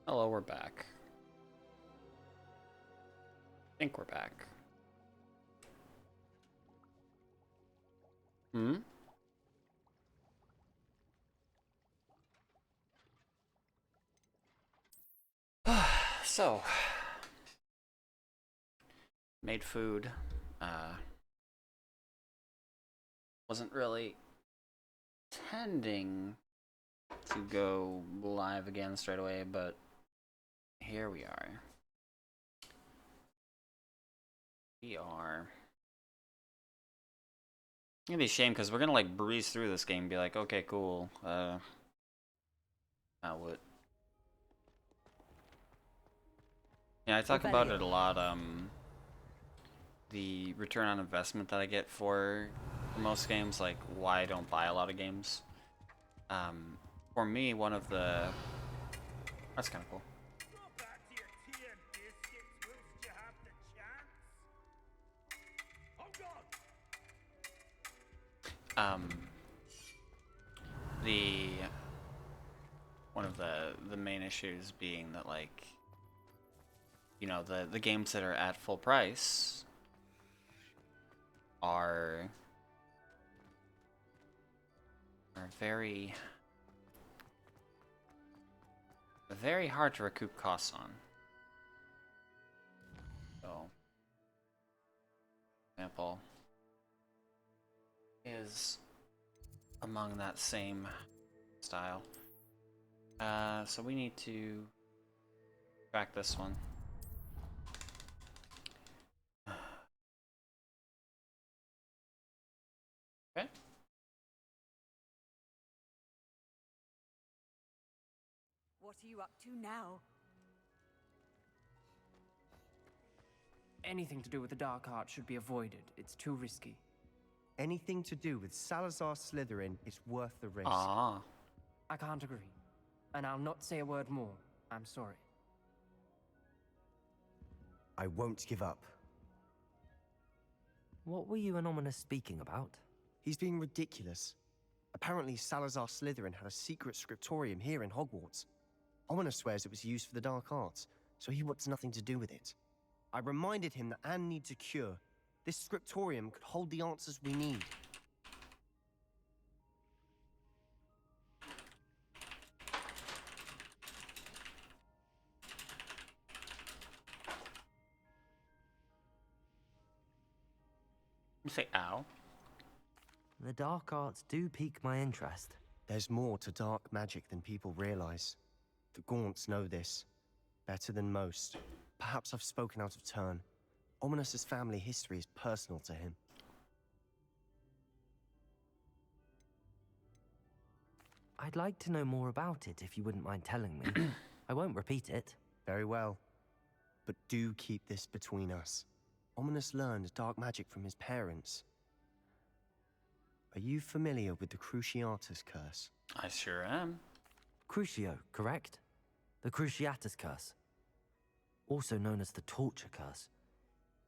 Hello, we're back. I think we're back. Hmm? So, made food. Wasn't really intending to go live again straight away, but here we are. It'd be a shame because we're gonna like breeze through this game and be like, okay, cool. Now what? Yeah, I talk about it a lot. The return on investment that I get for most games, like why I don't buy a lot of games. For me, one of the that's kind of cool. Um, the one of the main issues being that, like, you know, the games that are at full price are very hard to recoup costs on. So, example is among that same style. So we need to track this one. Okay. What are you up to now? Anything to do with the dark art should be avoided. It's too risky. Anything to do with Salazar Slytherin is worth the risk. Ah. I can't agree. And I'll not say a word more. I'm sorry. I won't give up. What were you and Ominous speaking about? He's being ridiculous. Apparently, Salazar Slytherin had a secret scriptorium here in Hogwarts. Ominous swears it was used for the dark arts, so he wants nothing to do with it. I reminded him that Anne needs a cure. This scriptorium could hold the answers we need. You say ow? The dark arts do pique my interest. There's more to dark magic than people realize. The Gaunts know this. Better than most. Perhaps I've spoken out of turn. Ominous's family history is personal to him. I'd like to know more about it if you wouldn't mind telling me. I won't repeat it. Very well. But do keep this between us. Ominous learned dark magic from his parents. Are you familiar with the Cruciatus Curse? I sure am. Crucio, correct? The Cruciatus Curse. Also known as the Torture Curse.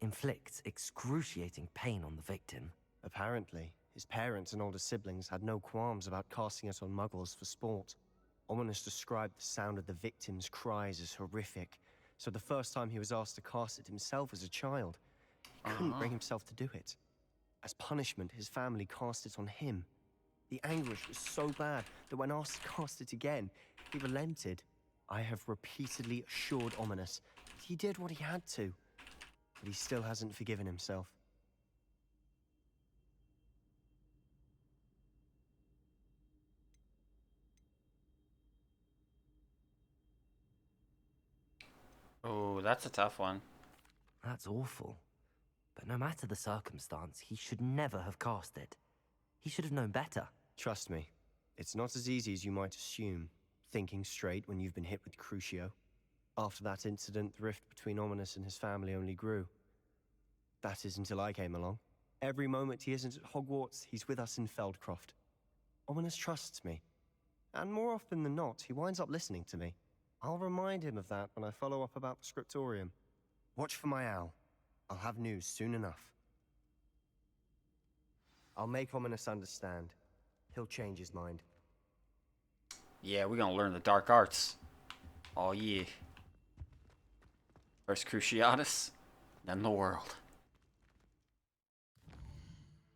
Inflicts excruciating pain on the victim. Apparently, his parents and older siblings had no qualms about casting it on muggles for sport. Ominous described the sound of the victim's cries as horrific, so the first time he was asked to cast it himself as a child, he couldn't bring himself to do it. As punishment, his family cast it on him. The anguish was so bad that when asked to cast it again, he relented. I have repeatedly assured Ominous that he did what he had to, but he still hasn't forgiven himself. Oh, that's a tough one. That's awful. But no matter the circumstance, he should never have cast it. He should have known better. Trust me, it's not as easy as you might assume, thinking straight when you've been hit with Crucio. After that incident, the rift between Ominous and his family only grew. That is until I came along. Every moment he isn't at Hogwarts, he's with us in Feldcroft. Ominous trusts me. And more often than not, he winds up listening to me. I'll remind him of that when I follow up about the scriptorium. Watch for my owl. I'll have news soon enough. I'll make Ominous understand. He'll change his mind. Yeah, we're gonna learn the dark arts. Oh yeah. First Cruciatus, then the world.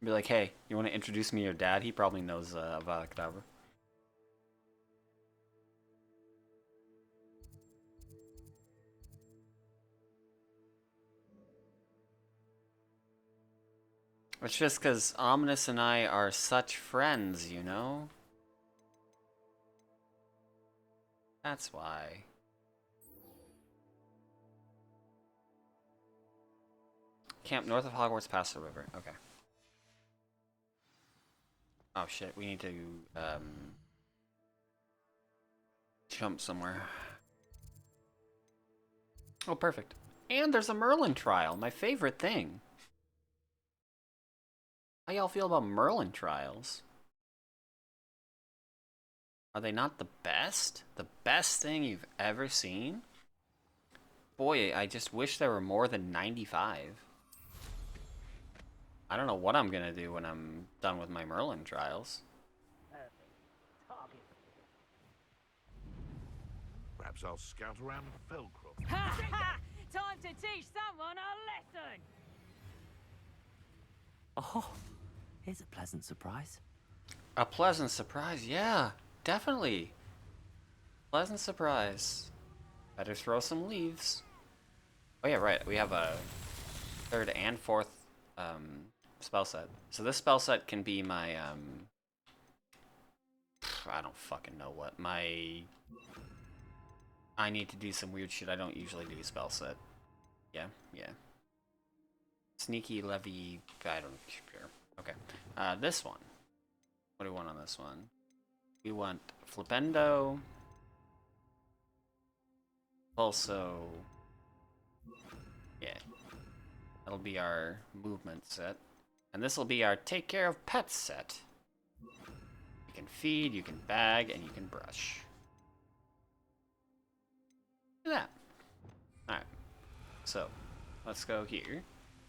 Be like, hey, you want to introduce me to your dad? He probably knows Avada Kedavra. It's just because Ominous and I are such friends, you know? That's why. Camp north of Hogwarts past the river. Okay. Oh shit, we need to jump somewhere. Oh, perfect. And there's a Merlin trial, my favorite thing. How y'all feel about Merlin trials? Are they not the best? The best thing you've ever seen? Boy, I just wish there were more than 95. I don't know what I'm gonna do when I'm done with my Merlin trials. Perhaps I'll scout around Felcroft. Ha ha! Time to teach someone a lesson! Oh, here's a pleasant surprise. A pleasant surprise, yeah, definitely. Pleasant surprise. Better throw some leaves. Oh yeah, right, we have a third and fourth spell set. So this spell set can be my, I don't fucking know what, I need to do some weird shit I don't usually do spell set. Yeah, yeah. Sneaky Levy, I don't care. Okay, this one. What do we want on this one? We want Flipendo. Also, yeah. That'll be our movement set. And this will be our take care of pets set. You can feed, you can bag, and you can brush. Look at that. Alright. So, let's go here.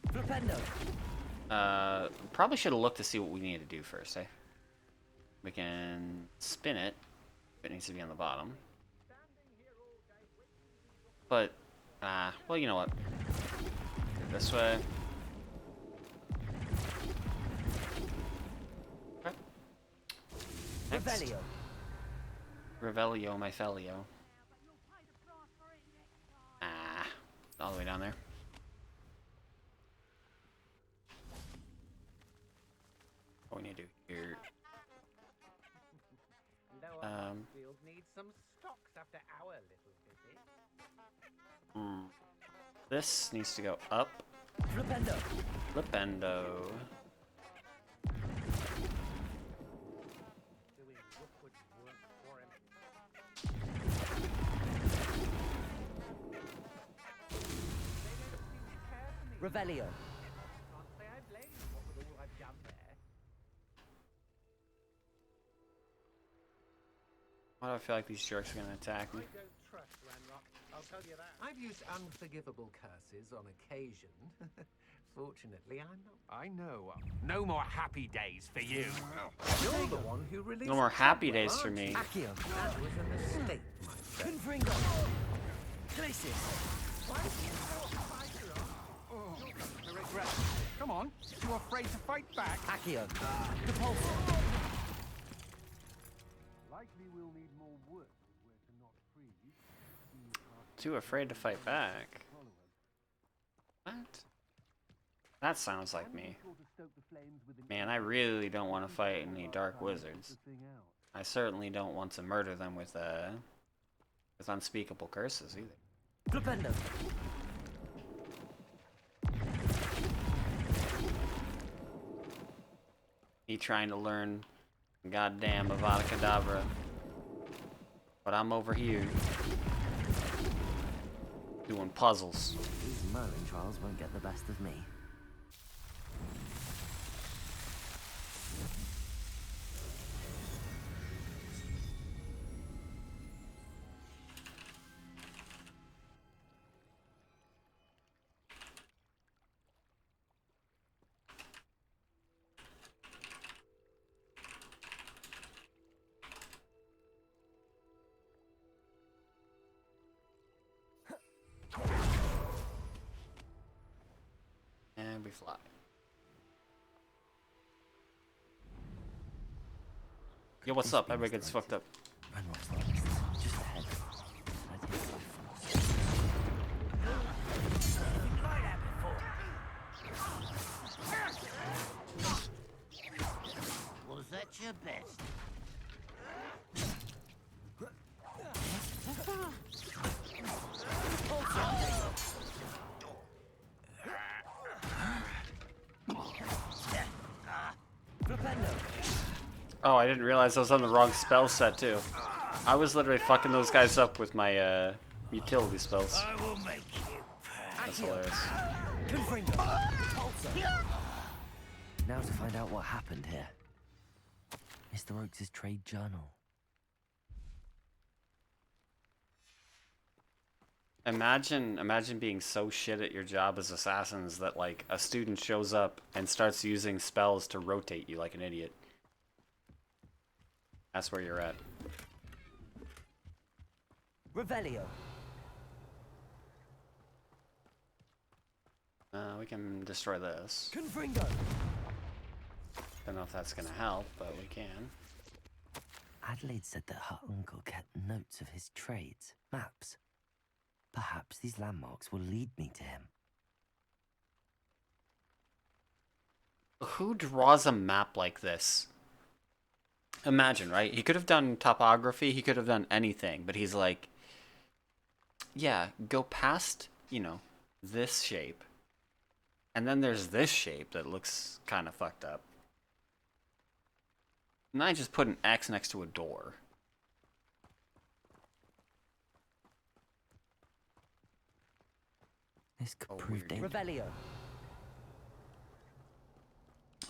Flipendo! Probably should have looked to see what we need to do first, eh? We can spin it. It needs to be on the bottom. But, well, you know what? This way. Okay. Next. Revelio. Revelio, my felio. All the way down there. What we need to do here. Field needs some stocks after our little visit. This needs to go up. Flipendo. Flipendo. Doing Rookwood's work for him. Revelio. Can't say I blame you, what with all I've done there. Why do I feel like these jerks are gonna attack me? I don't trust Ranrock, I'll tell you that. I've used unforgivable curses on occasion. Fortunately, I'm not. I know. No more happy days for you. You're the one who released No more happy Cromwell, days for aren't you? me. Accio. That was a mistake, my friend. Confringo. Glacis. Why are you so fighter on? I regret. Come on. You afraid to fight back? Accio. Depulso. Likely we'll need more wood where to not freeze. Too afraid to fight back. What? That sounds like me. Man, I really don't want to fight any dark wizards. I certainly don't want to murder them with unspeakable curses either. Flipendo. Me trying to learn goddamn Avada Kedavra. But I'm over here doing puzzles. These Merlin trials won't get the best of me. be fly. Yo, what's up? Everybody gets fucked up. Ranrock's Legacy, just ahead. I take it by force. Was that your best? Oh, I didn't realize I was on the wrong spell set too. I was literally fucking those guys up with my utility spells. I will make you. That's hilarious. Now to find out what happened here. Mr. Oakes' trade journal. Imagine being so shit at your job as assassins that like a student shows up and starts using spells to rotate you like an idiot. That's where you're at. Revelio. We can destroy this. Confringo. Don't know if that's gonna help, but we can. Adelaide said that her uncle kept notes of his trades, maps. Perhaps these landmarks will lead me to him. Who draws a map like this? Imagine, right? He could have done topography, he could have done anything, but he's like, yeah, go past, you know, this shape. And then there's this shape that looks kind of fucked up. And I just put an X next to a door. This could Oh, prove weird. dangerous. Revelio.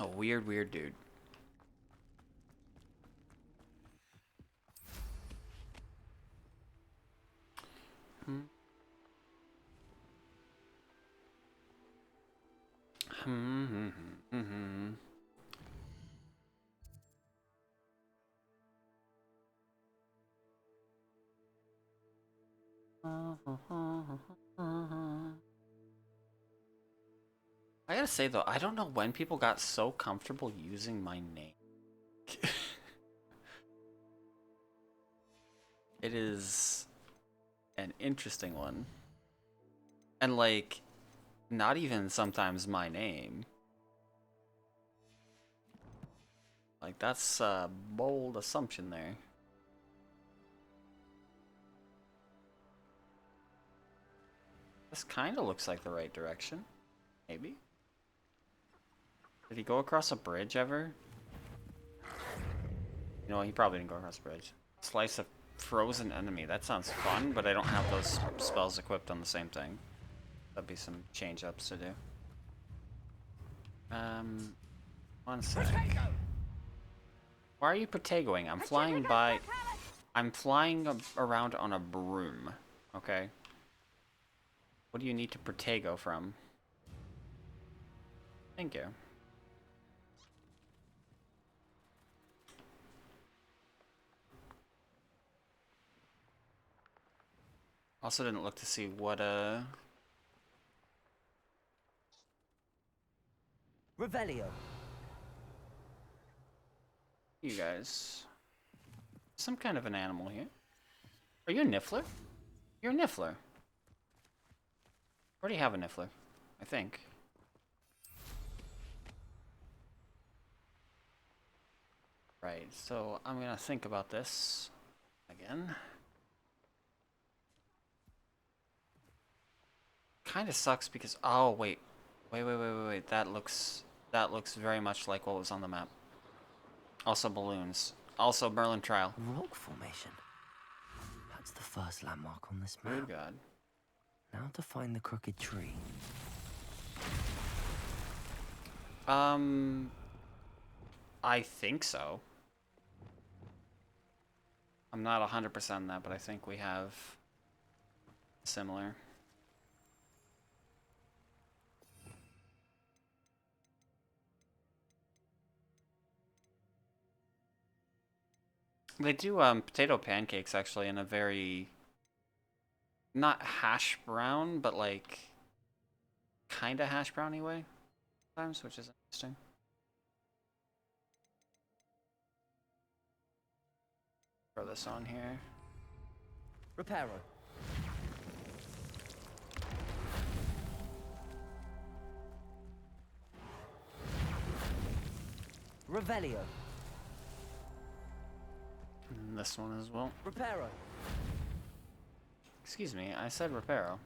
A weird dude. I gotta say though, I don't know when people got so comfortable using my name. It is an interesting one. And like, not even sometimes my name. Like, that's a bold assumption there. This kind of looks like the right direction. Maybe. Did he go across a bridge ever? You know, he probably didn't go across a bridge. Slice a frozen enemy. That sounds fun, but I don't have those spells equipped on the same thing. That'd be some change-ups to do. One sec. Why are you potagoing? I'm flying by... I'm flying around on a broom, okay? What do you need to protego from? Thank you. Also didn't look to see what, Revelio. You guys... Some kind of an animal here. Are you a niffler? You're a niffler. I already have a niffler, I think. Right, so I'm gonna think about this again. Kind of sucks because wait, that looks very much like what was on the map. Also balloons. Also Merlin Trial. Rock formation. That's the first landmark on this map. Good God. Now to find the crooked tree. I think so. I'm not 100% on that, but I think we have similar. They do potato pancakes actually in a very not hash brown, but like kinda hash browny way. times, which is interesting. Throw this on here. Reparo. Revelio. And this one as well. Reparo. Excuse me, I said Reparo.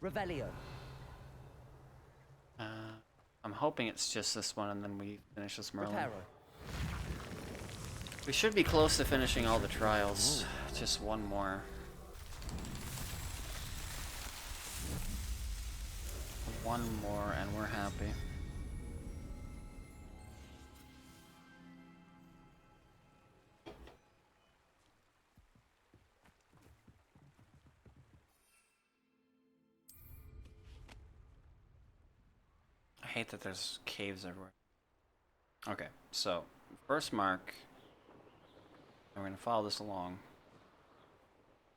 Revelio. I'm hoping it's just this one and then we finish this Merlin. Reparo. We should be close to finishing all the trials. Ooh. Just one more. One more and we're happy. I hate that there's caves everywhere. Okay, so first mark. And we're gonna follow this along.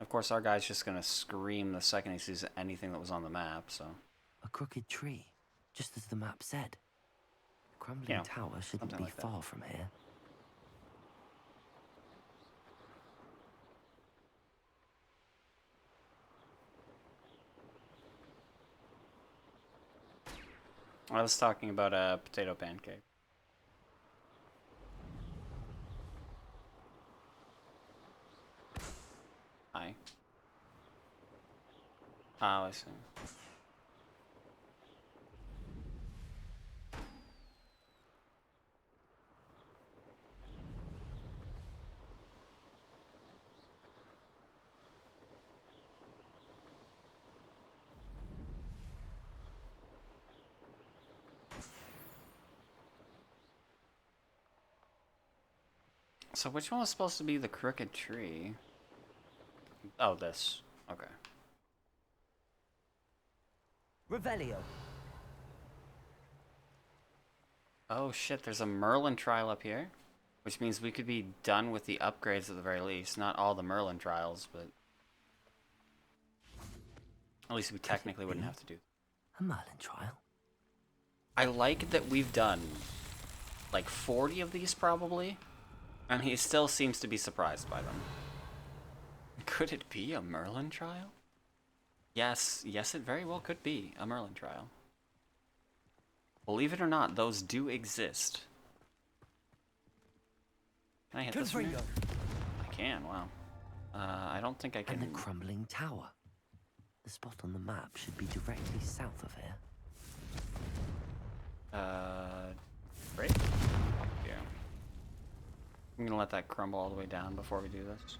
Of course, our guy's just gonna scream the second he sees anything that was on the map, so. A crooked tree, just as the map said. The crumbling tower shouldn't be far from here. I was talking about a potato pancake. Hi. Oh, I see. So which one was supposed to be the crooked tree? Oh, this. Okay. Revelio. Oh shit, there's a Merlin trial up here. Which means we could be done with the upgrades at the very least. Not all the Merlin trials, but... At least we technically wouldn't have to do. A Merlin trial? I like that we've done like 40 of these probably. And he still seems to be surprised by them. Could it be a Merlin trial? Yes, yes it very well could be a Merlin trial. Believe it or not, those do exist. Can I hit this from here? I can, wow. I don't think I can... And the crumbling tower. The spot on the map should be directly south of here. Great. Yeah. I'm gonna let that crumble all the way down before we do this.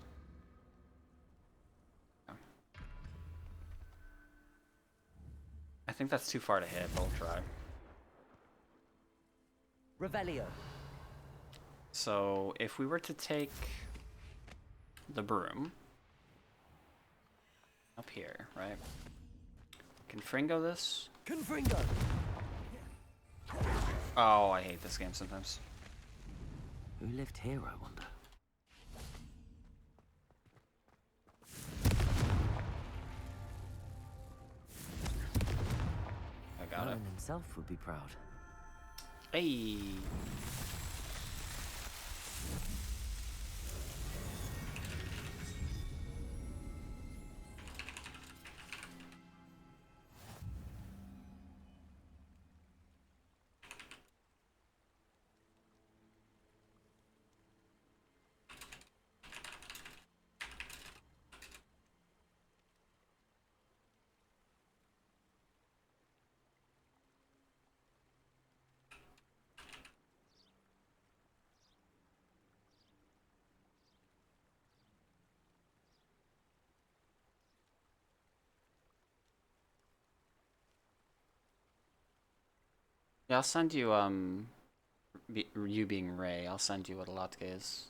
Okay. I think that's too far to hit, but we'll try. Revelio. So, if we were to take the broom up here, right? Confringo this? Confringo. Oh, I hate this game sometimes. Who lived here, I wonder? I got Merlin it. himself would be proud. Hey. Yeah, I'll send you, you being Ray, I'll send you what a latke is.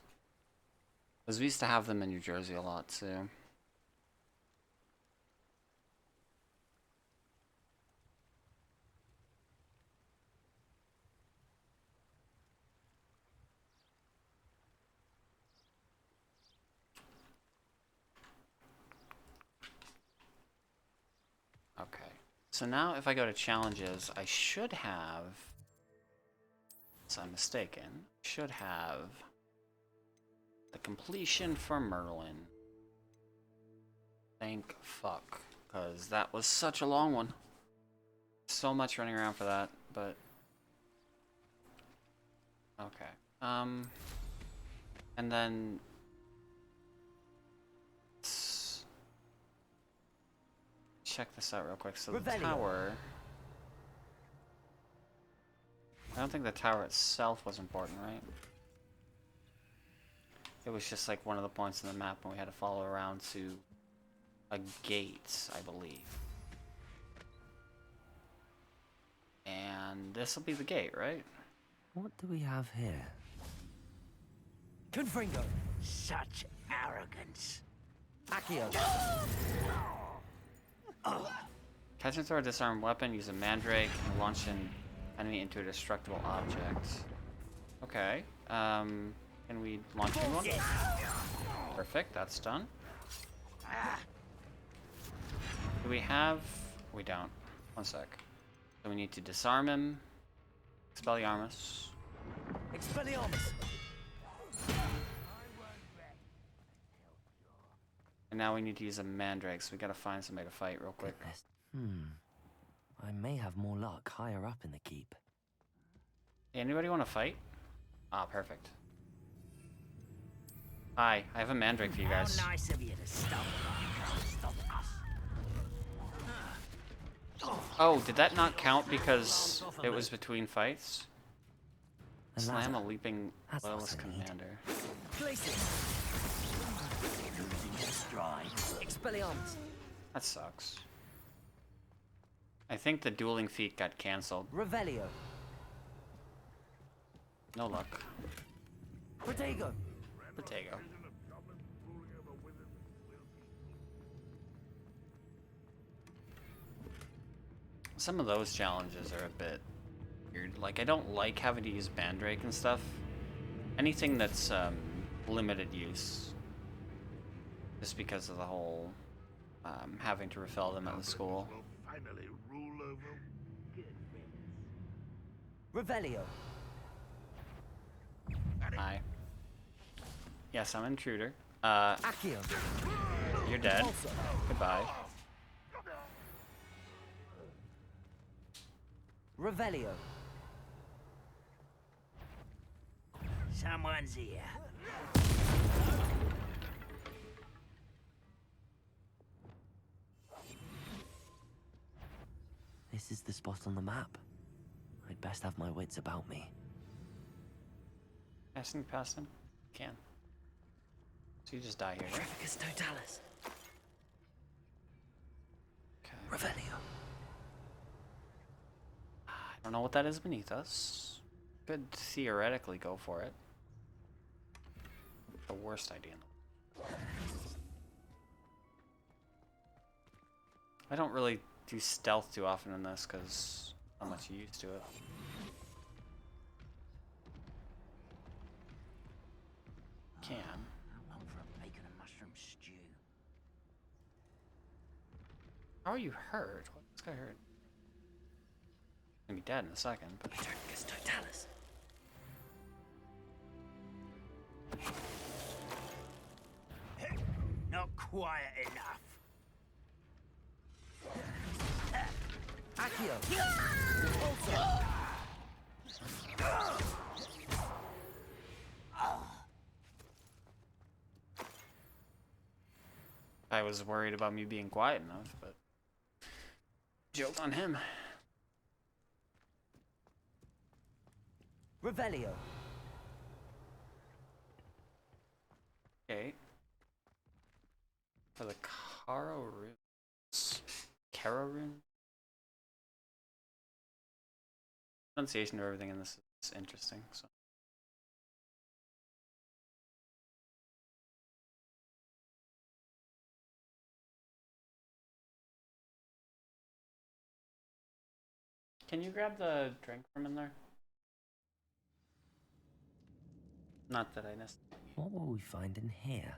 Because we used to have them in New Jersey a lot, too. So now if I go to challenges, I should have, unless I'm mistaken, should have the completion for Merlin. Thank fuck, because that was such a long one. So much running around for that, but okay. And then let's check this out real quick. So the tower. I don't think the tower itself was important, right? It was just like one of the points in the map, and we had to follow around to a gate, I believe. And this will be the gate, right? What do we have here? Confringo. Such arrogance. Accio. Catch and throw a disarmed weapon, use a mandrake, and launch an enemy into a destructible object. Okay. Can we launch anyone? Perfect, that's done. Do we have... We don't. One sec. So we need to disarm him. Expelliarmus. Expelliarmus. And now we need to use a mandrake, so we gotta find somebody to fight real quick. Goodness. I may have more luck higher up in the keep. Hey, anybody want to fight? Ah, perfect. Hi, I have a mandrake for you guys. How nice of you to stop us. Oh, did that not count because it was between fights? And Slam a ladder. leaping That's what loyalist I need. commander. Place it. Expelliarmus. That sucks. I think the dueling feat got cancelled. Revelio. No luck. Protego. Protego. Some of those challenges are a bit weird. Like, I don't like having to use Mandrake and stuff. Anything that's limited use. Just because of the whole having to refill them at the school. Revelio. Hi. Yes, I'm an intruder. Accio. You're dead. Goodbye. Revelio. Someone's here. This is the spot on the map. I'd best have my wits about me. Can you pass him? Can. So you just die here, right? Trifficus totalis. Okay. Revelio. I don't know what that is beneath us. Could theoretically go for it. The worst idea in the world. I don't really do stealth too often in this because I'm much used to it. Can. I'm for a bacon and mushroom stew. How are you hurt? What this guy hurt? Gonna be dead in a second. But Trifficus totalis. Not quiet enough. Accio. I was worried about me being quiet enough, but joke on him. Revelio. Okay. For the Caro runes. Caro rune? Pronunciation of everything in this is interesting, so. Can you grab the drink from in there? Not that I necessarily. What will we find in here?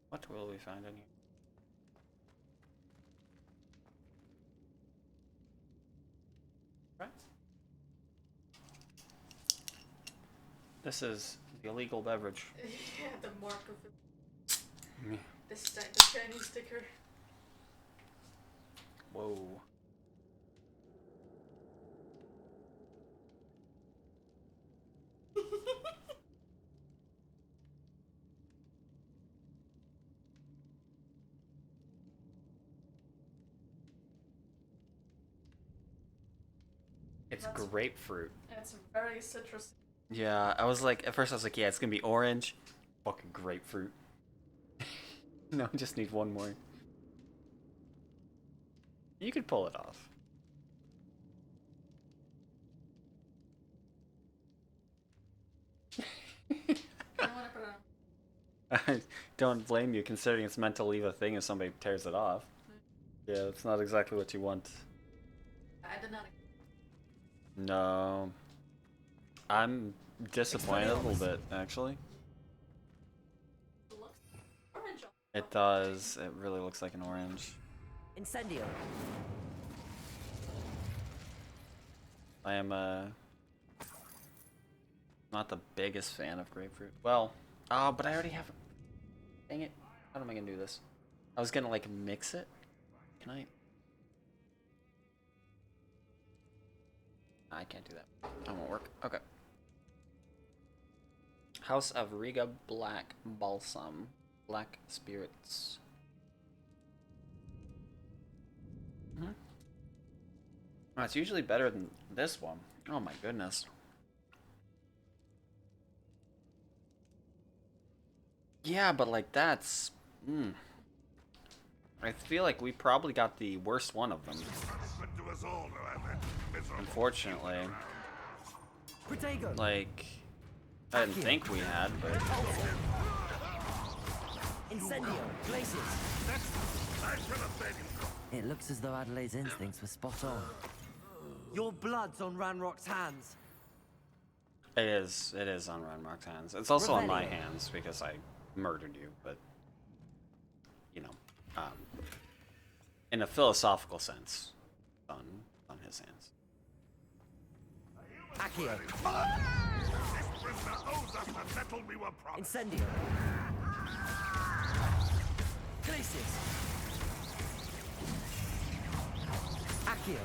What will we find in here? Right. This is the illegal beverage. Yeah, the mark of it. Me. The Chinese sticker. Whoa. It's grapefruit. It's very citrus. Yeah, I was like, at first I was like, yeah, it's gonna be orange. Fucking grapefruit. No, I just need one more. You could pull it off. I want to put it on. I don't blame you, considering it's meant to leave a thing if somebody tears it off. Yeah, that's not exactly what you want. I did not. No. I'm disappointed a little bit, actually. It looks orange. It does. It really looks like an orange. Incendio. I am not the biggest fan of grapefruit. Well, oh, but I already have. Dang it! How am I gonna do this? I was gonna like mix it. Can I? I can't do that. That won't work. Okay. House of Riga Black Balsam. Black Spirits. Oh, it's usually better than this one. Oh my goodness. Yeah, but like that's... I feel like we probably got the worst one of them. Unfortunately. Protego. Like, I didn't think we had, but... Incendio. Glaciers. It looks as though Adelaide's instincts were spot on. Your blood's on Ranrock's hands. It is on Ranmark's hands. It's also on my Revelio. hands because I murdered you, but... You know, in a philosophical sense, on his hands. Accio. Incendio. Glaciers. Accio.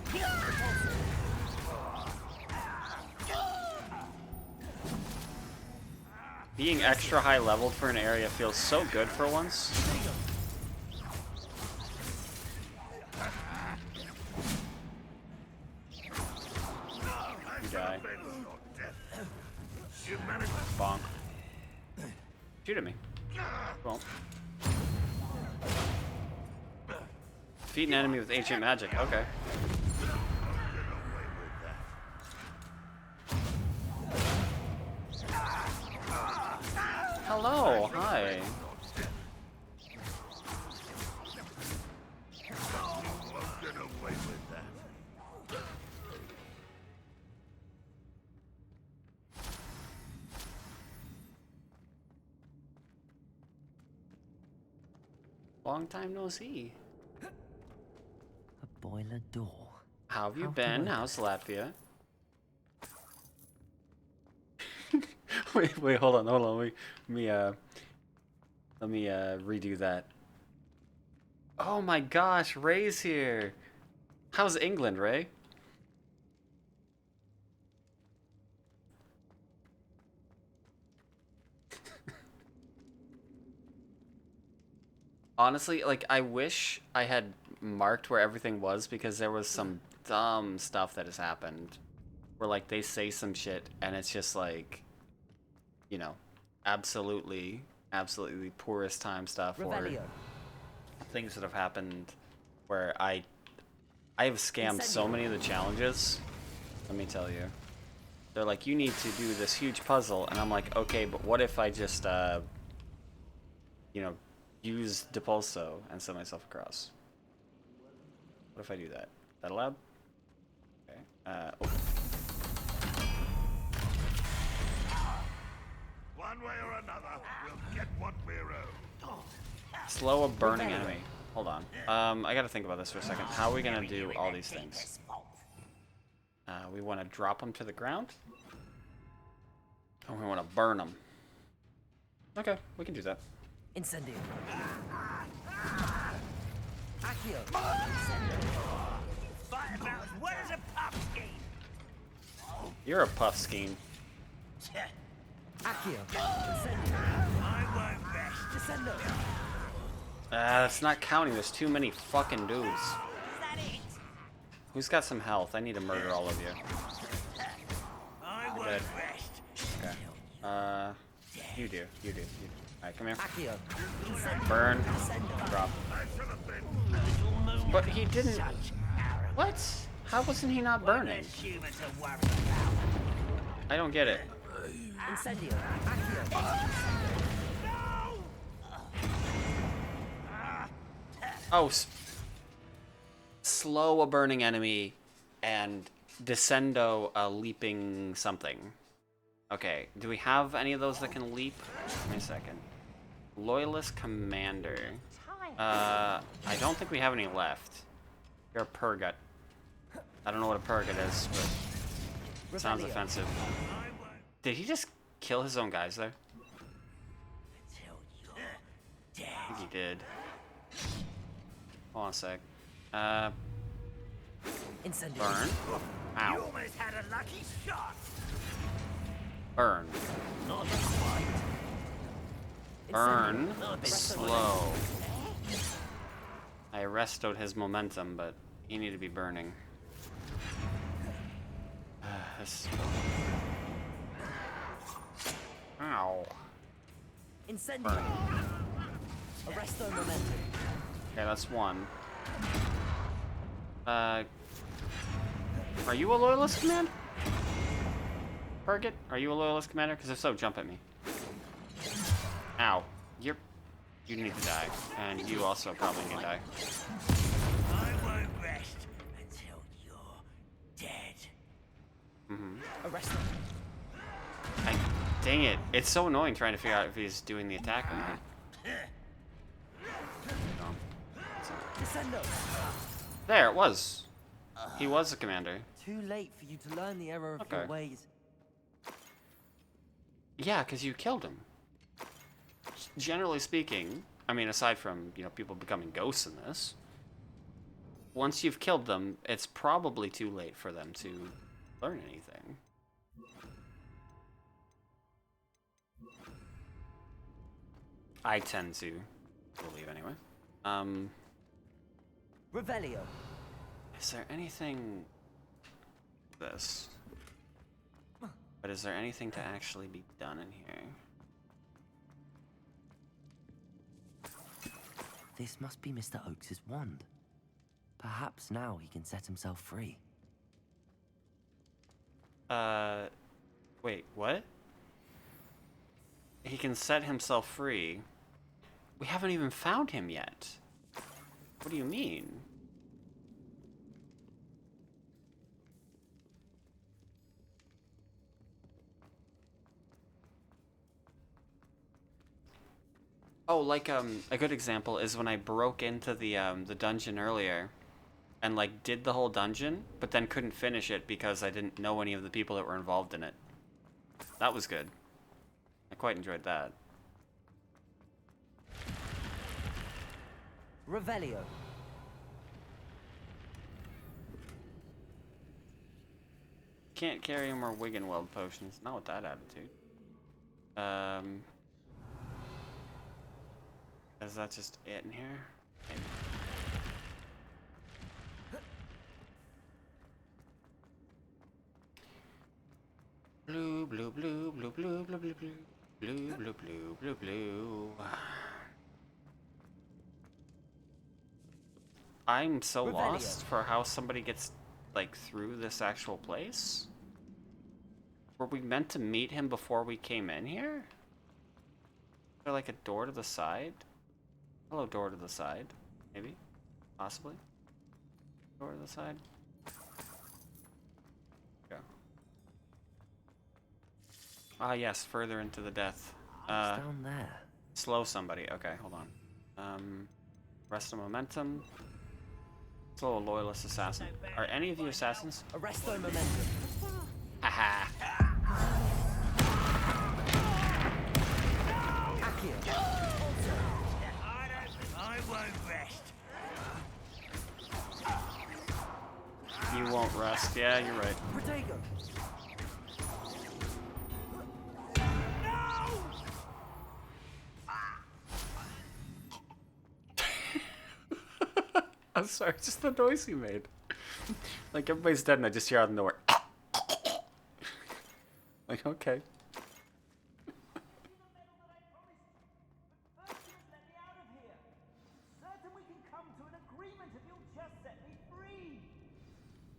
Being extra high leveled for an area feels so good for once. You die. Bonk. Shoot at me. Well. Defeat an enemy with ancient magic. Okay. Hello. Hi. Long time no see. A boiler door. How have you How been? do I- How's Latvia? wait, hold on. Let me redo that. Oh my gosh, Ray's here. How's England, Ray? Honestly, like, I wish I had marked where everything was because there was some dumb stuff that has happened where, like, they say some shit and it's just, like, you know, absolutely the poorest time stuff or Revelio. things that have happened where I have scammed so many of the challenges. Let me tell you. They're like, you need to do this huge puzzle, and I'm like, okay, but what if I just, you know, use Depulso and set myself across? What if I do that? That allowed? Okay. Oh. One way or another, we'll get what we're owed. Slow a burning enemy. Hold on. I gotta think about this for a second. How are we gonna do all these things? We want to drop them to the ground. And we want to burn them. Okay, we can do that. Incendio. Accio. Fight about as well as a puff scheme. You're a puff scheme. Accio. Incendio. I won't rest. Descendo. That's not counting. There's too many fucking dudes. Is that it? Who's got some health? I need to murder all of you. I won't Good. rest. Okay. You do. Alright, come here. Accio. Incendio. Burn. Descendo. Drop. But he didn't. What? How wasn't he not burning? Human to worry about. I don't get it. Incendio. Accio. Oh, slow a burning enemy and descendo a leaping something. Okay, do we have any of those that can leap? Give me a second. Loyalist Commander. I don't think we have any left. You're a Purgut. I don't know what a Purgut is, but it sounds offensive. Did he just kill his own guys there? I think he did. Hold on a sec. Incendio. Burn. You Ow. almost had a lucky shot. Burn. Not a bit quiet. Burn. Incendio. Not a bit Slow. I restoed his momentum, but he needed to be burning. This... Ow. Incendio. Burn. Arresto momentum. Okay, that's one. Are you a loyalist command? Purget, are you a loyalist commander? Because if so, jump at me. Ow. You need to die. And you also probably need to die. I won't rest until you're dead. Arresto. Dang it. It's so annoying trying to figure out if he's doing the attack or not. No. It's not. Descendo. There, it was. He was a commander. Too late for you to learn the error of your Okay. ways. Yeah, because you killed him. Generally speaking, I mean, aside from, people becoming ghosts in this, once you've killed them, it's probably too late for them to learn anything. I tend to believe anyway. Revelio. Is there anything... This. But is there anything to actually be done in here? This must be Mr. Oakes's wand. Perhaps now he can set himself free. Wait, what? He can set himself free. We haven't even found him yet. What do you mean? Oh, like, a good example is when I broke into the dungeon earlier and, like, did the whole dungeon, but then couldn't finish it because I didn't know any of the people that were involved in it. That was good. I quite enjoyed that. Revelio. Can't carry more Wiggenweld potions. Not with that attitude. Is that just it in here? Maybe. Blue, blue, blue, blue, blue, blue, blue, blue, blue, blue, blue, blue, blue. I'm so lost for how somebody gets, like, through this actual place. Were we meant to meet him before we came in here? Is there, like, a door to the side? Hello, door to the side. Maybe? Possibly? Door to the side? Go. Ah, yes, further into the death. It's down there. Slow somebody. Okay, hold on. Rest of momentum. So, loyalist assassin. Are any of you assassins? Arresto momentum. Haha. Accio. I won't rest. You won't rest. Yeah, you're right. Protego. I'm sorry, just the noise you made. Like everybody's dead and I just hear out of nowhere. Like, okay.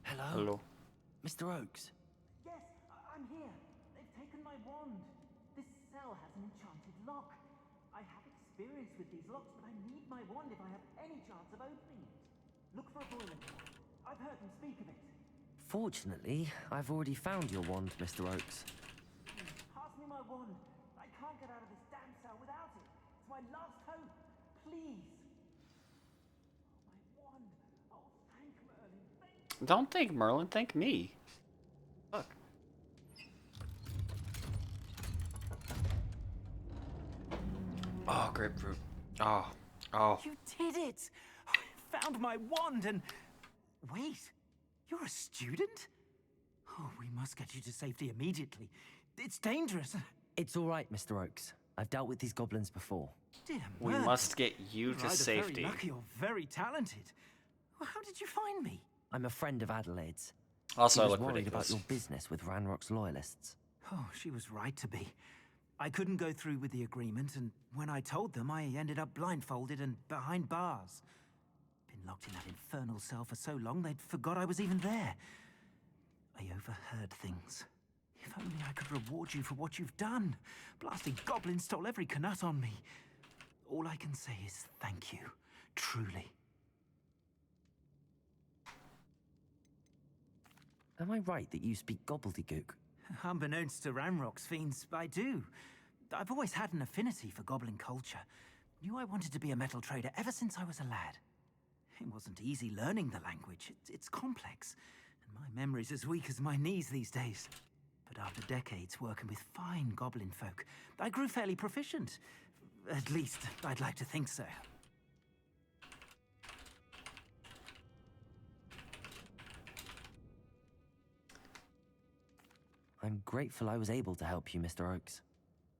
Hello? Hello. Mr. Oakes. Yes, I'm here. They've taken my wand. This cell has an enchanted lock. I have experience with these locks, but I need my wand if I have any chance of opening it. Look for a boiler wand. I've heard them speak of it. Fortunately, I've already found your wand, Mr. Oakes. Pass me my wand. I can't get out of this damn cell without it. It's my last hope. Please. My wand. Oh, thank Merlin. Thank Don't thank Merlin, thank me. Look. Oh, grapefruit. Oh. Oh. you did it! I found my wand and... Wait, you're a student? Oh, we must get you to safety immediately. It's dangerous. It's all right, Mr. Oakes. I've dealt with these goblins before. Dear We Merlin, must get you you're to either safety. very lucky or very talented. Well, how did you find me? I'm a friend of Adelaide's. Also, She I was look worried ridiculous. about your business with Ranrock's loyalists. Oh, she was right to be. I couldn't go through with the agreement, and when I told them, I ended up blindfolded and behind bars. Been locked in that infernal cell for so long, they'd forgot I was even there. I overheard things. If only I could reward you for what you've done. Blasting goblins stole every canut on me. All I can say is thank you. Truly. Am I right that you speak gobbledygook? Unbeknownst to Ranrock's fiends, I do. I've always had an affinity for goblin culture. Knew I wanted to be a metal trader ever since I was a lad. It wasn't easy learning the language. It's complex, and my memory's as weak as my knees these days. But after decades working with fine goblin folk, I grew fairly proficient. At least, I'd like to think so. I'm grateful I was able to help you, Mr. Oakes.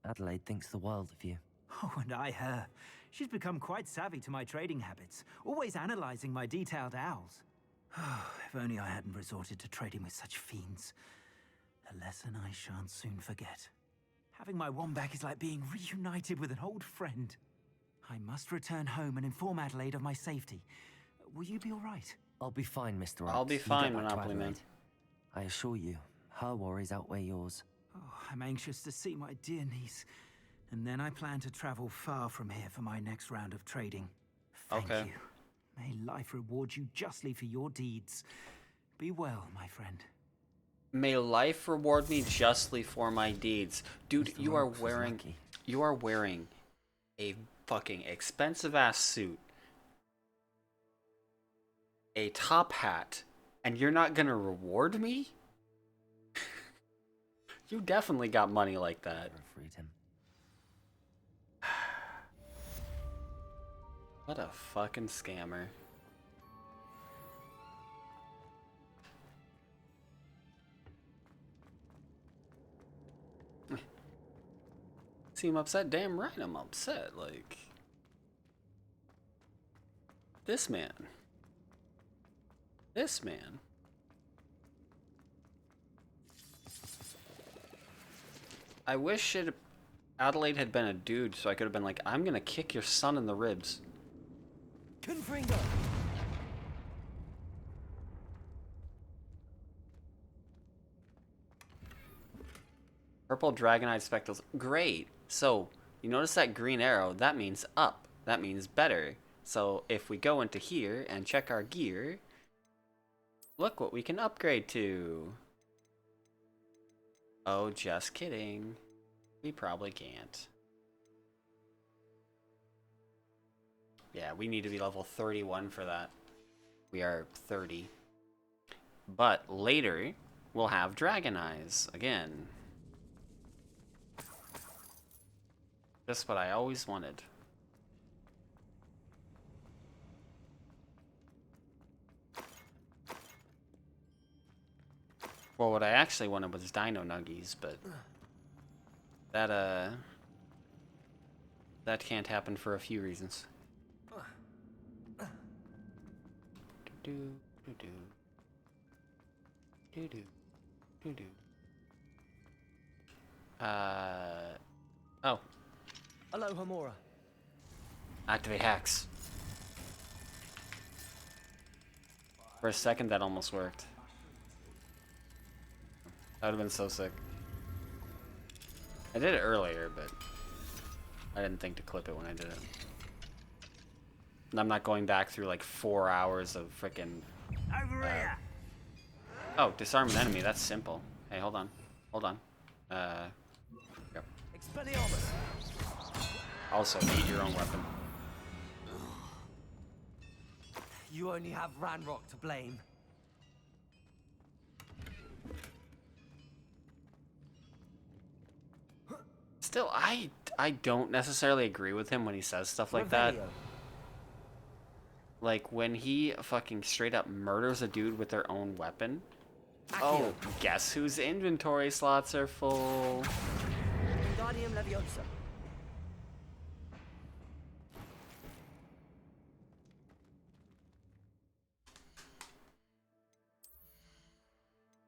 Adelaide thinks the world of you. Oh, and I her. She's become quite savvy to my trading habits, always analyzing my detailed owls. Oh, if only I hadn't resorted to trading with such fiends. A lesson I shan't soon forget. Having my wand back is like being reunited with an old friend. I must return home and inform Adelaide of my safety. Will you be all right? I'll be fine, Mr. Oakes. I'll be You get fine, back to Monopoly Man. Adelaide. I assure you, her worries outweigh yours. Oh, I'm anxious to see my dear niece. And then I plan to travel far from here for my next round of trading. Thank Okay. you. May life reward you justly for your deeds. Be well, my friend. May life reward me justly for my deeds. Dude, Mr. you are Oakes was wearing lucky. a fucking expensive ass suit, a top hat, and you're not gonna reward me? You definitely got money like that. Never freed him. What a fucking scammer. Seem upset? Damn right I'm upset. Like, this man. This man. I wish Adelaide had been a dude so I could have been like, I'm gonna kick your son in the ribs. Confringo! Purple Dragonite Spectacles. Great. So, you notice that green arrow? That means up. That means better. So, if we go into here and check our gear, look what we can upgrade to. Oh, just kidding. We probably can't. Yeah, we need to be level 31 for that. We are 30. But later, we'll have Dragon Eyes again. Just what I always wanted. Well, what I actually wanted was Dino Nuggies, but that can't happen for a few reasons. Do do do do do do do. Oh. Hello, Hamura. Activate hacks. For a second, that almost worked. That would have been so sick. I did it earlier, but I didn't think to clip it when I did it. And I'm not going back through like 4 hours of frickin' Over here. Oh, disarm an enemy. That's simple. Hey, hold on. Hold on. Go. Expelliarmus. Also, eat your own weapon. You only have Ranrock to blame. Still, I don't necessarily agree with him when he says stuff like that. Revelio. Like, when he fucking straight up murders a dude with their own weapon. Accio. Oh, guess whose inventory slots are full? Wingardium Leviosa.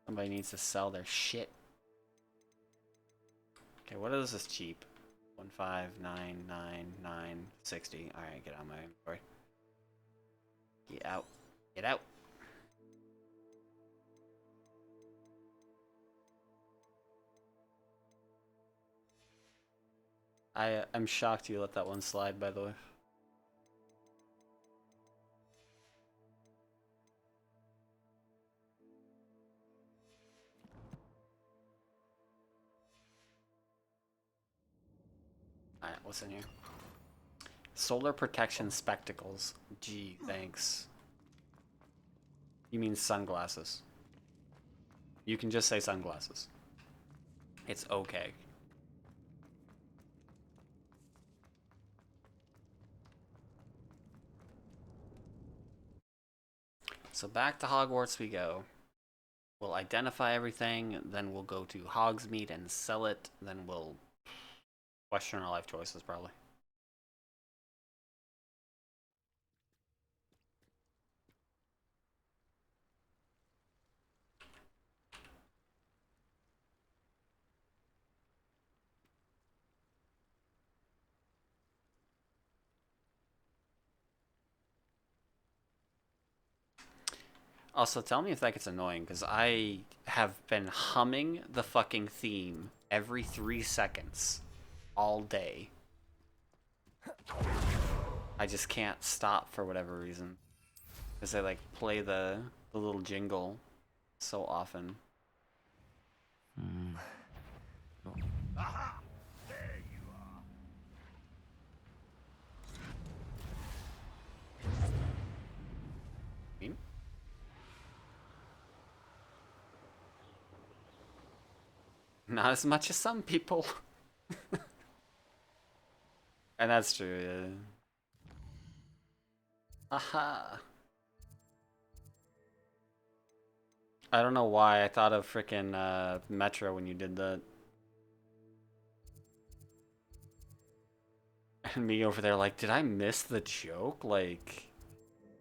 Somebody needs to sell their shit. Okay, what is this cheap? 1599960. Alright, get out of my inventory. Get out. Get out. I'm shocked you let that one slide, by the way. Alright, what's in here? Solar protection spectacles. Gee, thanks. You mean sunglasses. You can just say sunglasses. It's okay. So back to Hogwarts we go. We'll identify everything, then we'll go to Hogsmeade and sell it, then we'll question our life choices, probably. Also, tell me if that gets annoying, because I have been humming the fucking theme every 3 seconds all day. I just can't stop for whatever reason. Because I like play the little jingle so often. Aha! There you are. Mean? Not as much as some people. And that's true, yeah. Aha. I don't know why I thought of frickin' Metro when you did that. And me over there like, did I miss the joke? Like,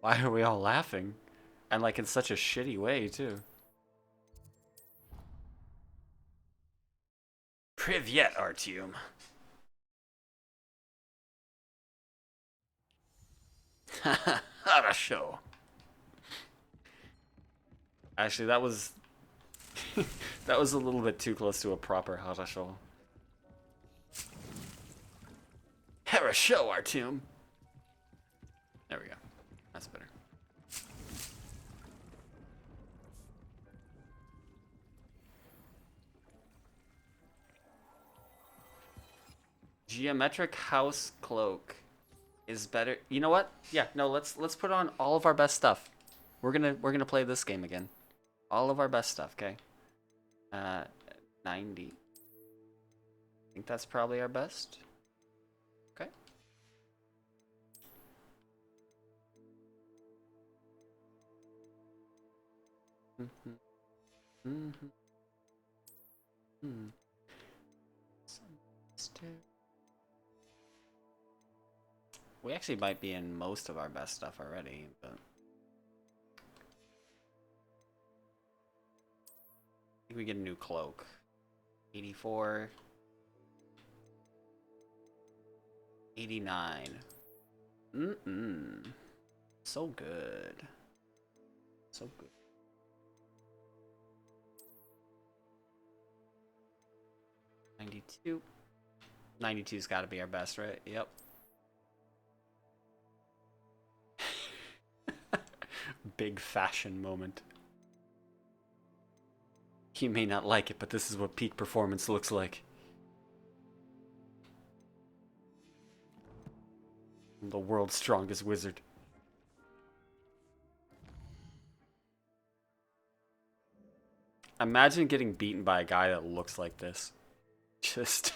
why are we all laughing? And like in such a shitty way, too. Privyet, Artyom. Хорошо. Actually, that was that was a little bit too close to a proper хорошо. Хорошо, Artyom. There we go. That's better. Geometric house cloak is better. You know what? Yeah, no, let's put on all of our best stuff. We're gonna play this game again. All of our best stuff, okay? 90. I think that's probably our best. Okay. We actually might be in most of our best stuff already, but I think we get a new cloak. 84. 89. So good. So good. 92. 92's got to be our best, right? Yep. Big fashion moment. You may not like it, but this is what peak performance looks like. I'm the world's strongest wizard. Imagine getting beaten by a guy that looks like this. Just...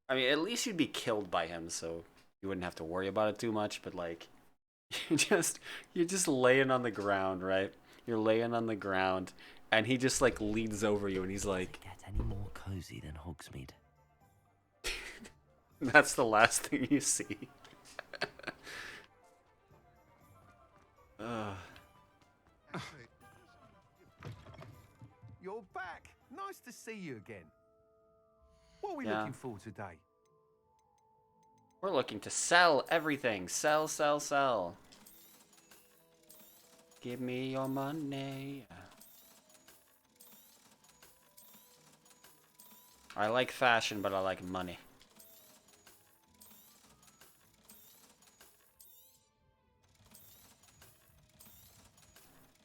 I mean, at least you'd be killed by him, so you wouldn't have to worry about it too much, but like... You're just laying on the ground, right? You're laying on the ground, and he just like leans over you, and he's like, Get any more cozy than Hogsmeade? that's the last thing you see. You're back. Nice to see you again. What are we Yeah. looking for today? We're looking to sell everything. Sell, sell, sell. Give me your money. I like fashion, but I like money.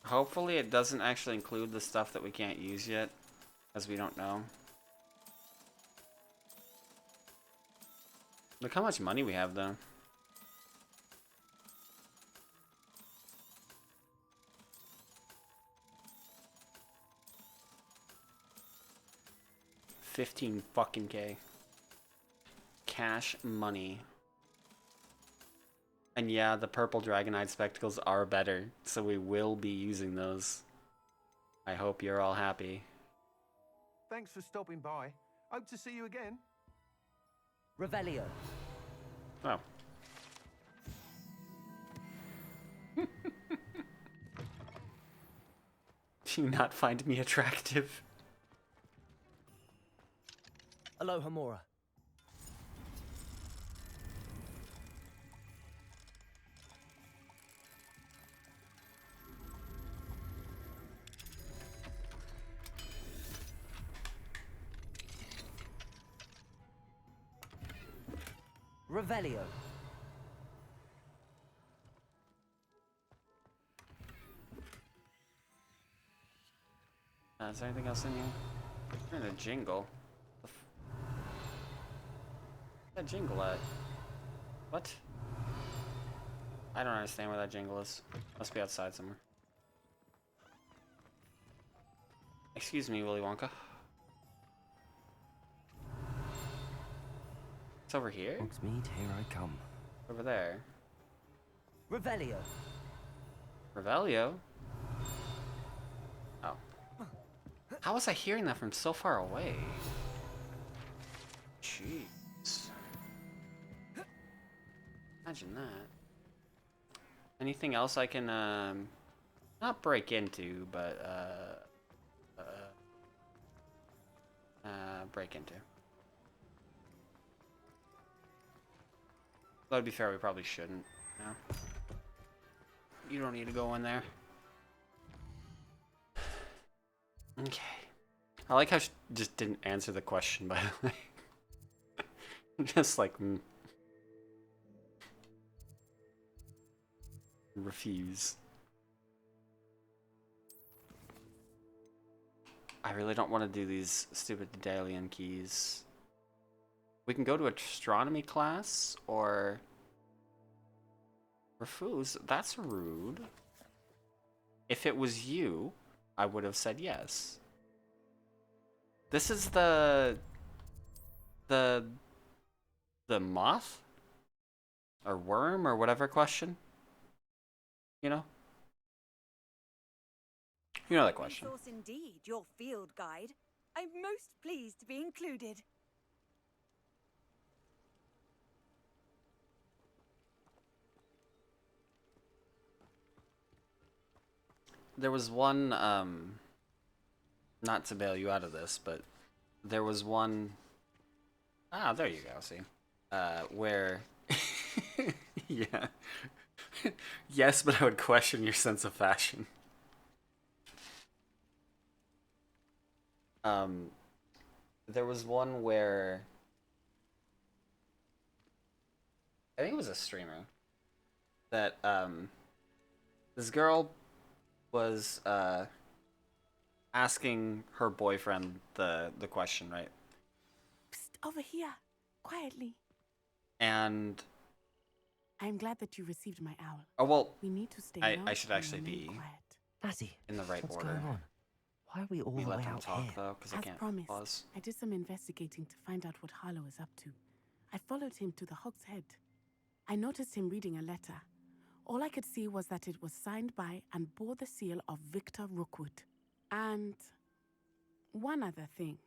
Hopefully it doesn't actually include the stuff that we can't use yet, as we don't know. Look how much money we have, though. $15 fucking K. Cash money. And yeah, the purple dragon-eyed spectacles are better, so we will be using those. I hope you're all happy. Thanks for stopping by. Hope to see you again. Revelio. Oh. Do you not find me attractive? Alohomora. Revelio. Is there anything else in here? We're in a jingle. That jingle at? What? I don't understand where that jingle is. Must be outside somewhere. Excuse me, Willy Wonka. It's over here? Hogsmeade, here I come. Over there. Revelio. Revelio? Oh. How was I hearing that from so far away? Jeez. Imagine that. Anything else I can, not break into, but, break into. Though to be fair, we probably shouldn't. No. You don't need to go in there. Okay. I like how she just didn't answer the question, by the way. Just like, refuse. I really don't want to do these stupid Daedalian keys. We can go to astronomy class, or Refuse? That's rude. If it was you, I would have said yes. This is the moth? Or worm or whatever question? You know? You know that question. Resource indeed, your field guide. I'm most pleased to be included. There was one, not to bail you out of this, but there was one, there you go, see, where, yeah, yes, but I would question your sense of fashion. There was one where, I think it was a streamer, that, this girl was asking her boyfriend the question, right? Psst, over here, quietly. And I'm glad that you received my owl. oh well, We need to stay. I should actually be quiet. Natty, in the right what's order. going on? Why are we all We the let way them out talk here? though, because I As can't promised, pause. I did some investigating to find out what Harlow is up to. I followed him to the Hog's Head. I noticed him reading a letter. All I could see was that it was signed by and bore the seal of Victor Rookwood. And one other thing.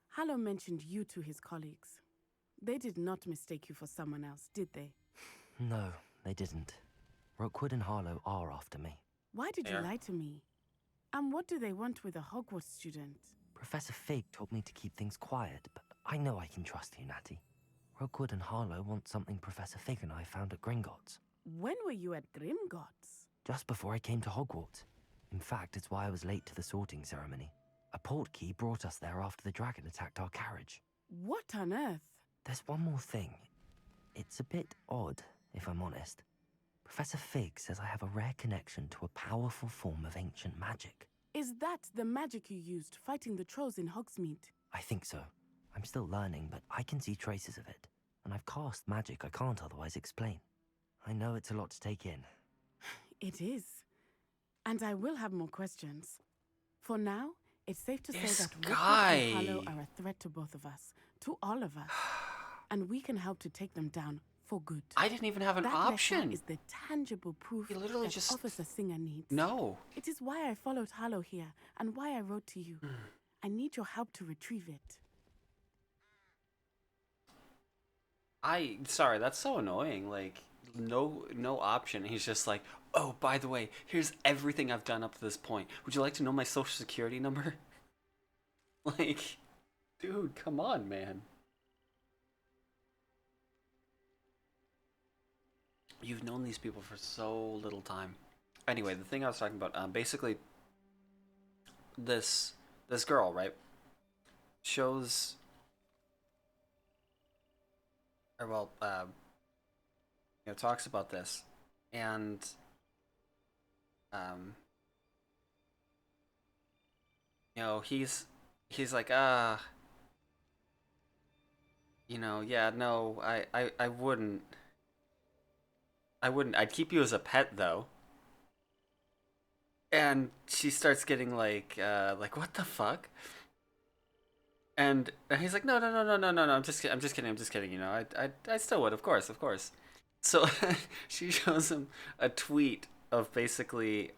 Harlow mentioned you to his colleagues. They did not mistake you for someone else, did they? No, they didn't. Rookwood and Harlow are after me. Why did you lie to me? And what do they want with a Hogwarts student? Professor Fig told me to keep things quiet, but I know I can trust you, Natty. Rookwood and Harlow want something Professor Fig and I found at Gringotts. When were you at Grimgotts? Just before I came to Hogwarts. In fact, it's why I was late to the sorting ceremony. A portkey brought us there after the dragon attacked our carriage. What on earth? There's one more thing. It's a bit odd, if I'm honest. Professor Fig says I have a rare connection to a powerful form of ancient magic. Is that the magic you used fighting the trolls in Hogsmeade? I think so. I'm still learning, but I can see traces of it. And I've cast magic I can't otherwise explain. I know it's a lot to take in. It is. And I will have more questions. For now, it's safe to say that Rookwood and Harlow are a threat to both of us. To all of us. And we can help to take them down for good. I didn't even have an that option. Letter is the tangible proof He literally that just Officer Singer needs. No. It is why I followed Harlow here and why I wrote to you. I need your help to retrieve it. Sorry, that's so annoying. Like, no option. He's just like, oh, by the way, here's everything I've done up to this point. Would you like to know my social security number? Like, dude, come on, man. You've known these people for so little time. Anyway, the thing I was talking about, basically, this girl, right, shows, or well, talks about this, and he's like, yeah, no, I wouldn't. I'd keep you as a pet though. And she starts getting like what the fuck? And he's like, no, I'm just kidding. You know, I still would, of course. So she shows him a tweet of basically,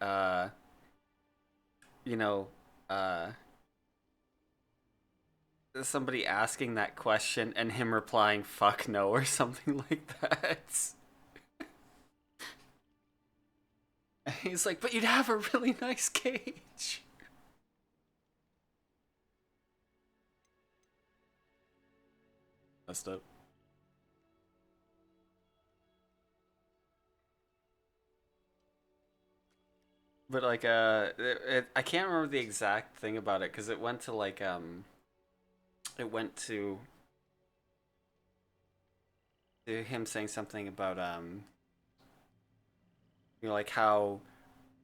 somebody asking that question and him replying "fuck no" or something like that. And he's like, but you'd have a really nice cage. Messed up. But like, I can't remember the exact thing about it because it went to like, it went to him saying something about like how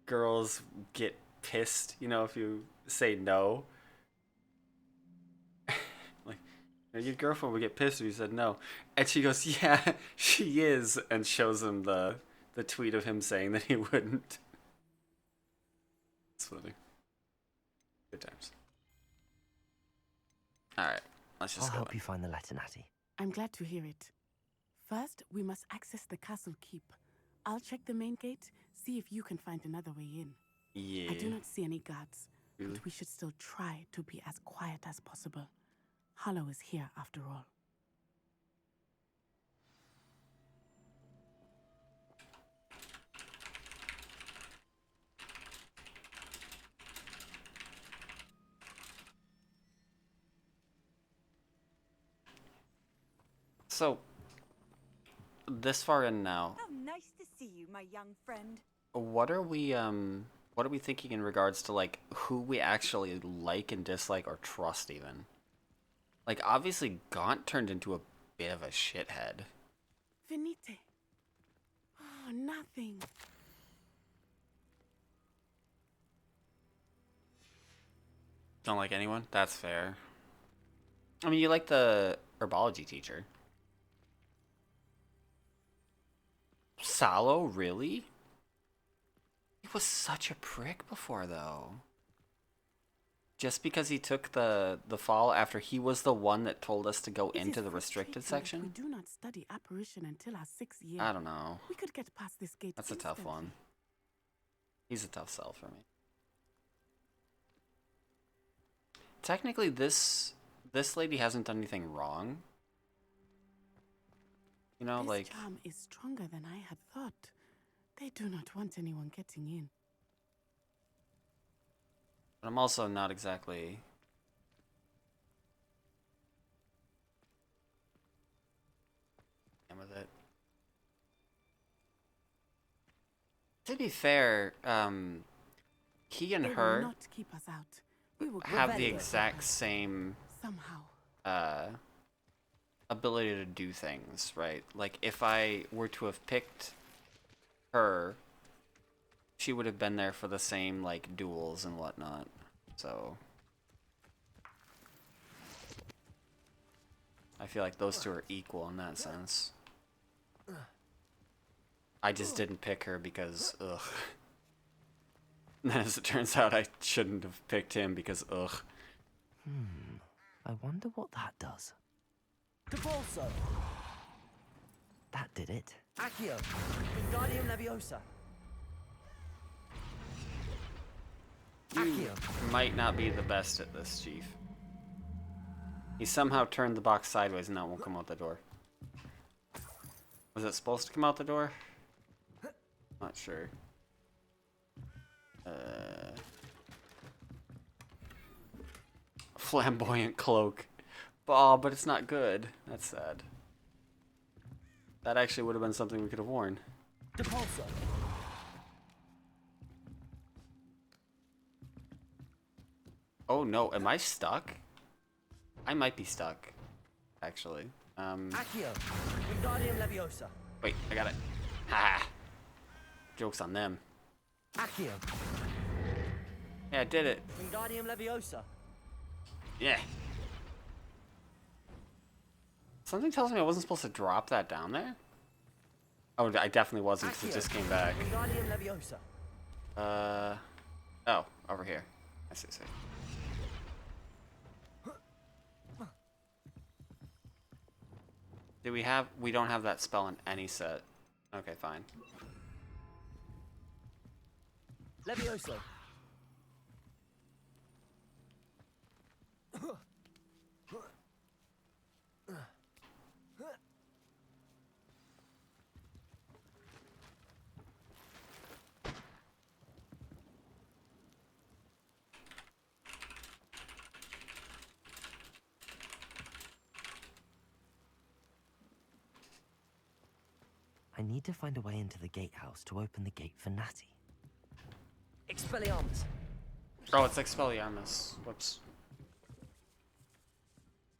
girls get pissed, if you say no. Like, your girlfriend would get pissed if you said no. And she goes, yeah, she is, and shows him the the tweet of him saying that he wouldn't. It's funny. Good times. Alright, let's just I'll go help in. you find the letter, Natty. I'm glad to hear it. First, we must access the castle keep. I'll check the main gate, see if you can find another way in. Yeah. I do not see any guards, Really? but we should still try to be as quiet as possible. Hollow is here after all. So, this far in now, How nice to see you, my young friend. what are we thinking in regards to like who we actually like and dislike or trust even? Like obviously Gaunt turned into a bit of a shithead. Venite. Oh, nothing. Don't like anyone? That's fair. I mean, you like the herbology teacher. Salo, really? He was such a prick before, though. Just because he took the fall after he was the one that told us to go It into is the restricted frustrating that section? We do not study apparition until our 6th year. I don't know. We could get past this gate. That's a tough instantly. one. He's a tough sell for me. Technically, this lady hasn't done anything wrong. You know, This like... charm is stronger than I had thought. They do not want anyone getting in. But I'm also not exactly... with it. To be fair, he and They will her not keep us out. We will have the prevent it exact same somehow. ability to do things, right? Like if I were to have picked her, she would have been there for the same like duels and whatnot. So I feel like those two are equal in that sense. I just didn't pick her because ugh. And as it turns out, I shouldn't have picked him because ugh. I wonder what that does. Capolso! That did it. Accio! Wingardium Leviosa! You might not be the best at this, Chief. He somehow turned the box sideways and now it won't come out the door. Was it supposed to come out the door? Not sure. Flamboyant cloak. Oh, but it's not good. That's sad. That actually would have been something we could have worn. Depulso! Oh no, am I stuck? I might be stuck, actually. Accio! Wingardium Leviosa! Wait, I got it. Ha! Joke's on them. Accio! Yeah, I did it. Wingardium Leviosa! Yeah. Something tells me I wasn't supposed to drop that down there. Oh, I definitely wasn't because it just came back. Wingardium Leviosa! Oh, over here. I see. Do we have... We don't have that spell in any set. Okay, fine. Levioso! I need to find a way into the gatehouse to open the gate for Natty. Expelliarmus! Oh, it's Expelliarmus. Whoops.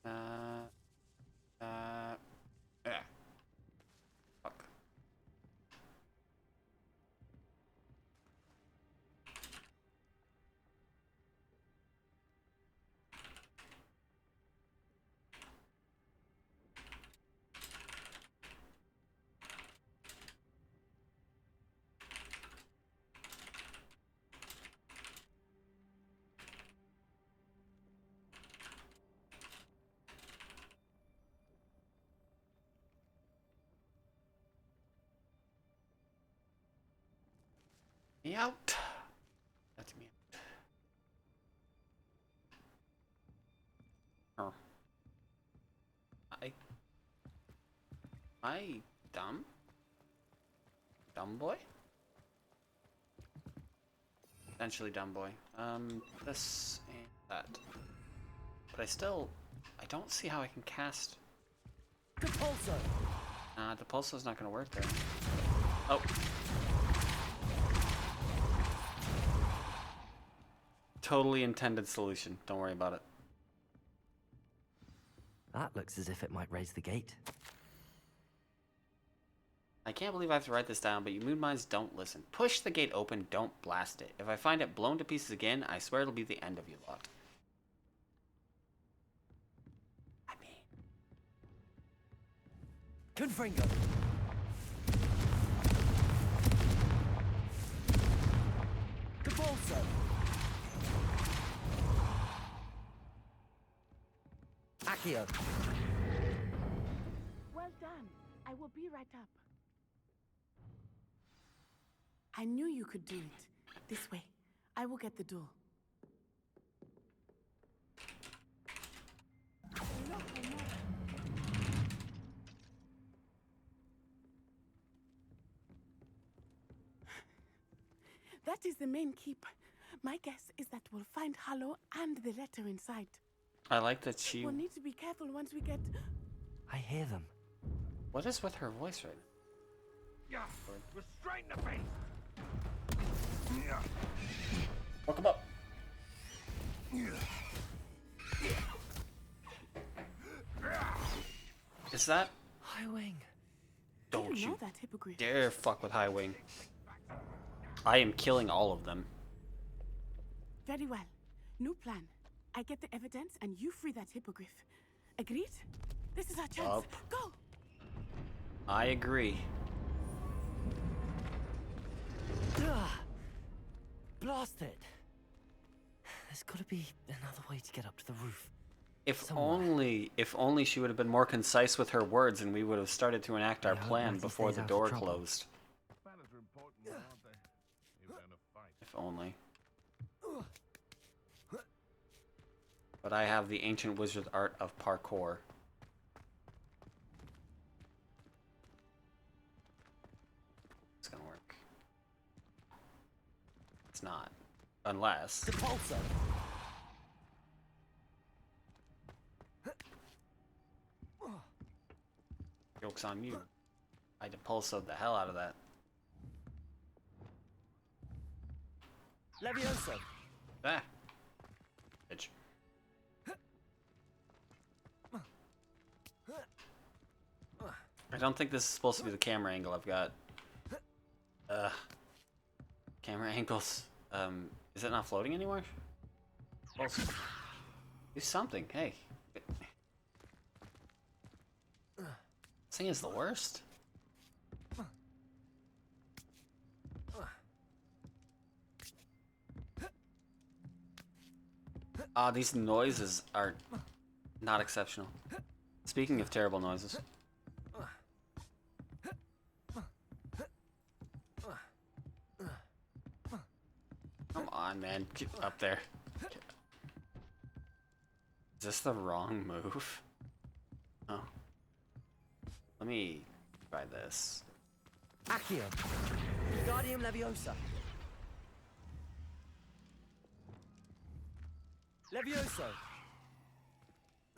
Yeah. Fuck. me out. Let me out. Oh. I dumb? Dumb boy? Essentially dumb boy. This and that. But I don't see how I can cast. Depulso. Depulso's not gonna work there. Oh. Totally intended solution. Don't worry about it. That looks as if it might raise the gate. I can't believe I have to write this down, but you moon mines don't listen. Push the gate open, don't blast it. If I find it blown to pieces again, I swear it'll be the end of you lot. I mean... Confringo. Depulso. Accio. Well done. I will be right up. I knew you could do it. This way. I will get the door. That is the main keep. My guess is that we'll find Hallow and the letter inside. I like that she... We'll need to be careful once we get... I hear them. What is with her voice right now? Yeah, restrain the beast. Fuck him up. Is that... High Wing. Don't you you know that hippogriff? dare fuck with High Wing. I am killing all of them. Very well. New plan. I get the evidence and you free that hippogriff. Agreed? This is our chance. Up. Go! I agree. Blast it! There's gotta be another way to get up to the roof. If only she would have been more concise with her words and we would have started to enact our I hope plan Marty before stays the out of door trouble. closed. Spanners are important, aren't they? Even in a fight. If only. But I have the ancient wizard art of parkour. It's gonna work. It's not. Unless... Depulso. Joke's on you. I depulsoed the hell out of that. Levioso. Ah. Bitch. I don't think this is supposed to be the camera angle I've got. Camera angles. Is it not floating anymore? Close. Do something, hey. This thing is the worst. These noises are not exceptional. Speaking of terrible noises. Come on, man. Get up there. Is this the wrong move? Oh. Let me try this. Accio. Guardium Leviosa. Levioso.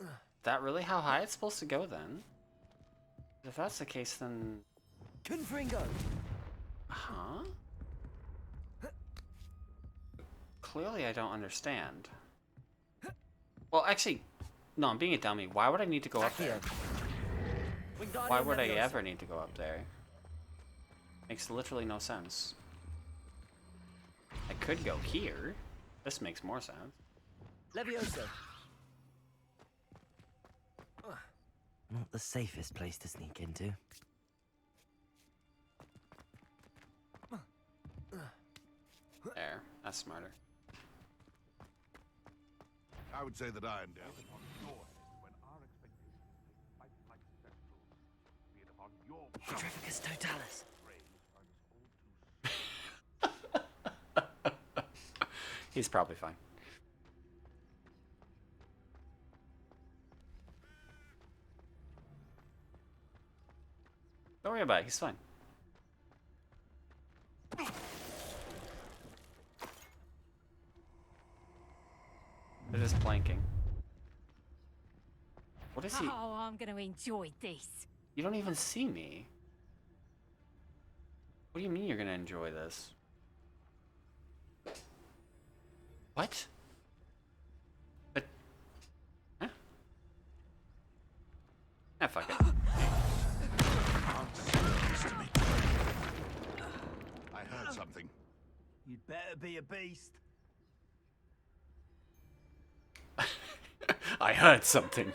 Is that really how high it's supposed to go then? If that's the case, then... Confringo. Huh? Clearly I don't understand. Well, actually, no, I'm being a dummy. Why would I need to go up there? Why would I ever need to go up there? Makes literally no sense. I could go here. This makes more sense. Levioso. Not the safest place to sneak into. There, that's smarter. I would say that I am down. Upon your head when our expectations take flight like spectrals. Be it upon your Petrificus totalis. brains find us all too He's probably fine. Don't worry about it, he's fine. They're just planking. What is he? Oh, I'm gonna enjoy this. You don't even see me. What do you mean you're gonna enjoy this? What? But... Huh? Ah, fuck it. I heard something. You'd better be a beast. I heard something.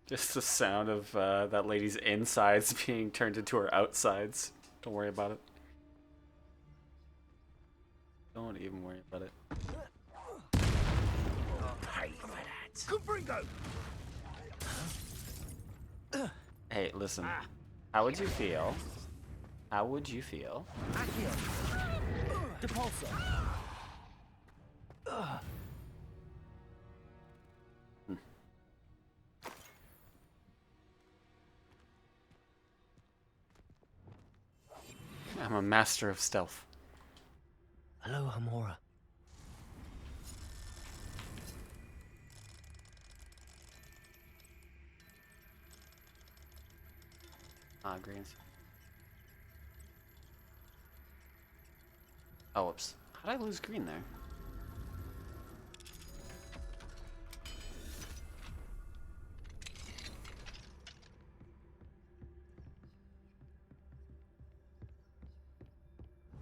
Just the sound of that lady's insides being turned into her outsides. Don't worry about it. Don't even worry about it. Hey, listen. How would you feel? How would you feel? Depulso. I'm a master of stealth. Hello, Hamora. Ah, greens. Oh, whoops. How did I lose green there?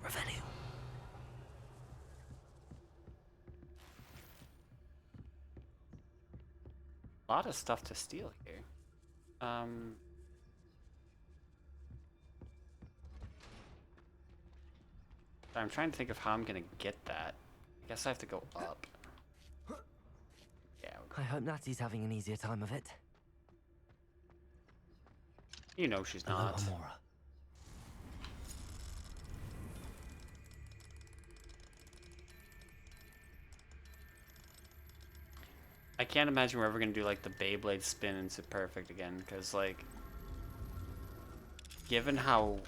Revelio. A lot of stuff to steal here. I'm trying to think of how I'm gonna get that. I guess I have to go up. Yeah. I hope Natty's having an easier time of it. You know she's Hello, not. Hamora. I can't imagine we're ever gonna do like the Beyblade spin into perfect again, because like, given how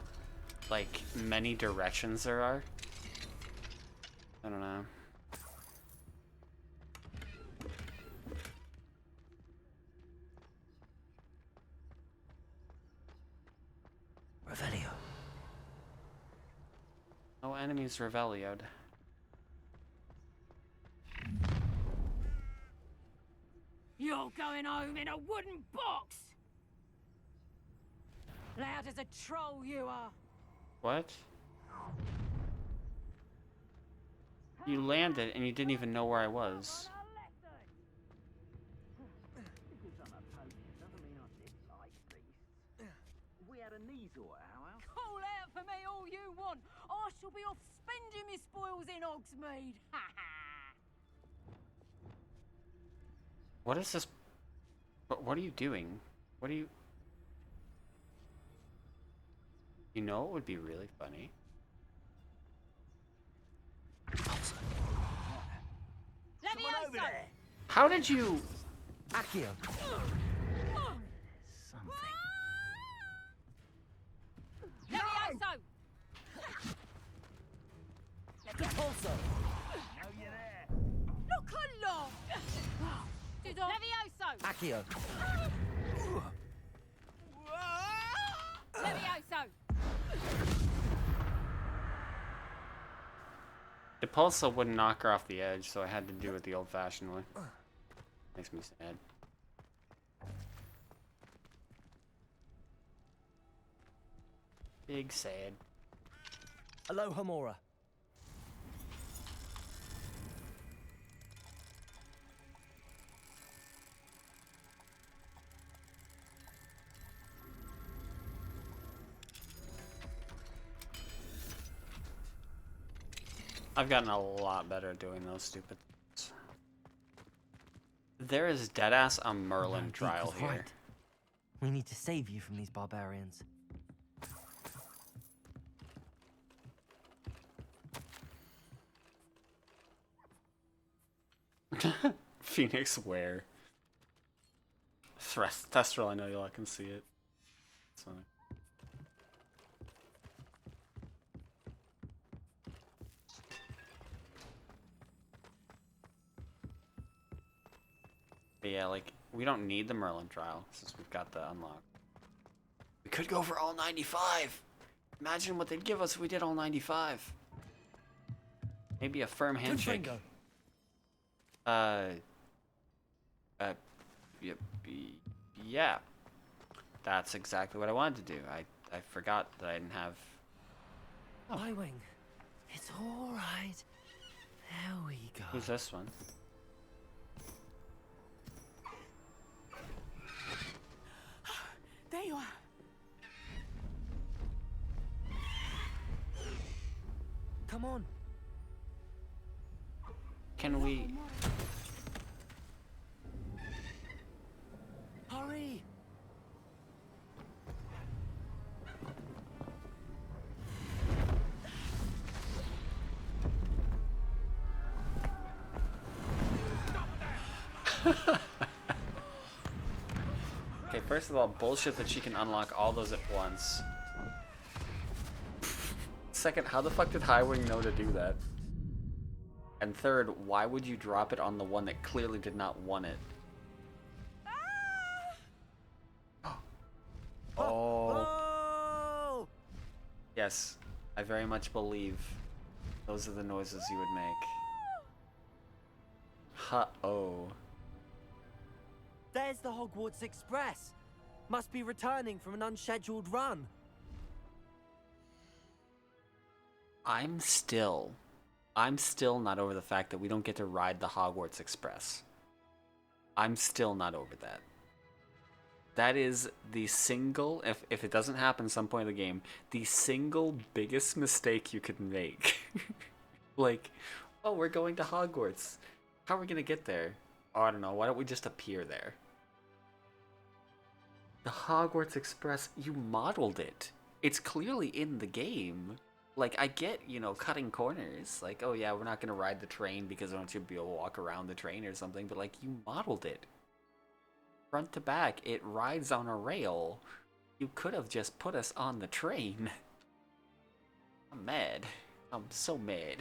like many directions there are, I don't know. Revelio. No enemies Revelio'd. You're going home in a wooden box! Loud as a troll you are. What? You landed and you didn't even know where I was. Call out for me all you want. I shall be off spending my spoils in Hogsmeade. Ha ha! What is this? What are you doing? What are you... You know it would be really funny? Levioso! How did you... Accio. Levioso! Depulso. Look along! Levioso! Accio. Levioso! Depulso wouldn't knock her off the edge, so I had to do it the old-fashioned way. Makes me sad. Big sad. Hello, Hamora. I've gotten a lot better at doing those stupid things. There is deadass a Merlin Deke trial was here. right. We need to save you from these barbarians. Phoenix where? Thestral, I know y'all can see it. It's funny. But yeah, like, we don't need the Merlin trial since we've got the unlock. We could go for all 95! Imagine what they'd give us if we did all 95. Maybe a firm handshake. Yeah. That's exactly what I wanted to do. I forgot that I didn't have... Oh. Highwing. It's alright. There we go. Who's this one? There you are. Come on. Can we... Hurry. Okay, first of all, bullshit that she can unlock all those at once. Second, how the fuck did Highwing know to do that? And third, why would you drop it on the one that clearly did not want it? Oh. Yes, I very much believe those are the noises you would make. Ha-oh. There's the Hogwarts Express. Must be returning from an unscheduled run. I'm still not over the fact that we don't get to ride the Hogwarts Express. I'm still not over that. That is the single, if it doesn't happen at some point in the game, the single biggest mistake you could make. Like, oh, we're going to Hogwarts. How are we gonna get there? Oh, I don't know, why don't we just appear there? The Hogwarts Express, you modeled it. It's clearly in the game. Like, I get, you know, cutting corners. Like, oh yeah, we're not gonna ride the train because I want you to be able to walk around the train or something, but like, you modeled it. Front to back, it rides on a rail. You could have just put us on the train. I'm mad. I'm so mad.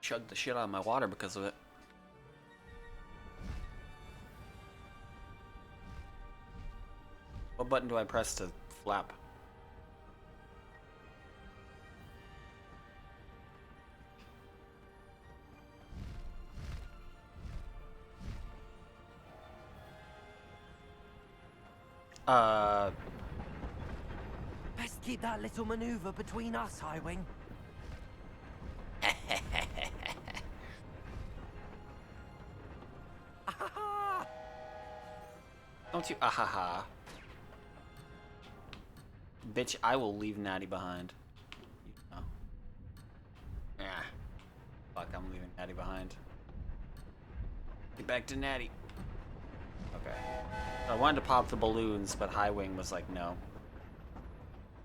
Chugged the shit out of my water because of it. What button do I press to flap? Best keep that little maneuver between us, Highwing. Don't you ahaha. Bitch, I will leave Natty behind. You know. Yeah. Fuck, I'm leaving Natty behind. Get back to Natty. Okay. I wanted to pop the balloons, but Highwing was like, no.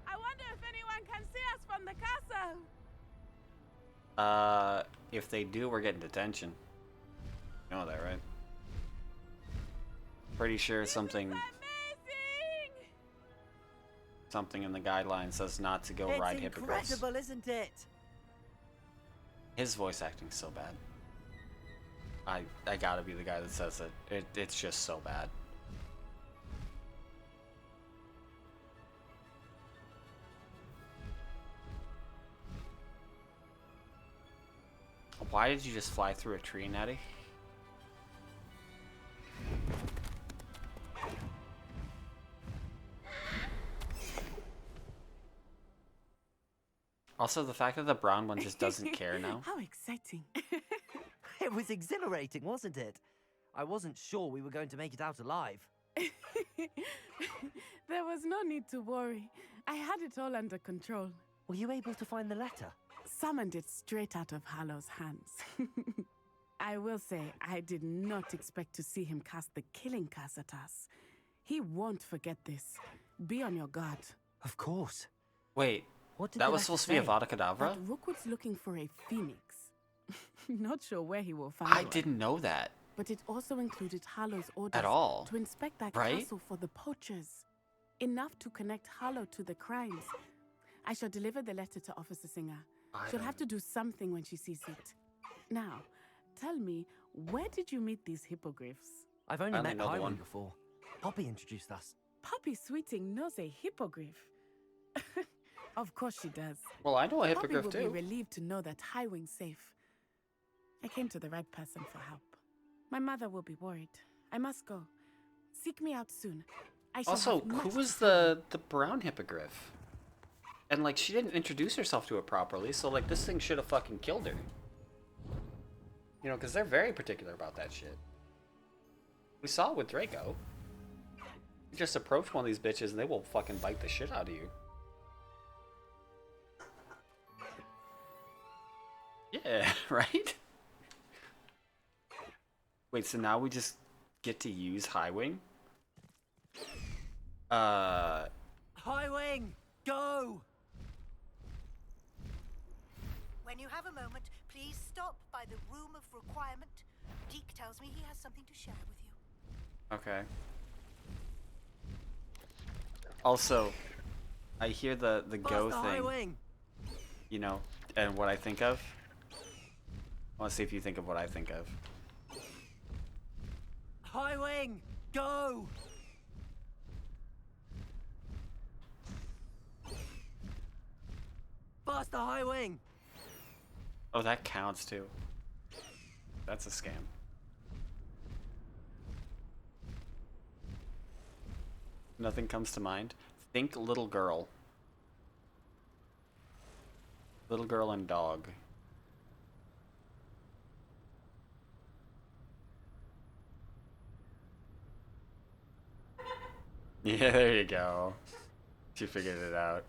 I wonder if anyone can see us from the castle. If they do, we're getting detention. You know that, right? Pretty sure something in the guidelines says not to go ride hippogriffs. It's incredible, isn't it? His voice acting's so bad. I gotta be the guy that says it. It's just so bad. Why did you just fly through a tree, Natty? Also, the fact that the brown one just doesn't care now. How exciting. It was exhilarating, wasn't it? I wasn't sure we were going to make it out alive. There was no need to worry. I had it all under control. Were you able to find the letter? Summoned it straight out of Hallow's hands. I will say, I did not expect to see him cast the killing curse at us. He won't forget this. Be on your guard. Of course. Wait. What did That the was letter supposed to be a say? Vada Kedavra? That Rookwood's looking for a phoenix. Not sure where he will find I one. didn't know that But it also included Harlow's orders at all. to inspect that right? castle for the poachers. Enough to connect Harlow to the crimes. I shall deliver the letter to Officer Singer. She'll have to do something when she sees it. Now, tell me, where did you meet these hippogriffs? I've only met know the one. Highwing before. Poppy introduced us. Poppy Sweeting knows a hippogriff. Of course she does. Well, I know a hippogriff Poppy will too. be relieved to know that Highwing's safe. I came to the right person for help. My mother will be worried. I must go. Seek me out soon. I shall Also, have much who to was tell you. the brown hippogriff? And like, she didn't introduce herself to it properly, so like, this thing should have fucking killed her. You know, because they're very particular about that shit. We saw it with Draco. You just approach one of these bitches and they will fucking bite the shit out of you. Yeah, right? Wait, so now we just get to use Highwing? Highwing, go! When you have a moment, please stop by the room of requirement. Deke tells me he has something to share with you. Okay. Also, I hear the go Faster, thing, Highwing! you know, and what I think of. I want to see if you think of what I think of. Highwing, go! Faster, Highwing! Oh, that counts too. That's a scam. Nothing comes to mind. Think little girl. Little girl and dog. Yeah, there you go. She figured it out.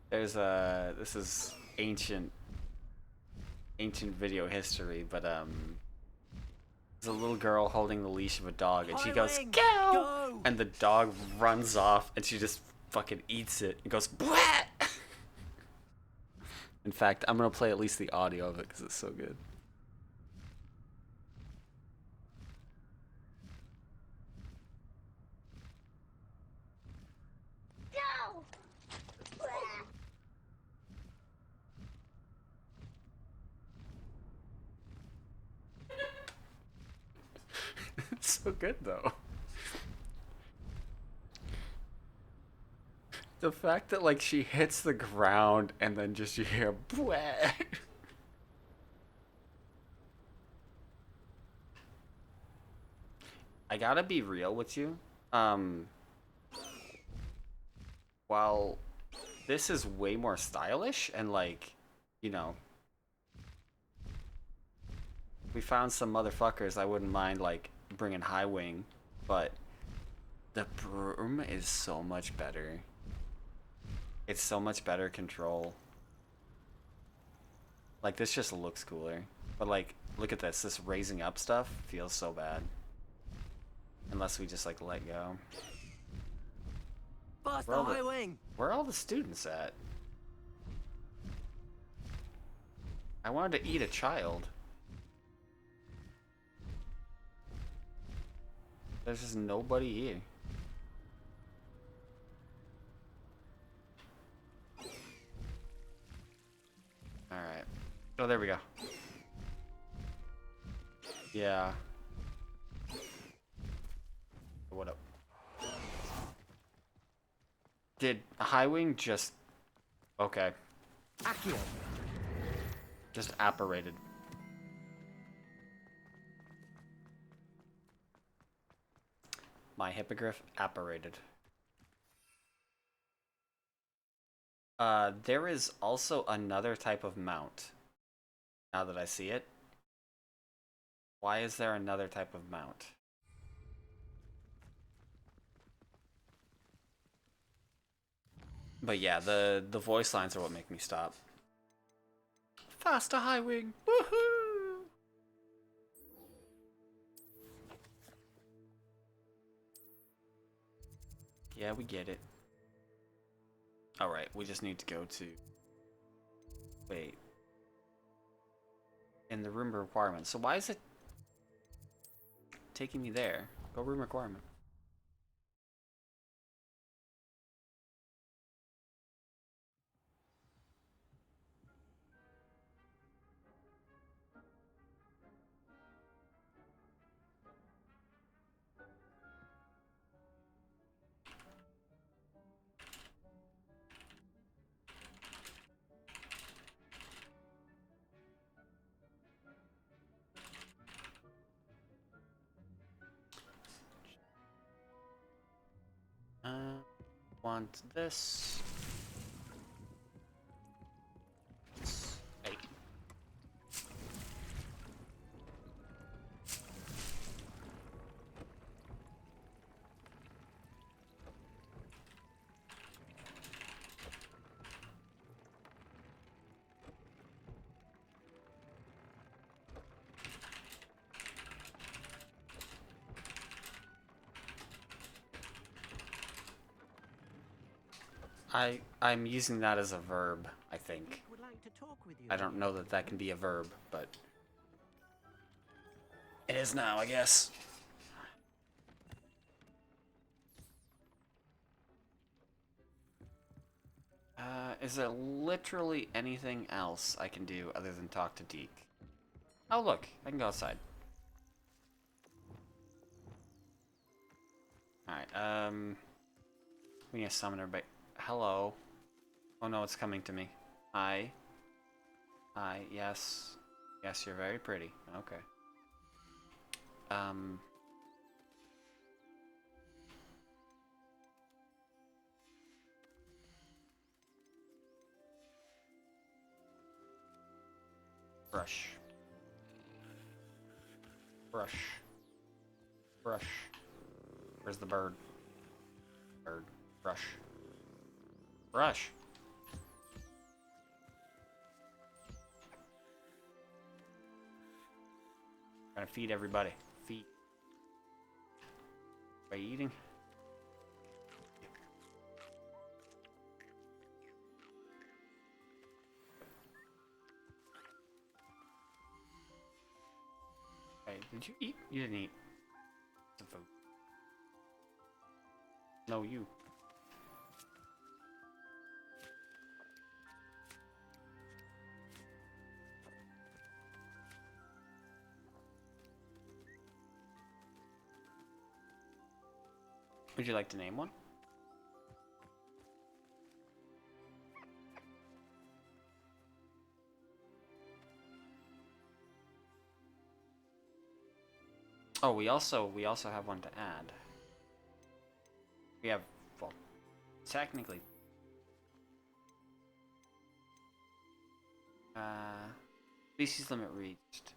There's this is ancient video history, but there's a little girl holding the leash of a dog and she goes, "Go!" And the dog runs off and she just fucking eats it and goes, "Bwah!" In fact, I'm gonna play at least the audio of it because it's so good. Go! It's so good though. The fact that like she hits the ground and then just you hear "Bwah!" I gotta be real with you. While this is way more stylish and like, you know, we found some motherfuckers I wouldn't mind like bringing Highwing, but the broom is so much better. It's so much better control. Like this just looks cooler. But like, look at this. This raising up stuff feels so bad. Unless we just like let go. Faster, Where are the- Highwing! Where are all the students at? I wanted to eat a child. There's just nobody here. Alright. Oh, there we go. Yeah. What up? Did Highwing just... Okay. Accio! Just apparated. My hippogriff apparated. There is also another type of mount. Now that I see it. Why is there another type of mount? But yeah, the voice lines are what make me stop. Faster, Highwing! Woohoo! Yeah, we get it. Alright, we just need to go to... Wait. In the room requirement. So why is it taking me there? Go room requirement. Want this. Hey. I'm using that as a verb, I think. Would like to talk with you. I don't know that that can be a verb, but it is now, I guess. Is there literally anything else I can do other than talk to Deke? Oh look, I can go outside. Alright, we need to summon everybody. Hello. Oh no, it's coming to me. Hi. Hi, yes. Yes, you're very pretty. Okay. Brush. Brush. Brush. Where's the bird? Bird. Brush. Brush. Trying to feed everybody. Feed. By eating? Hey, did you eat? You didn't eat. The food. No, you. Would you like to name one? Oh, we also have one to add. We have, well, technically, species limit reached.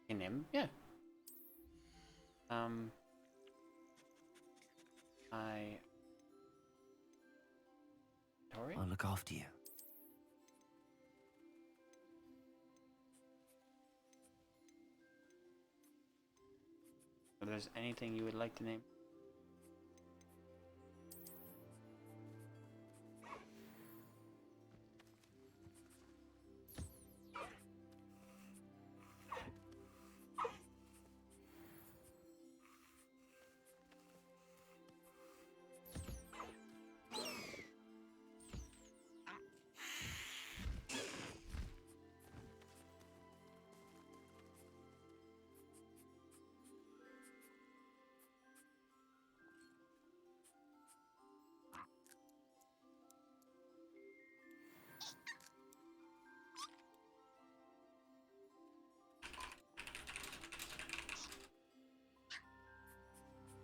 In him, yeah. Tori? I'll look after you. If there's anything you would like to name.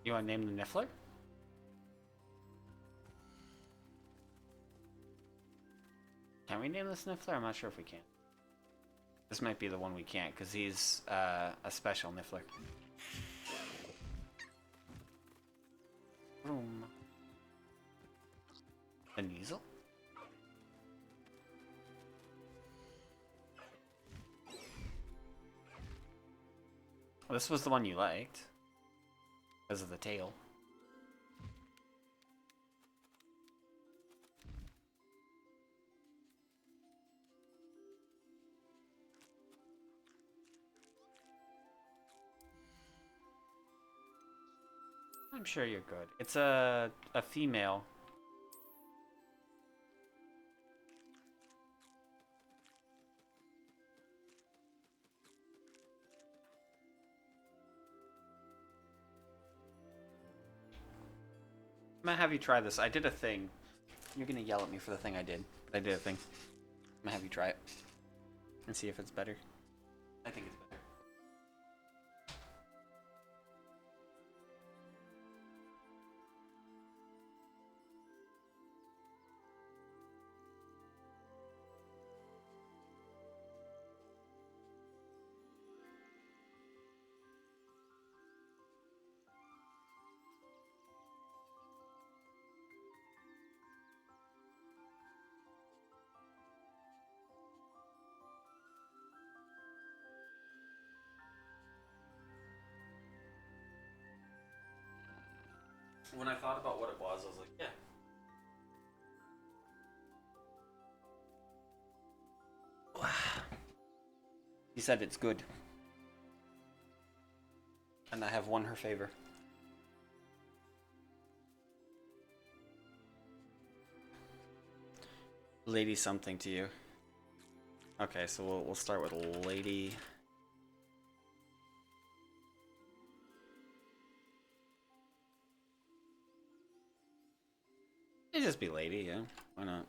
You want to name the Niffler? Can we name this Niffler? I'm not sure if we can. This might be the one we can't, because he's a special Niffler. Room. A Neasel? This was the one you liked. Because of the tail. I'm sure you're good. It's a female. I'm gonna have you try this. I did a thing. You're gonna yell at me for the thing I did, but I did a thing. I'm gonna have you try it and see if it's better. I think it's better. When I thought about what it was, I was like, yeah. He said it's good. And I have won her favor. Lady something to you. Okay, so we'll start with Lady. It'd just be Lady, yeah. Why not?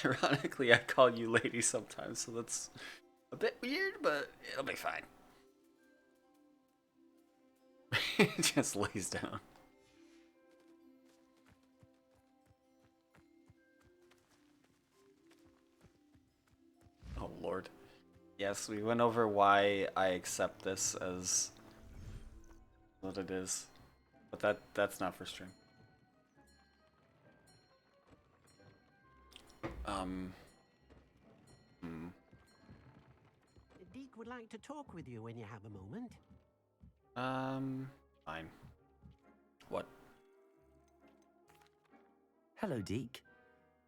Ironically, I call you Lady sometimes, so that's a bit weird, but it'll be fine. It just lays down. Oh lord. Yes, we went over why I accept this as what it is. But that's not for stream. Deke would like to talk with you when you have a moment. Fine. What? Hello, Deke.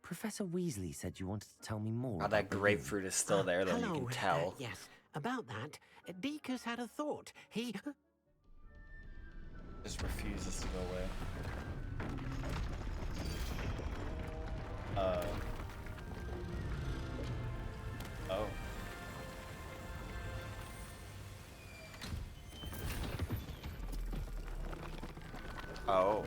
Professor Weasley said you wanted to tell me more. Oh, that grapefruit is still there, though. Hello, you can tell. Yes, about that. Deke has had a thought. He just refuses to go away. Oh. Oh. Oh,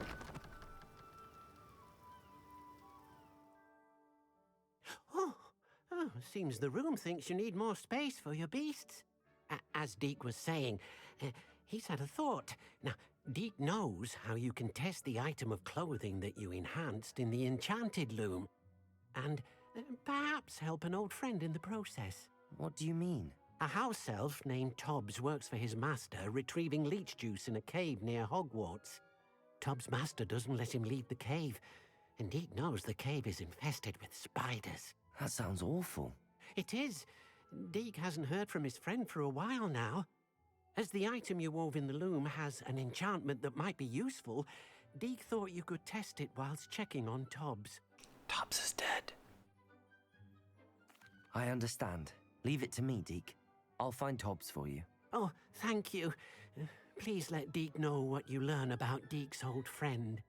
seems the room thinks you need more space for your beasts. As Deke was saying, he's had a thought. Now, Deke knows how you can test the item of clothing that you enhanced in the enchanted loom. And perhaps help an old friend in the process. What do you mean? A house elf named Tobbs works for his master, retrieving leech juice in a cave near Hogwarts. Tobbs' master doesn't let him leave the cave, and Deke knows the cave is infested with spiders. That sounds awful. It is. Deke hasn't heard from his friend for a while now. As the item you wove in the loom has an enchantment that might be useful, Deke thought you could test it whilst checking on Tobbs. Tobbs is dead. I understand. Leave it to me, Deke. I'll find Tobbs for you. Oh, thank you. Please let Deke know what you learn about Deke's old friend.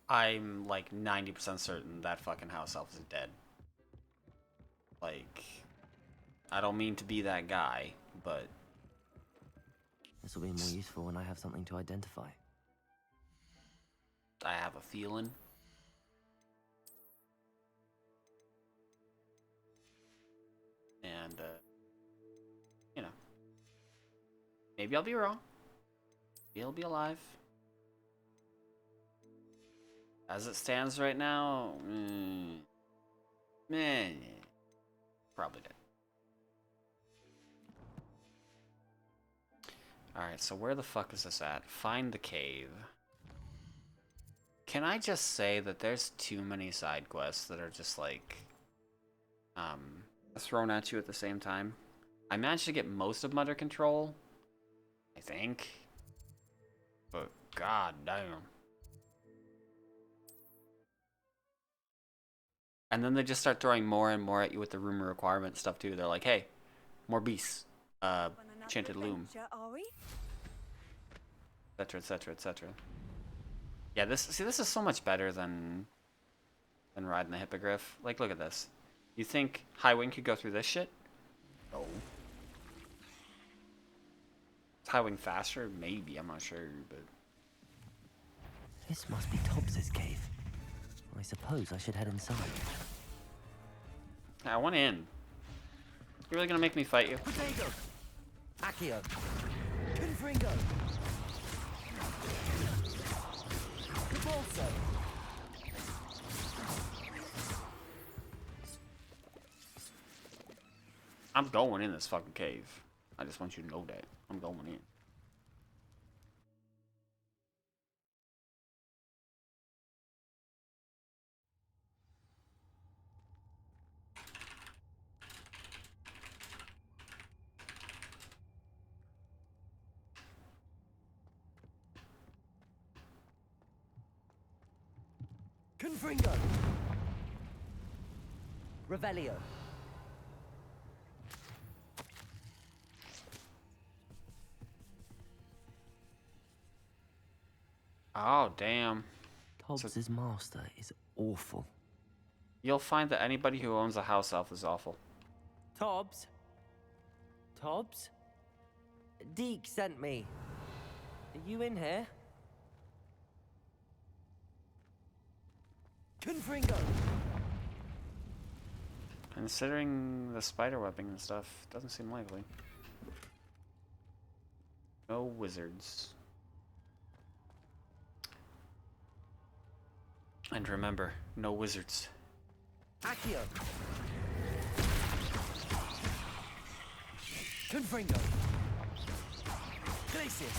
I'm like 90% certain that fucking house elf is dead. Like, I don't mean to be that guy, but this will be more useful when I have something to identify. I have a feeling. And, you know, maybe I'll be wrong. Maybe he'll be alive. As it stands right now, probably dead. Alright, so where the fuck is this at? Find the cave. Can I just say that there's too many side quests that are just like, thrown at you at the same time? I managed to get most of them under control, I think. But god damn. And then they just start throwing more and more at you with the rumor requirement stuff too. They're like, hey, more beasts. Enchanted loom. Are we? Etc, etc, etc. Yeah, this is so much better than riding the hippogriff. Like, look at this. You think Highwing could go through this shit? No. Is Highwing faster? Maybe, I'm not sure, but... This must be Tobbs's cave. I suppose I should head inside. I want in. You really gonna make me fight you? Potato! Accio! Confringo! Cabalso! I'm going in this fucking cave. I just want you to know that. I'm going in. Confringo! Revelio! Oh, damn. Tobbs's master is awful. You'll find that anybody who owns a house elf is awful. Tobbs? Tobbs? Deke sent me. Are you in here? Confringo! Considering the spider webbing and stuff, doesn't seem likely. No wizards. And remember, no wizards. Accio! Confringo! Glacius!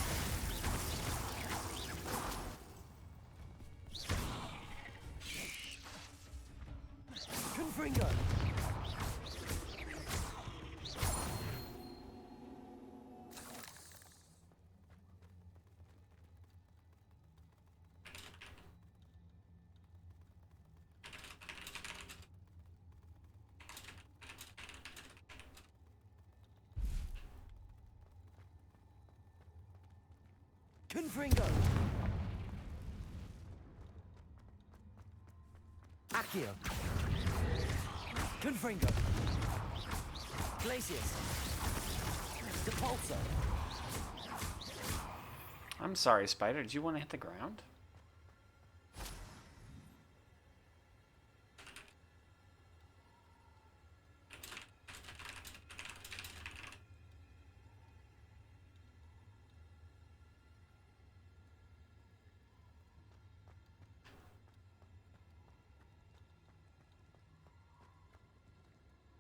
Confringo! Confringo! Accio! Confringo! Glacius! Depulso! I'm sorry, Spider. Did you want to hit the ground?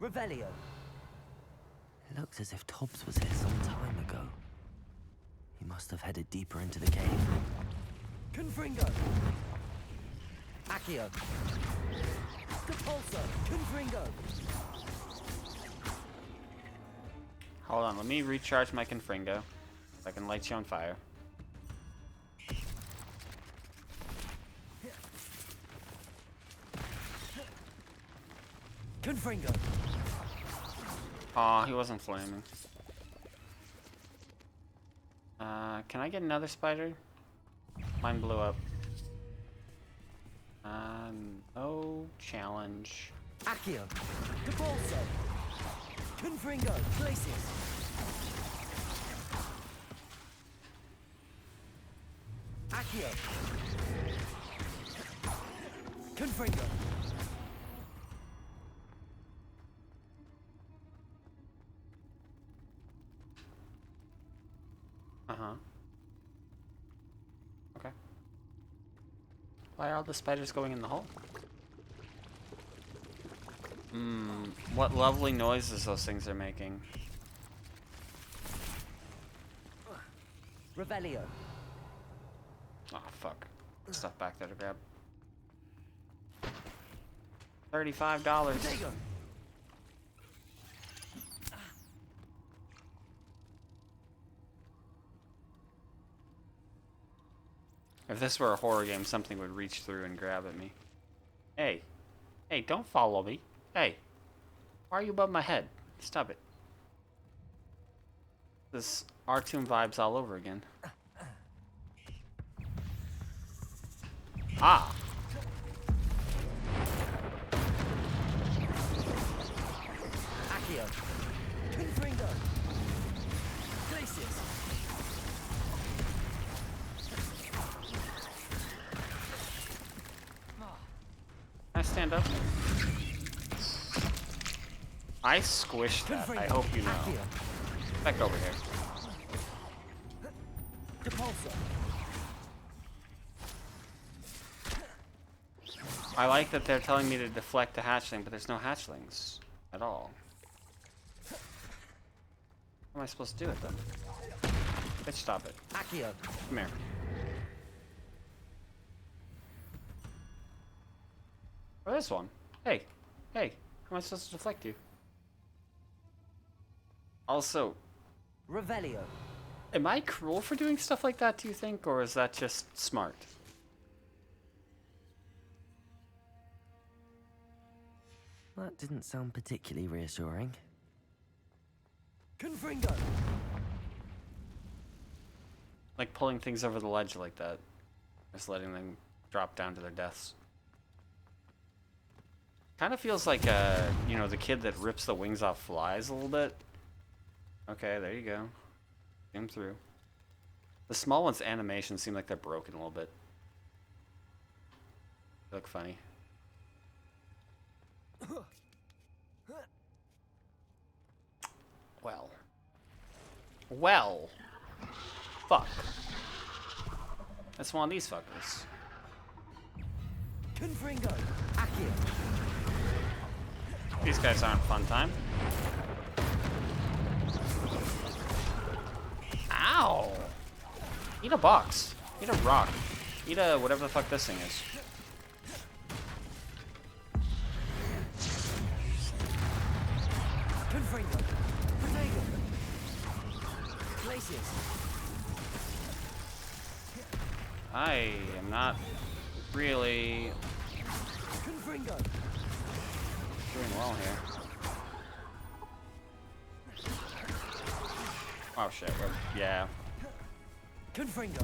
Revelio! It looks as if Tobbs was here some time ago. He must have headed deeper into the cave. Confringo! Accio! Depulso! Confringo! Hold on, let me recharge my Confringo. So I can light you on fire. Confringo! Aw, he wasn't flaming. Can I get another spider? Mine blew up. No challenge. Accio! Depulso! Confringo! Glacius! Accio! Confringo! Uh-huh. Okay. Why are all the spiders going in the hole? What lovely noises those things are making. Revelio! Oh, fuck. Stuff back there to grab. $35. If this were a horror game, something would reach through and grab at me. Hey. Hey, don't follow me. Hey. Why are you above my head? Stop it. This R-Tomb vibes all over again. Ah! Accio. Confringo. Glacius. Can I stand up? I squished that. I hope you know. Back over here. Depulso. I like that they're telling me to deflect the hatchling, but there's no hatchlings at all. How am I supposed to do it then? Bitch, stop it. Accio. Come here. Oh, this one. Hey. Hey. How am I supposed to deflect you? Also, Revelio. am I cruel for doing stuff like that, do you think? Or is that just smart? That didn't sound particularly reassuring. Confringo. Like pulling things over the ledge like that. Just letting them drop down to their deaths. Kind of feels like, you know, the kid that rips the wings off flies a little bit. Okay, there you go. Zoom through. The small ones' animations seem like they're broken a little bit. They look funny. Well. Well. Fuck. That's one of these fuckers. Confringo. Accio. These guys aren't fun time. Ow! Eat a box. Eat a rock. Eat a whatever the fuck this thing is. Confringo. Protego. Glacius. I am not really Confringo. doing well here. Oh shit, yeah. Confringo.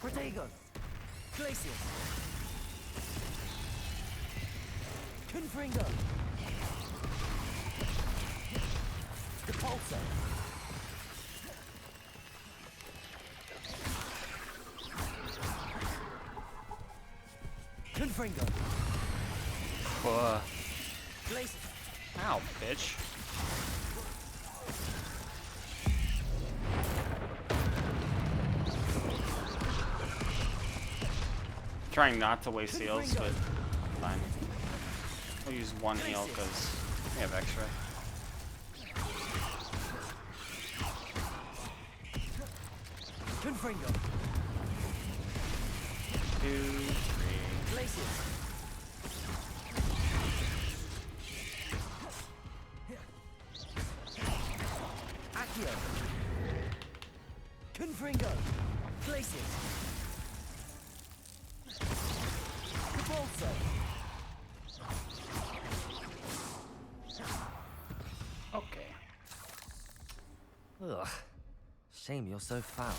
Protego. Glacius. Confringo. Depulso. Confringo. Glacius. Ow, bitch. Trying not to waste heals, but fine. We'll use one heal because we have extra. Confringo. 2, 3. Glacius. Accio. Confringo. Glacius. Depulso. Okay. Ugh. Shame you're so foul.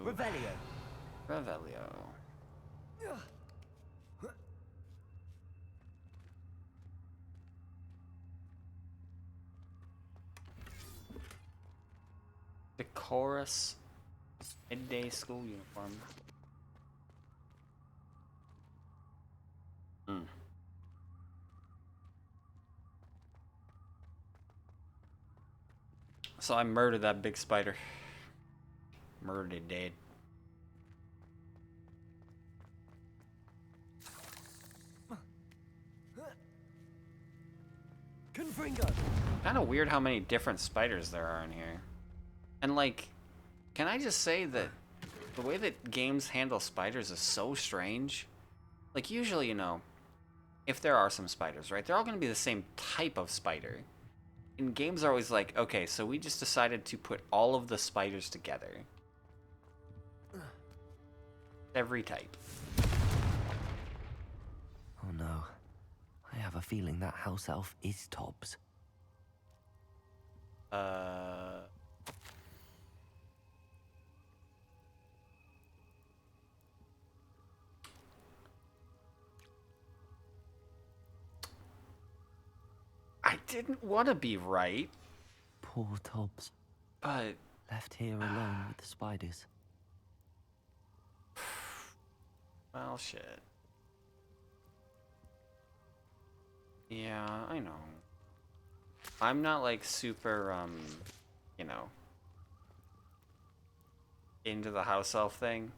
Revelio. Revelio. Decorous midday school uniform. So I murdered that big spider. Murdered it dead. Confringo. Kind of weird how many different spiders there are in here. And like, can I just say that the way that games handle spiders is so strange? Like usually, you know, if there are some spiders, right, they're all going to be the same type of spider. And games are always like, okay, so we just decided to put all of the spiders together. Every type. Oh no. I have a feeling that house elf is Tobbs. I didn't want to be right. Poor Tobbs. But... left here alone with the spiders. Well, shit. Yeah, I know. I'm not like super, you know, into the house elf thing.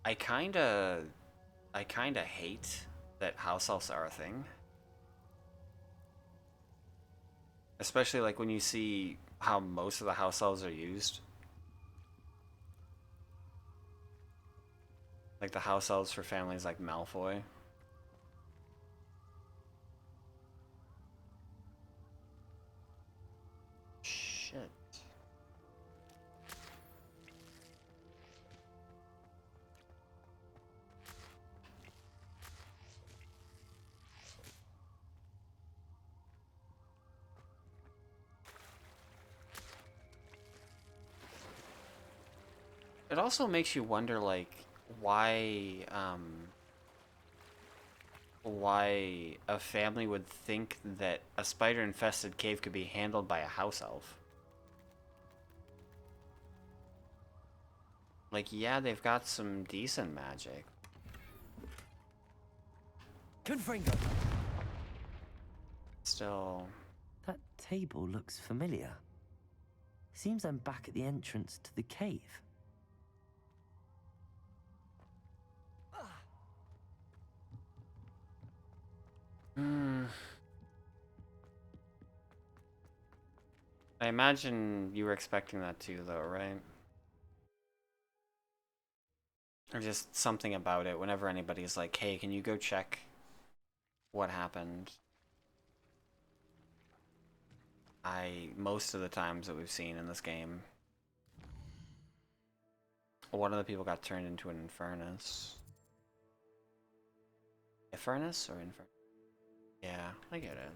I kinda hate that house elves are a thing. Especially like when you see how most of the house elves are used. Like the house elves for families like Malfoy. Shit. It also makes you wonder, like, why a family would think that a spider-infested cave could be handled by a house elf. Like, yeah, they've got some decent magic. Confringo. Still... That table looks familiar. Seems I'm back at the entrance to the cave. I imagine you were expecting that too, though, right? Or just something about it whenever anybody's like, hey, can you go check what happened? Most of the times that we've seen in this game, one of the people got turned into an infernus. Infernus or infernus? Yeah, I get it.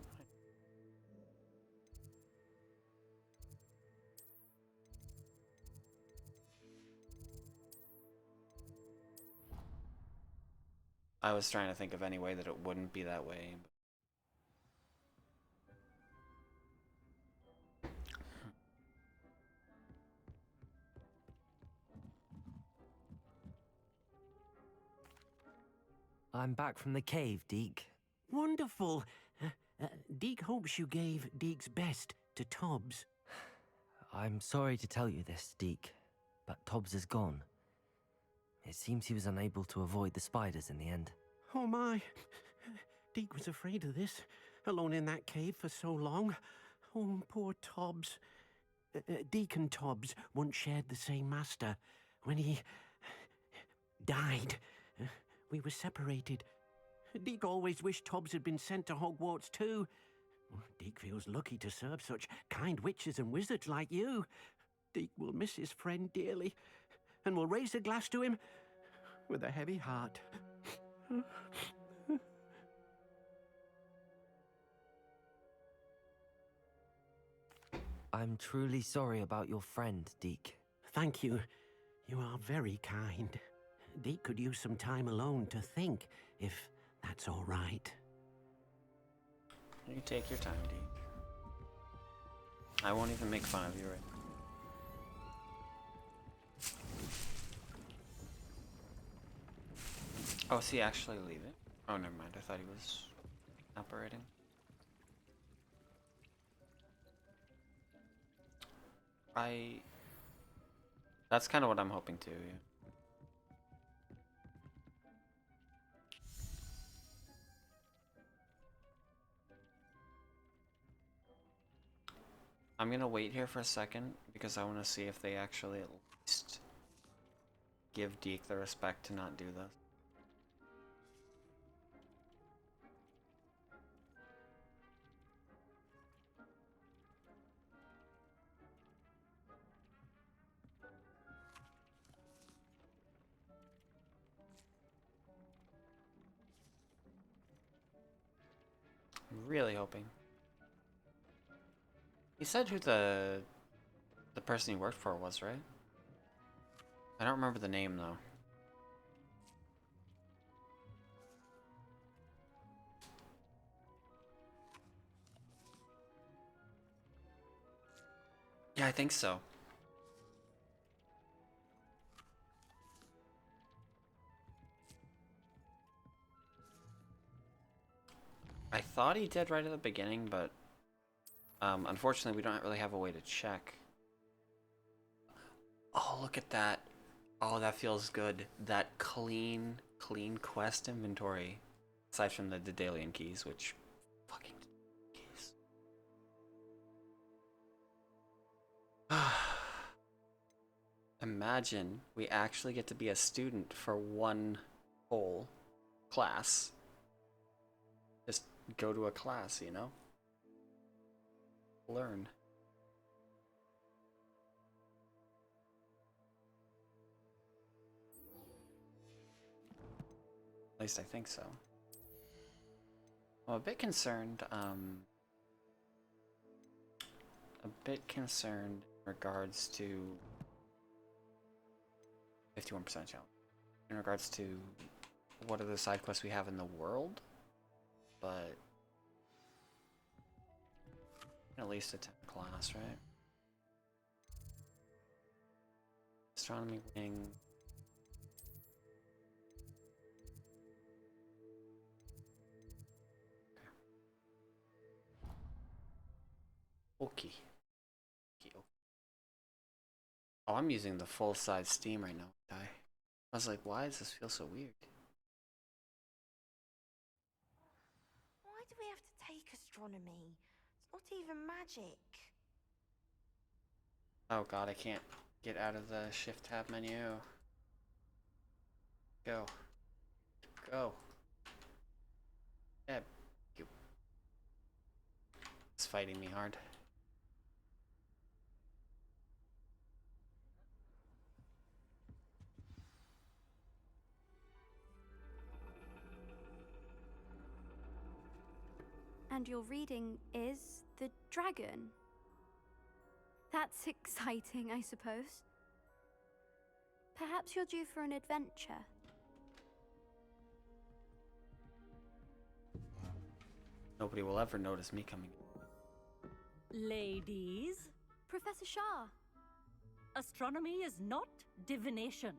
I was trying to think of any way that it wouldn't be that way. I'm back from the cave, Deke. Wonderful. Deke hopes you gave Deke's best to Tobbs. I'm sorry to tell you this, Deke, but Tobbs is gone. It seems he was unable to avoid the spiders in the end. Oh my. Deke was afraid of this, alone in that cave for so long. Oh, poor Tobbs. Deke and Tobbs once shared the same master. When he died, we were separated. Deke always wished Tobbs had been sent to Hogwarts too. Deke feels lucky to serve such kind witches and wizards like you. Deke will miss his friend dearly, and will raise a glass to him with a heavy heart. I'm truly sorry about your friend, Deke. Thank you. You are very kind. Deke could use some time alone to think, if that's all right. You take your time, Deke. I won't even make fun of you right now. Oh, is he actually leaving? Oh, never mind. I thought he was operating. That's kind of what I'm hoping to, yeah. I'm gonna wait here for a second because I want to see if they actually at least give Deke the respect to not do this. I'm really hoping. He said who the person he worked for was, right? I don't remember the name though. Yeah, I think so. I thought he did right at the beginning, but unfortunately we don't really have a way to check. Oh, look at that. Oh, that feels good. That clean quest inventory. Aside from the Daedalian keys, which fucking keys. Imagine we actually get to be a student for one whole class. Just go to a class, you know? Learn. At least I think so. I'm a bit concerned, in regards to 51% challenge. In regards to what are the side quests we have in the world, but at least attend class, right? Astronomy wing. Okay. Oh, I'm using the full size Steam right now, guy. I was like, why does this feel so weird? Why do we have to take astronomy? It's not even magic. Oh god, I can't get out of the shift tab menu. Go. Go. Yeah, you. It's fighting me hard. And your reading is the dragon. That's exciting, I suppose. Perhaps you're due for an adventure. Nobody will ever notice me coming. Ladies, Professor Shah. astronomy is not divination.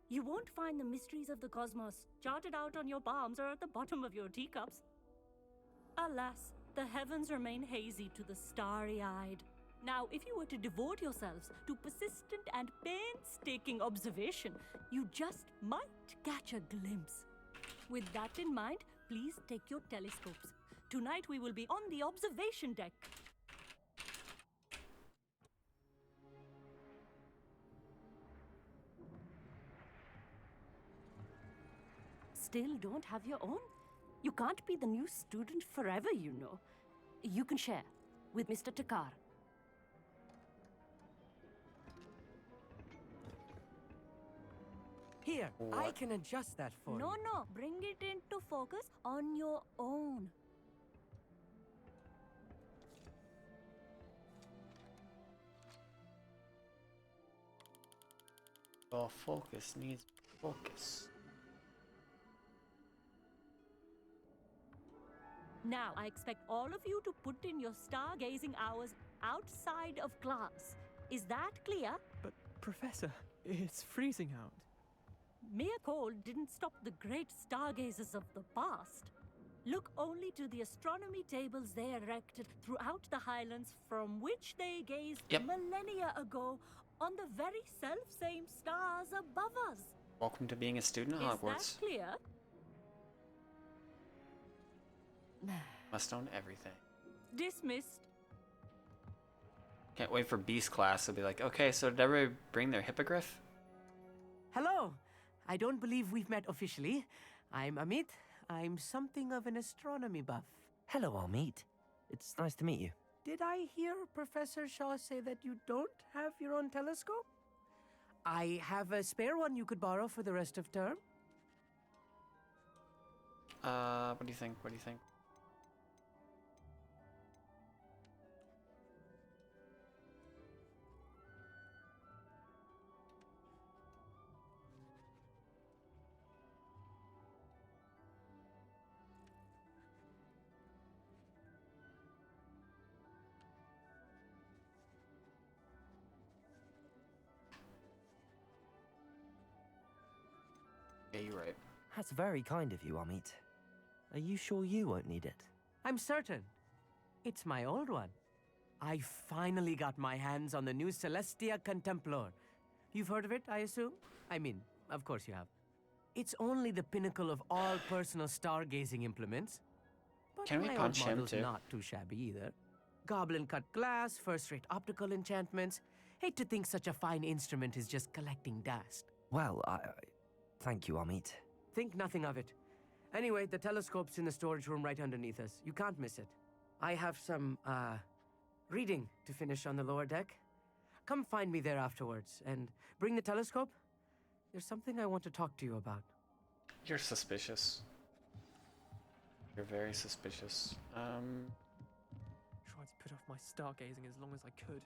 You won't find the mysteries of the cosmos charted out on your palms or at the bottom of your teacups. Alas, the heavens remain hazy to the starry-eyed. Now, if you were to devote yourselves to persistent and painstaking observation, you just might catch a glimpse. With that in mind, please take your telescopes. Tonight we will be on the observation deck. Still don't have your own? You can't be the new student forever, you know. You can share with Mr. Takar. Here, I What? can adjust that for you. No, bring it into focus on your own. Well, focus needs focus. Now, I expect all of you to put in your stargazing hours outside of class. Is that clear? But, Professor, it's freezing out. Mere cold didn't stop the great stargazers of the past. Look only to the astronomy tables they erected throughout the Highlands from which they gazed millennia ago on the very self-same stars above us. Welcome to being a student at Hogwarts. Is that clear? Must own everything. Dismissed. Can't wait for Beast class to be like, okay, so did everybody bring their hippogriff? Hello. I don't believe we've met officially. I'm Amit. I'm something of an astronomy buff. Hello, Amit. It's nice to meet you. Did I hear Professor Shaw say that you don't have your own telescope? I have a spare one you could borrow for the rest of term. What do you think? What do you think? Yeah, you're right. That's very kind of you, Amit. Are you sure you won't need it? I'm certain. It's my old one. I finally got my hands on the new Celestia Contemplor. You've heard of it, I assume? I mean, of course you have. It's only the pinnacle of all personal stargazing implements. But Can we my punch old him model's too? not too shabby either. Goblin-cut glass, first-rate optical enchantments. Hate to think such a fine instrument is just collecting dust. Well, thank you, Amit. Think nothing of it. Anyway, the telescope's in the storage room right underneath us. You can't miss it. I have some, reading to finish on the lower deck. Come find me there afterwards, and bring the telescope. There's something I want to talk to you about. You're suspicious. You're very suspicious. Tried to put off my stargazing as long as I could.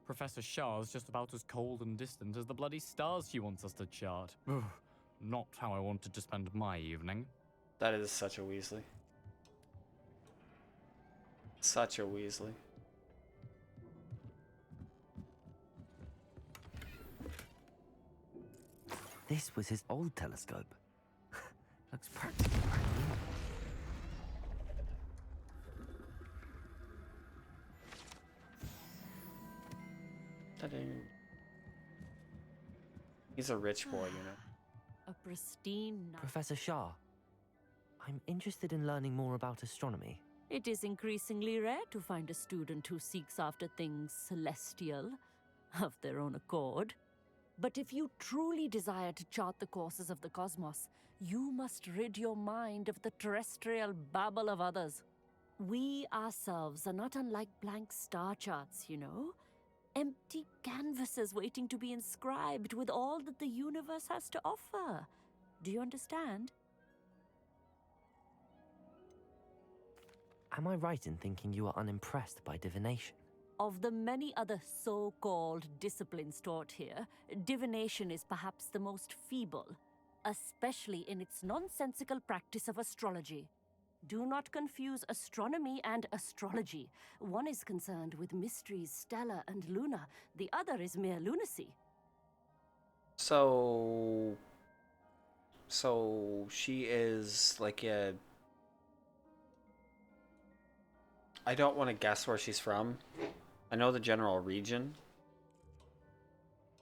Professor Shah's just about as cold and distant as the bloody stars she wants us to chart. Not how I wanted to spend my evening. That is such a Weasley. Such a Weasley. This was his old telescope. Looks practically brand new. He's a rich boy, you know. A pristine night. Professor Shah, I'm interested in learning more about astronomy. It is increasingly rare to find a student who seeks after things celestial, of their own accord. But if you truly desire to chart the courses of the cosmos, you must rid your mind of the terrestrial babble of others. We ourselves are not unlike blank star charts, you know? Empty canvases waiting to be inscribed with all that the universe has to offer. Do you understand? Am I right in thinking you are unimpressed by divination? Of the many other so-called disciplines taught here, divination is perhaps the most feeble, especially in its nonsensical practice of astrology. Do not confuse astronomy and astrology. One is concerned with mysteries stellar and lunar, the other is mere lunacy. So she is like a... I don't want to guess where she's from. I know the general region,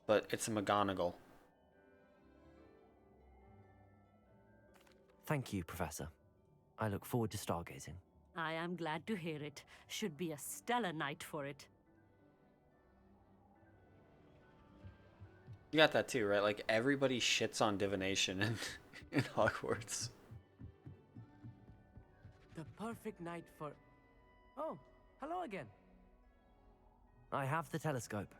but it's a McGonagall. Thank you, Professor. I look forward to stargazing. I am glad to hear it. Should be a stellar night for it. You got that too, right? Like, everybody shits on divination in Hogwarts. The perfect night for... Oh, hello again. I have the telescope.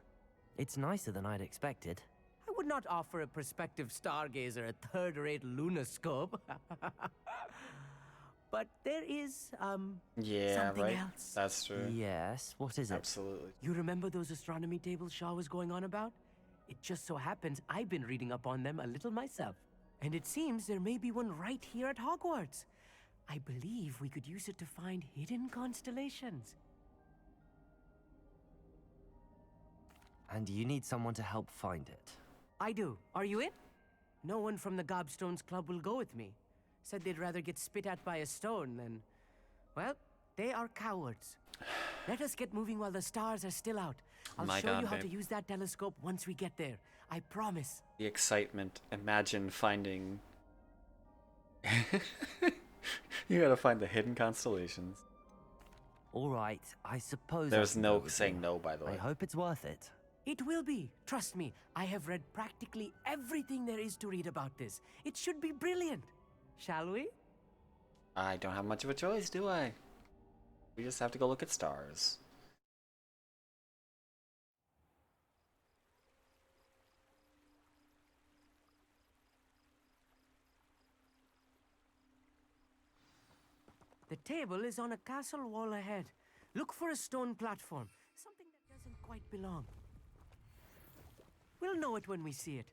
It's nicer than I'd expected. I would not offer a prospective stargazer a third-rate lunoscope. But there is, Yeah, something right? else. That's true. Yes, what is it? Absolutely. You remember those astronomy tables Shaw was going on about? It just so happens I've been reading up on them a little myself. And it seems there may be one right here at Hogwarts. I believe we could use it to find hidden constellations. And you need someone to help find it. I do. Are you in? No one from the Gobstones Club will go with me. Said they'd rather get spit at by a stone than... Well, they are cowards. Let us get moving while the stars are still out. I'll show you how to use that telescope once we get there. I promise. The excitement. Imagine finding... You gotta find the hidden constellations. All right, I suppose... There's no saying no, by the way. I hope it's worth it. It will be. Trust me, I have read practically everything there is to read about this. It should be brilliant. Shall we? I don't have much of a choice, do I? We just have to go look at stars. The table is on a castle wall ahead. Look for a stone platform. Something that doesn't quite belong. We'll know it when we see it.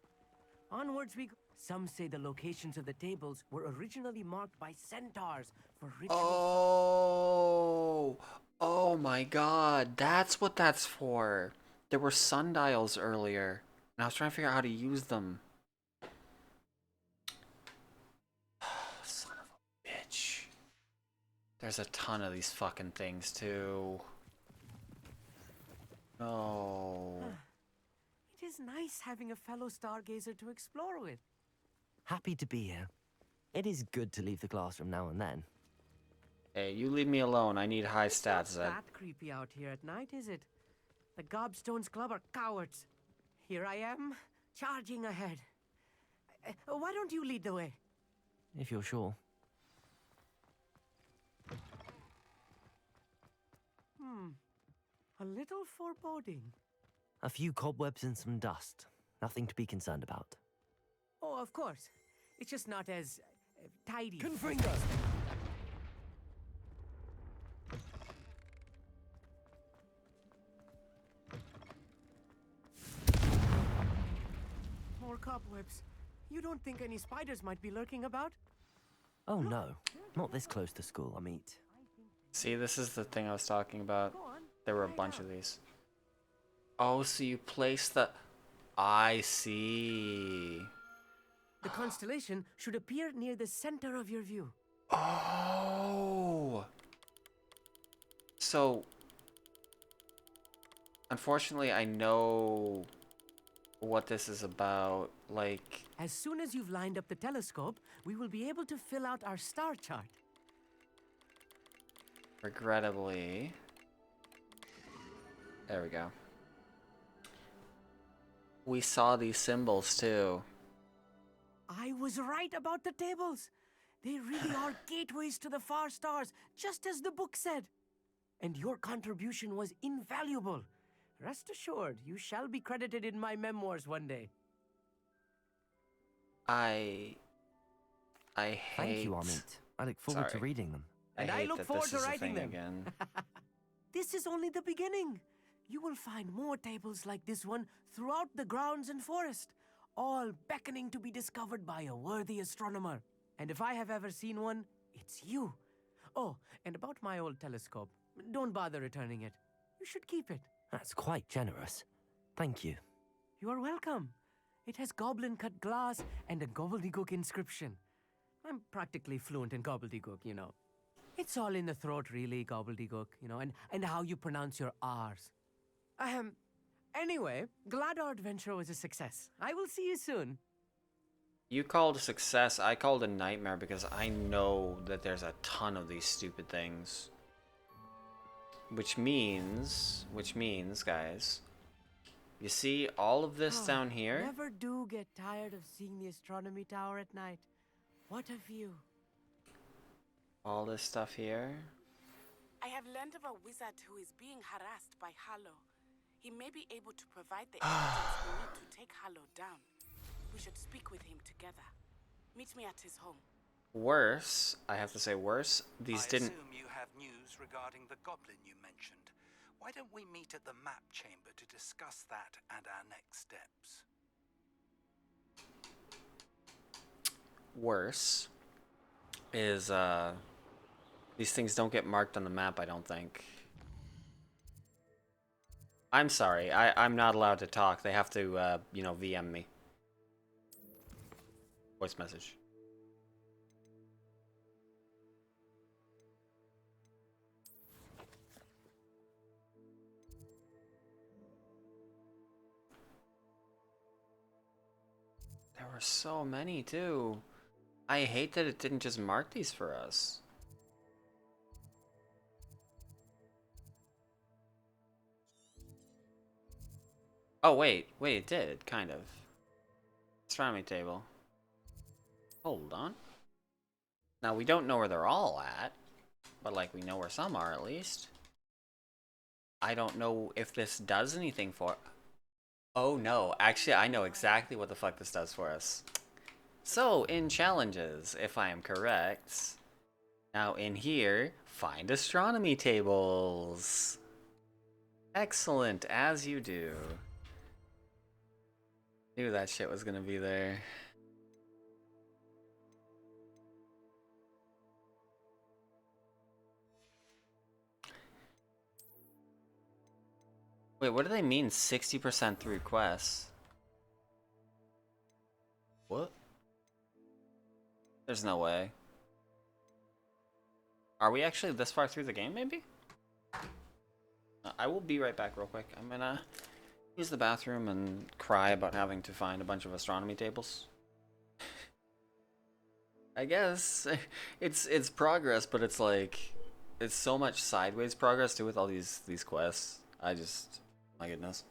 Onwards we go. Some say the locations of the tables were originally marked by centaurs for ritual. Oh my god, that's what that's for. There were sundials earlier, and I was trying to figure out how to use them. Son of a bitch. There's a ton of these fucking things too. No. It is nice having a fellow stargazer to explore with. Happy to be here. It is good to leave the classroom now and then. Hey, you leave me alone. I need high stats, Zed. Not that creepy out here at night, is it? The Gobstones Club are cowards. Here I am, charging ahead. Why don't you lead the way? If you're sure. A little foreboding. A few cobwebs and some dust. Nothing to be concerned about. Oh, of course. It's just not as tidy. Confringo! More cobwebs. You don't think any spiders might be lurking about? Oh no, not this close to school, I mean. See, this is the thing I was talking about. There were a bunch of these. Oh, so you place the... I see. The constellation should appear near the center of your view. Oh! So... Unfortunately, I know what this is about, like... As soon as you've lined up the telescope, we will be able to fill out our star chart. Regrettably... There we go. We saw these symbols too. I was right about the tables. They really are gateways to the far stars, just as the book said. And your contribution was invaluable. Rest assured, you shall be credited in my memoirs one day. I hate... Thank you, Amit. I look forward to reading them. And I look forward to writing them. Again. This is only the beginning. You will find more tables like this one throughout the grounds and forest, all beckoning to be discovered by a worthy astronomer. And if I have ever seen one, it's you. Oh, and about my old telescope, don't bother returning it. You should keep it. That's quite generous. Thank you. You are welcome. It has goblin-cut glass and a gobbledygook inscription. I'm practically fluent in gobbledygook, you know. It's all in the throat, really, gobbledygook, you know, and how you pronounce your R's. Anyway, glad our adventure was a success. I will see you soon. You called a success, I called a nightmare because I know that there's a ton of these stupid things. Which means, guys, you see all of this down here? Never do get tired of seeing the astronomy tower at night. What a view. All this stuff here? I have learned of a wizard who is being harassed by Harlow. He may be able to provide the evidence we need to take Harlow down. We should speak with him together. Meet me at his home. Worse, I have to say worse, these didn't... I assume you have news regarding the goblin you mentioned. Why don't we meet at the map chamber to discuss that and our next steps? Worse is these things don't get marked on the map, I don't think. I'm sorry, I'm not allowed to talk. They have to, you know, VM me. Voice message. There were so many, too. I hate that it didn't just mark these for us. Oh, wait, it did, kind of. Astronomy table. Hold on. Now, we don't know where they're all at, but, like, we know where some are, at least. I don't know if this does anything for... Oh, no. Actually, I know exactly what the fuck this does for us. So, in challenges, if I am correct... Now, in here, find astronomy tables. Excellent, as you do. Knew that shit was gonna be there. Wait, what do they mean 60% through quests? What? There's no way. Are we actually this far through the game, maybe? I will be right back real quick. I'm gonna use the bathroom and cry about having to find a bunch of astronomy tables. I guess it's progress, but it's like it's so much sideways progress too with all these quests. My goodness.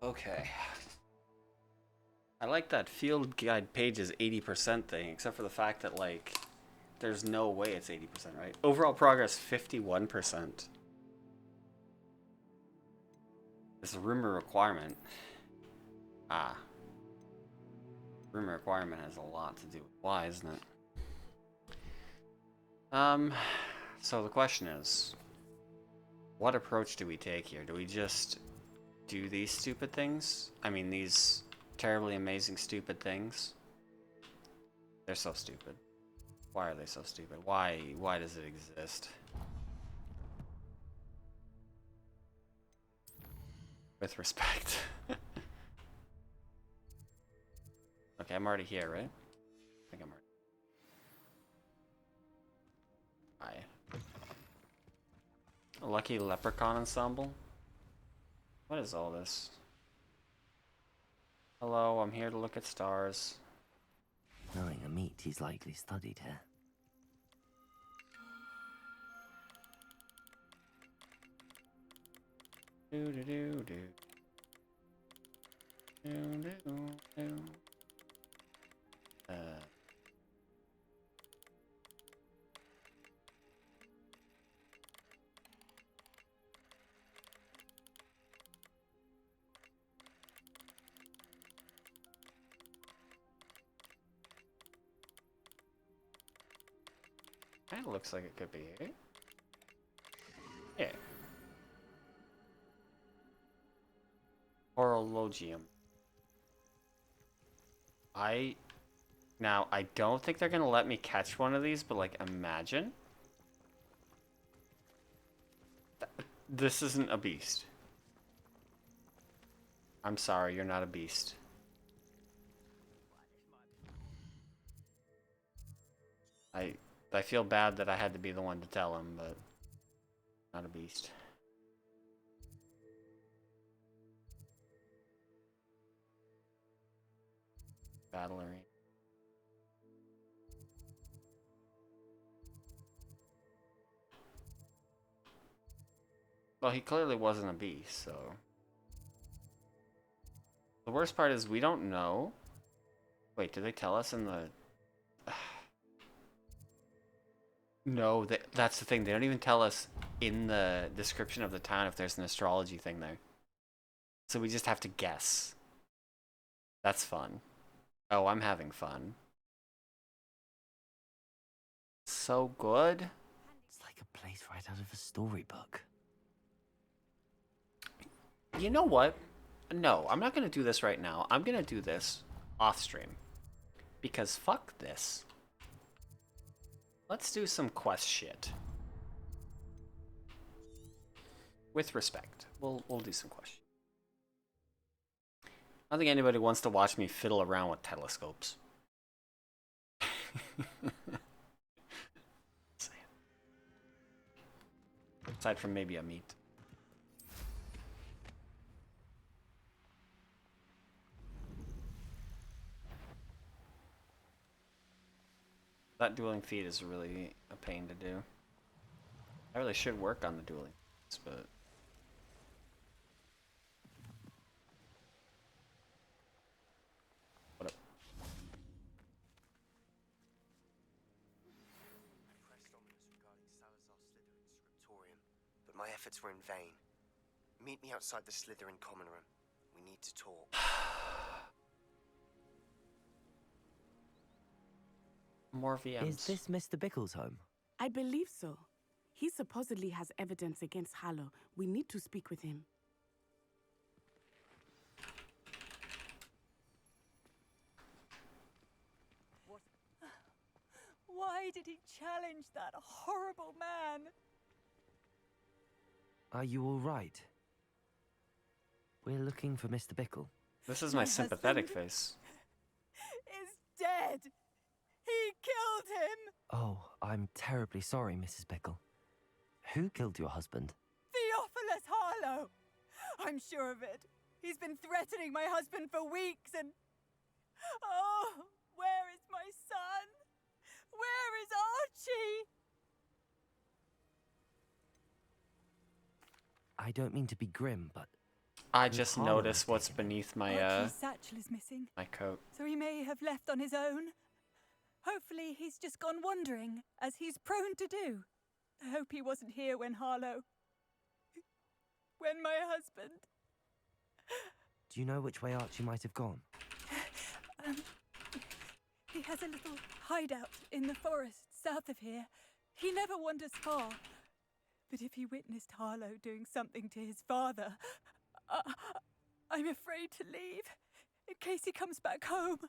Okay. I like that field guide page is 80% thing, except for the fact that, like, there's no way it's 80%, right? Overall progress, 51%. It's a rumor requirement. Ah. Rumor requirement has a lot to do with why, isn't it? So the question is, what approach do we take here? Do we just do these stupid things? I mean, these terribly amazing stupid things? They're so stupid. Why are they so stupid? Why does it exist? With respect. Okay, I'm already here, right? I think I'm already. Hi. A lucky leprechaun ensemble? What is all this? Hello, I'm here to look at stars. Knowing a meat, he's likely studied here. Do do do do. Do do do. Kinda looks like it could be here. Yeah. Horologium. Now, I don't think they're gonna let me catch one of these, but like, imagine. This isn't a beast. I'm sorry, you're not a beast. I feel bad that I had to be the one to tell him, but not a beast. Battle arena. Well, he clearly wasn't a beast, so... The worst part is we don't know. Wait, did they tell us in the... No, that's the thing. They don't even tell us in the description of the town if there's an astrology thing there. So we just have to guess. That's fun. Oh, I'm having fun. So good. It's like a place right out of a storybook. You know what? No, I'm not going to do this right now. I'm going to do this off stream. Because fuck this. Let's do some quest shit. With respect. We'll do some quest shit. I don't think anybody wants to watch me fiddle around with telescopes. Aside from maybe a meat. That dueling feat is really a pain to do. I really should work on the dueling feats, but... What up? But my efforts were in vain. Meet me outside the Slytherin common room. We need to talk. More VMs. Is this Mr. Bickle's home? I believe so. He supposedly has evidence against Harlow. We need to speak with him. Why did he challenge that horrible man? Are you all right? We're looking for Mr. Bickle. This is my sympathetic face. Is dead. He killed him. Oh, I'm terribly sorry, Mrs. Bickle. Who killed your husband? Theophilus Harlow. I'm sure of it. He's been threatening my husband for weeks and... Oh, where is my son? Where is Archie? I don't mean to be grim, but I just noticed what's beneath my Archie's satchel is missing, my coat. so he may have left on his own. Hopefully he's just gone wandering, as he's prone to do. I hope he wasn't here when when my husband... Do you know which way Archie might have gone? He has a little hideout in the forest south of here. He never wanders far. But if he witnessed Harlow doing something to his father, I'm afraid to leave, in case he comes back home.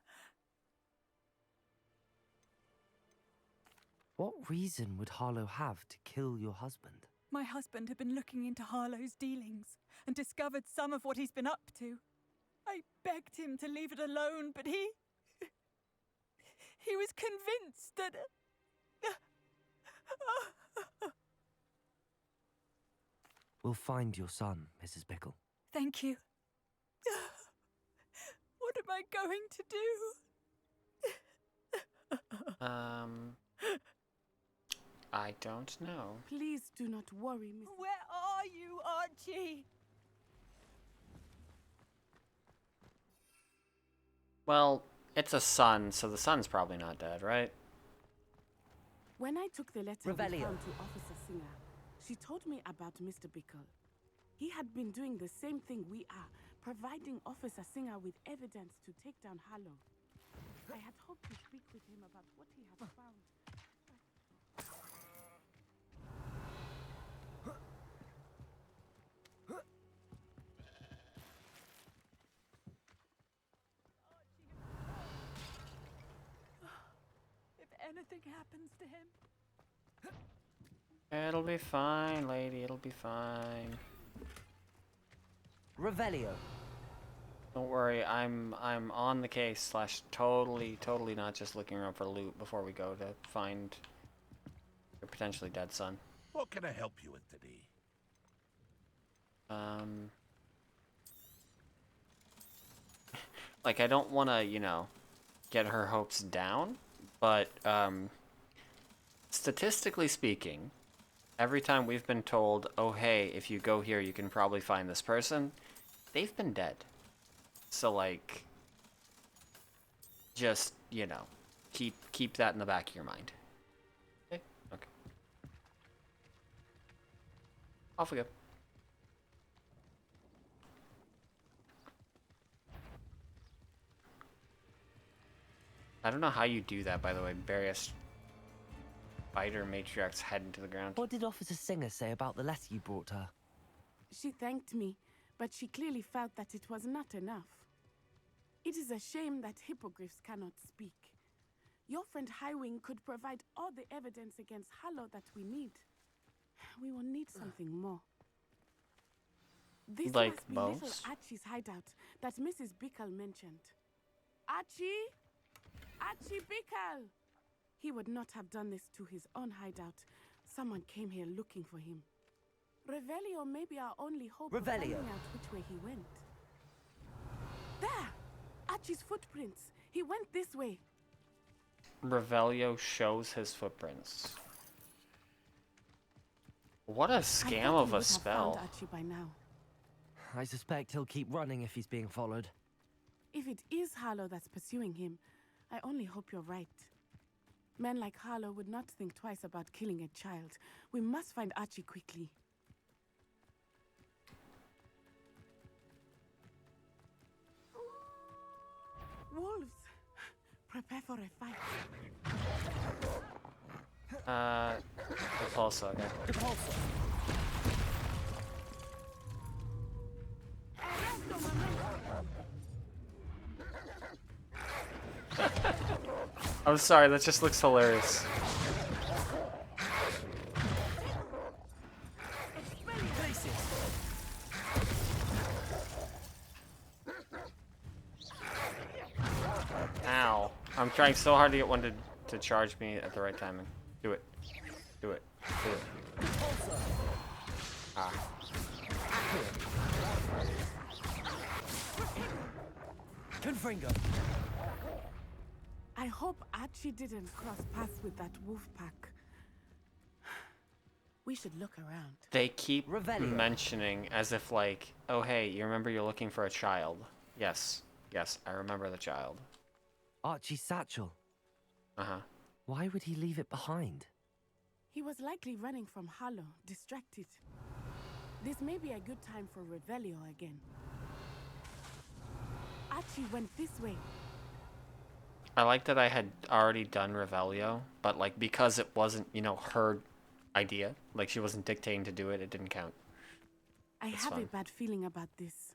What reason would Harlow have to kill your husband? My husband had been looking into Harlow's dealings and discovered some of what he's been up to. I begged him to leave it alone, but he was convinced that... We'll find your son, Mrs. Bickle. Thank you. What am I going to do? I don't know. Please do not worry, Miss. Where are you, Archie? Well, it's a son, so the son's probably not dead, right? When I took the letter we Revelio. found to Officer Singer, she told me about Mr. Bickle. He had been doing the same thing we are, providing Officer Singer with evidence to take down Harlow. I had hoped to speak with him about what he had found. If anything happens to him... It'll be fine, lady. It'll be fine. Revelio. Don't worry. I'm on the case. Slash totally not just looking around for loot before we go to find your potentially dead son. What can I help you with today? Like, I don't want to, you know, get her hopes down, but statistically speaking, every time we've been told, oh hey, if you go here you can probably find this person, they've been dead. So like, just, you know, keep that in the back of your mind. Okay? Okay. Off we go. I don't know how you do that, by the way. Various spider matriarchs head into the ground. What did Officer Singer say about the letter you brought her? She thanked me, but she clearly felt that it was not enough. It is a shame that hippogriffs cannot speak. Your friend Highwing could provide all the evidence against Harlow that we need. We will need something more. This like must be bows? little Archie's hideout that Mrs. Bickle mentioned. Archie? Archie Bickle! He would not have done this to his own hideout. Someone came here looking for him. Revelio may be our only hope of finding out which way he went. There! Archie's footprints. He went this way. Revelio shows his footprints. What a I scam thought of we a would have spell. found Archie by now. I suspect he'll keep running if he's being followed. If it is Harlow that's pursuing him, I only hope you're right. Men like Harlow would not think twice about killing a child. We must find Archie quickly. Wolves! Prepare for a fight. Repulsor, okay. I'm sorry, that just looks hilarious. Ow. I'm trying so hard to get one to charge me at the right timing. Do it. Do it. Do it. Ah. Confringo. I hope Archie didn't cross paths with that wolf pack. We should look around. They keep Revelio. mentioning as if like, oh hey, you remember you're looking for a child. Yes, yes, I remember the child. Archie's satchel. Uh-huh. Why would he leave it behind? He was likely running from Harlow, distracted. This may be a good time for Revelio again. Archie went this way. I like that I had already done Revelio, but like because it wasn't, you know, her idea, like she wasn't dictating to do it, it didn't count. I That's have a fine. bad feeling about this.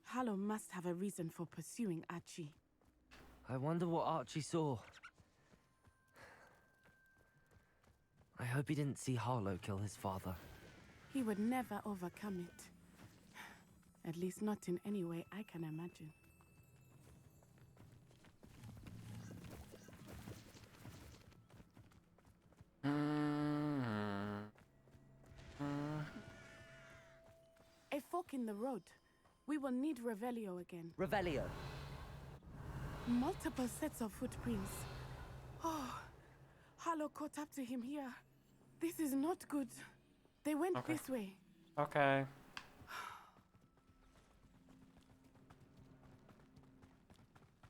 Harlow must have a reason for pursuing Archie. I wonder what Archie saw. I hope he didn't see Harlow kill his father. He would never overcome it. At least not in any way I can imagine. A fork in the road. We will need Revelio again. Revelio. Multiple sets of footprints. Oh, Harlow caught up to him here. This is not good. They went this way. Okay.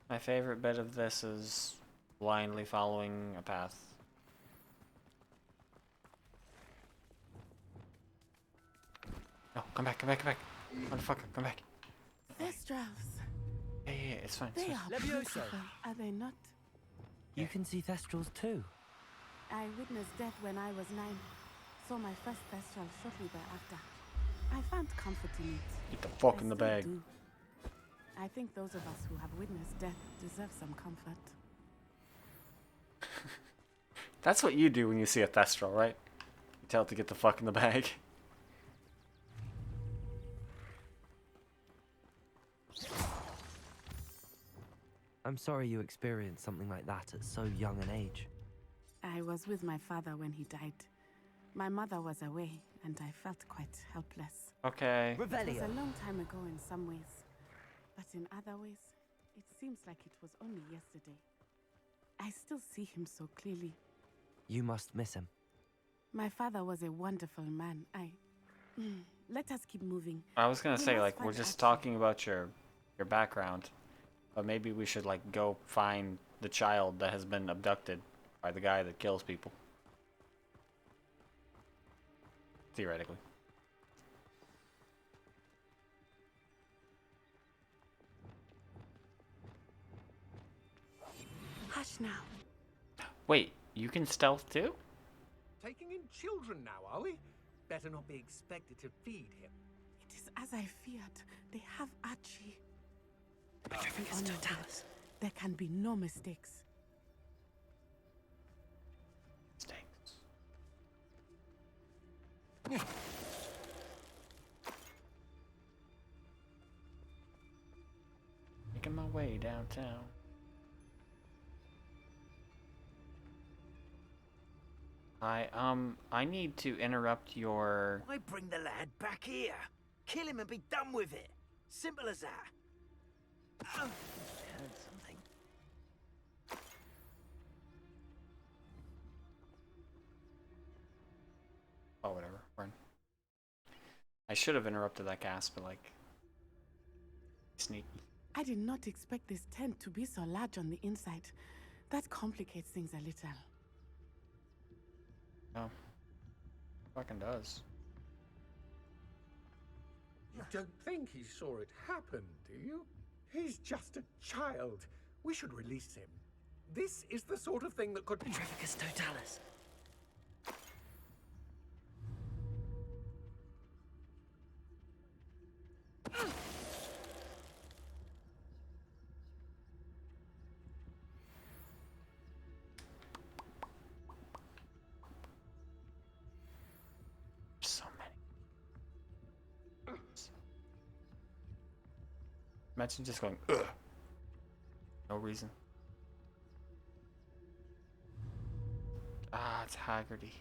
My favorite bit of this is blindly following a path. No, come back, come back, come back. Motherfucker, come back. Thestrals. Yeah, it's fine. They It's are fine. beautiful, are they not? You can see Thestrals too. I witnessed death when I was 9. Saw my first Thestral shortly thereafter. I found comfort in it. Get the fuck I in the still bag. do. I think those of us who have witnessed death deserve some comfort. That's what you do when you see a Thestral, right? You tell it to get the fuck in the bag. I'm sorry you experienced something like that at so young an age. I was with my father when he died. My mother was away, and I felt quite helpless. Okay. It was a long time ago in some ways, but in other ways, it seems like it was only yesterday. I still see him so clearly. You must miss him. My father was a wonderful man. Let us keep moving. I was gonna We say, must like, we're find just Archie. talking about your background, but maybe we should, like, go find the child that has been abducted by the guy that kills people. Theoretically. Hush now. Wait, you can stealth too? Taking in children now, are we? Better not be expected to feed him. It is as I feared. They have Archie. Petrificus totalis. There can be no mistakes. Making my way downtown. I need to interrupt your... Why bring the lad back here? Kill him and be done with it. Simple as that. Heard something. Oh, whatever. Run. I should have interrupted that gas, but like... Sneaky. I did not expect this tent to be so large on the inside. That complicates things a little. Oh. Fucking does. You don't think he saw it happen, do you? He's just a child. We should release him. This is the sort of thing that could... Petrificus totalis. So many. Imagine just going, ugh. No reason. Ah, it's Haggerty.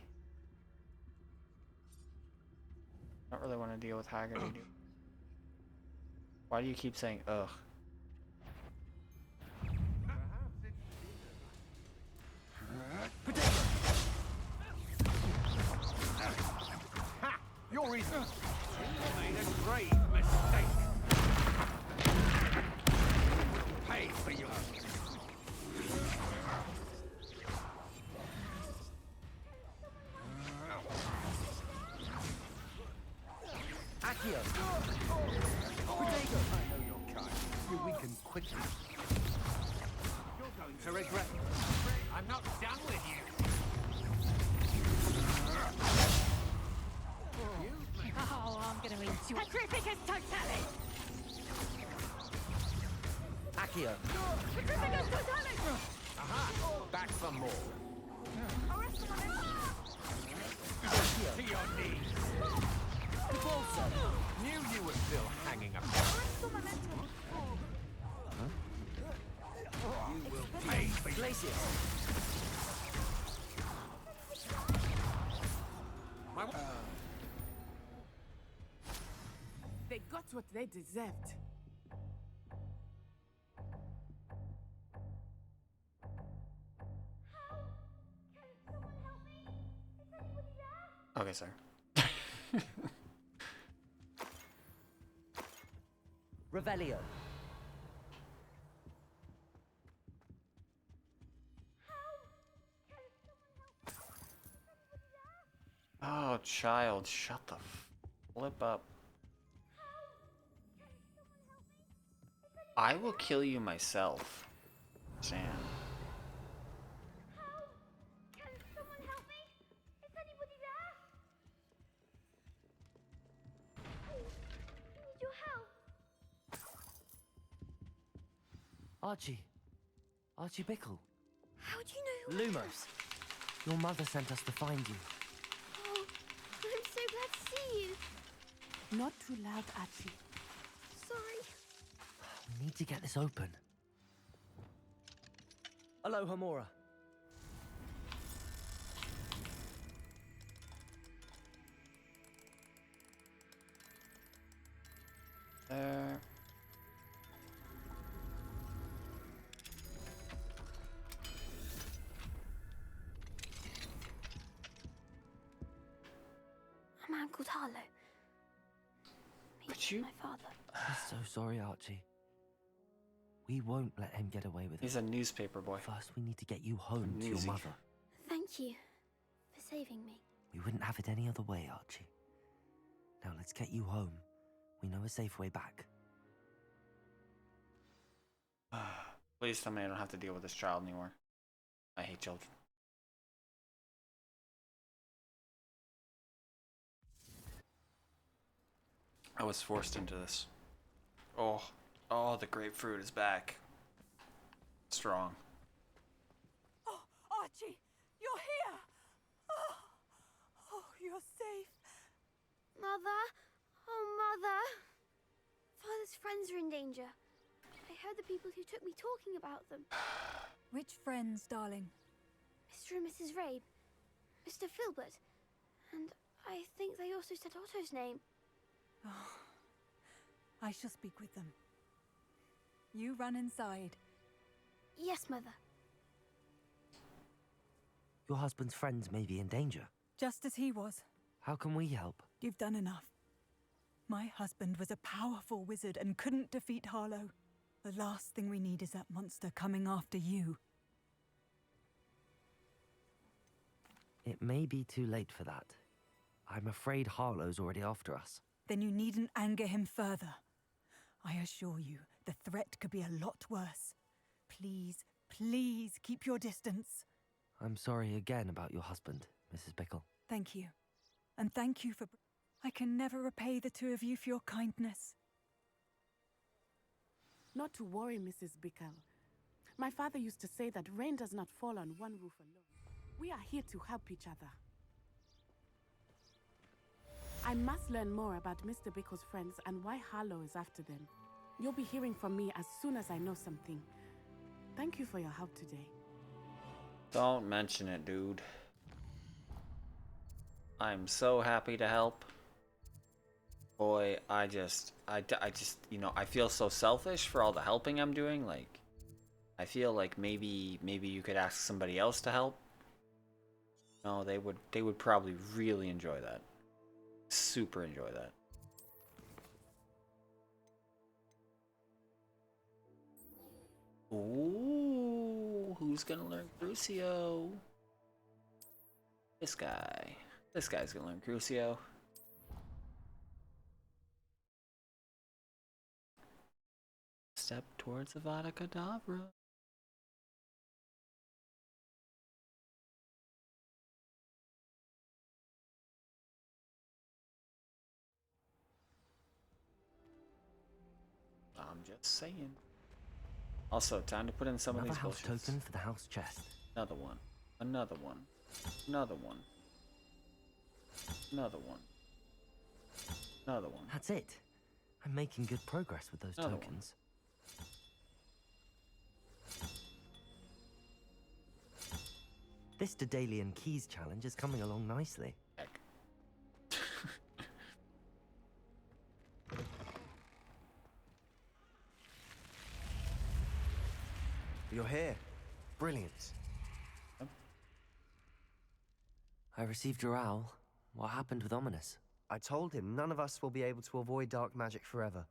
I don't really want to deal with Haggerty, dude. Why do you keep saying ugh? You're in. You made a grave mistake. Pay for your. Accio! Protego! I know your kind. You weaken quickly. You're going to regret. I'm not done with you. Oh, I'm gonna eat you. Petrificus totalis! Accio! Petrificus totalis! Aha! Back for more. To your knees. Repulsor! Knew you were still hanging up. You will pay for Glacius! They got what they deserved. Okay, sir. Revelio! Oh, child, shut the flip up. I will kill you myself, Sam. Archie. Archie Bickle. How do you know? Lumos. Your mother sent us to find you. Oh, I'm so glad to see you. Not too loud, Archie. Sorry. We need to get this open. Aloha Mora. There. A man called Harlow. Could you? My father. I'm so sorry, Archie. We won't let him get away with it. He's a newspaper boy. First, we need to get you home to your Newsy. mother. Thank you for saving me. We wouldn't have it any other way, Archie. Now let's get you home. We know a safe way back. Please tell me I don't have to deal with this child anymore. I hate children. I was forced into this. Oh, the grapefruit is back. Strong. Oh, Archie, you're here! Oh, you're safe. Mother? Oh, Mother. Father's friends are in danger. I heard the people who took me talking about them. Which friends, darling? Mr. and Mrs. Rabe. Mr. Filbert. And I think they also said Otto's name. Oh, I shall speak with them. You run inside. Yes, Mother. Your husband's friends may be in danger. Just as he was. How can we help? You've done enough. My husband was a powerful wizard and couldn't defeat Harlow. The last thing we need is that monster coming after you. It may be too late for that. I'm afraid Harlow's already after us. Then you needn't anger him further. I assure you, the threat could be a lot worse. Please, please keep your distance. I'm sorry again about your husband, Mrs. Bickle. Thank you. And thank you for... I can never repay the two of you for your kindness. Not to worry, Mrs. Bickle. My father used to say that rain does not fall on one roof alone. We are here to help each other. I must learn more about Mr. Bickle's friends and why Harlow is after them. You'll be hearing from me as soon as I know something. Thank you for your help today. Don't mention it, dude. I'm so happy to help. Boy, I just, you know, I feel so selfish for all the helping I'm doing. Like, I feel like maybe you could ask somebody else to help. No, they would probably really enjoy that. Super enjoy that. Ooh, who's gonna learn Crucio? This guy. This guy's gonna learn Crucio. Step towards Avada Kedavra. I'm just saying. Also, time to put in some Another of these house bullshits. token for the house chest. Another one. Another one. Another one. Another one. Another one. That's it. I'm making good progress with those Another one. tokens. This Daedalian Keys challenge is coming along nicely. Heck. You're here. Brilliant. I received your owl. What happened with Ominous? I told him none of us will be able to avoid dark magic forever.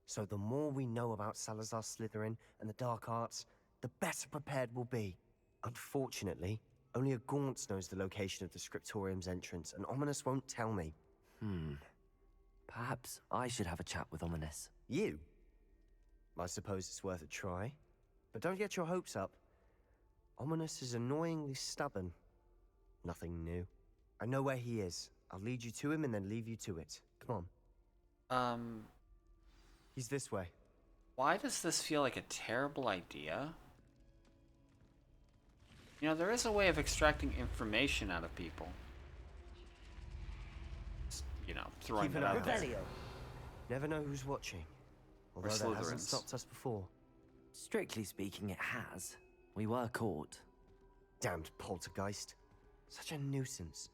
So the more we know about Salazar Slytherin and the dark arts, the better prepared we'll be. Unfortunately, only a Gaunt knows the location of the Scriptorium's entrance, and Ominous won't tell me. Perhaps I should have a chat with Ominous. You? I suppose it's worth a try. But don't get your hopes up. Ominous is annoyingly stubborn. Nothing new. I know where he is. I'll lead you to him and then leave you to it. Come on. He's this way. Why does this feel like a terrible idea? You know, there is a way of extracting information out of people. Just, you know, throwing Keep it an out eye there. out. Never know who's watching. Although that hasn't Slytherins. stopped us before. Strictly speaking, it has. We were caught. Damned poltergeist. Such a nuisance.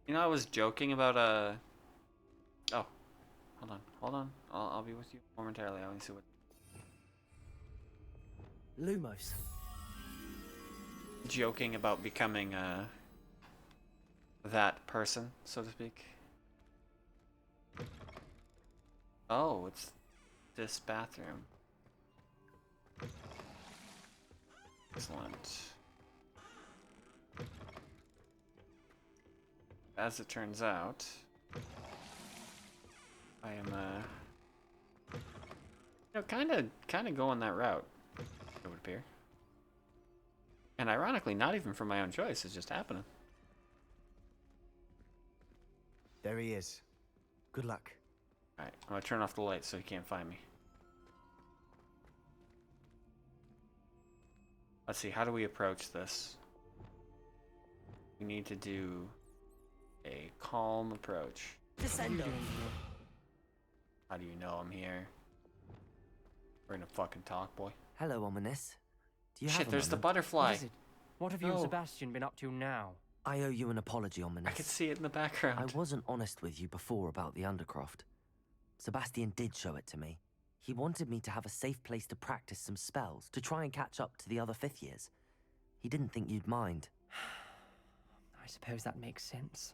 You know, I was joking about Oh, hold on. I'll be with you momentarily. I want to see what. Lumos. Joking about becoming that person, so to speak. Oh, it's this bathroom. Excellent. As it turns out, I am you know, kind of going that route, it would appear. And ironically, not even from my own choice, it's just happening. There he is. Good luck. Alright, I'm gonna turn off the light so he can't find me. Let's see, how do we approach this? We need to do a calm approach. Descendo. How do you know I'm here? We're gonna fucking talk, boy. Hello, Ominous. Do you Shit, have a there's the moment? butterfly. What is it? What have you and No. Sebastian been up to now? I owe you an apology, Ominous. I could see it in the background. I wasn't honest with you before about the Undercroft. Sebastian did show it to me. He wanted me to have a safe place to practice some spells, to try and catch up to the other fifth years. He didn't think you'd mind. I suppose that makes sense.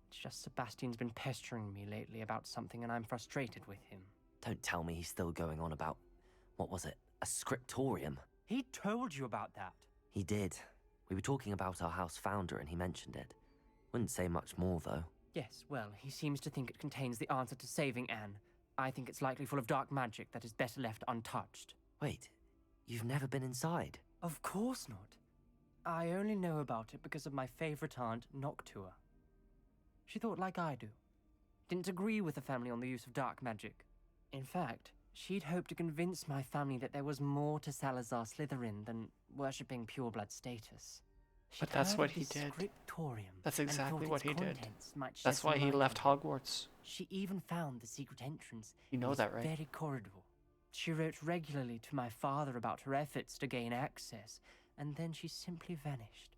It's just Sebastian's been pestering me lately about something and I'm frustrated with him. Don't tell me he's still going on about, what was it, a scriptorium? He told you about that. He did. We were talking about our house founder and he mentioned it. Wouldn't say much more, though. Yes, well, he seems to think it contains the answer to saving Anne. I think it's likely full of dark magic that is better left untouched. Wait, you've never been inside? Of course not. I only know about it because of my favorite aunt, Noctua. She thought like I do. Didn't agree with the family on the use of dark magic. In fact, she'd hoped to convince my family that there was more to Salazar Slytherin than worshipping pureblood status. But She'd that's heard what of he this did. scriptorium That's and exactly thought what its he did. contents might shed That's why some he light left on it. Hogwarts. She even found the secret entrance. You know in this that, right? very corridor. She wrote regularly to my father about her efforts to gain access, and then she simply vanished.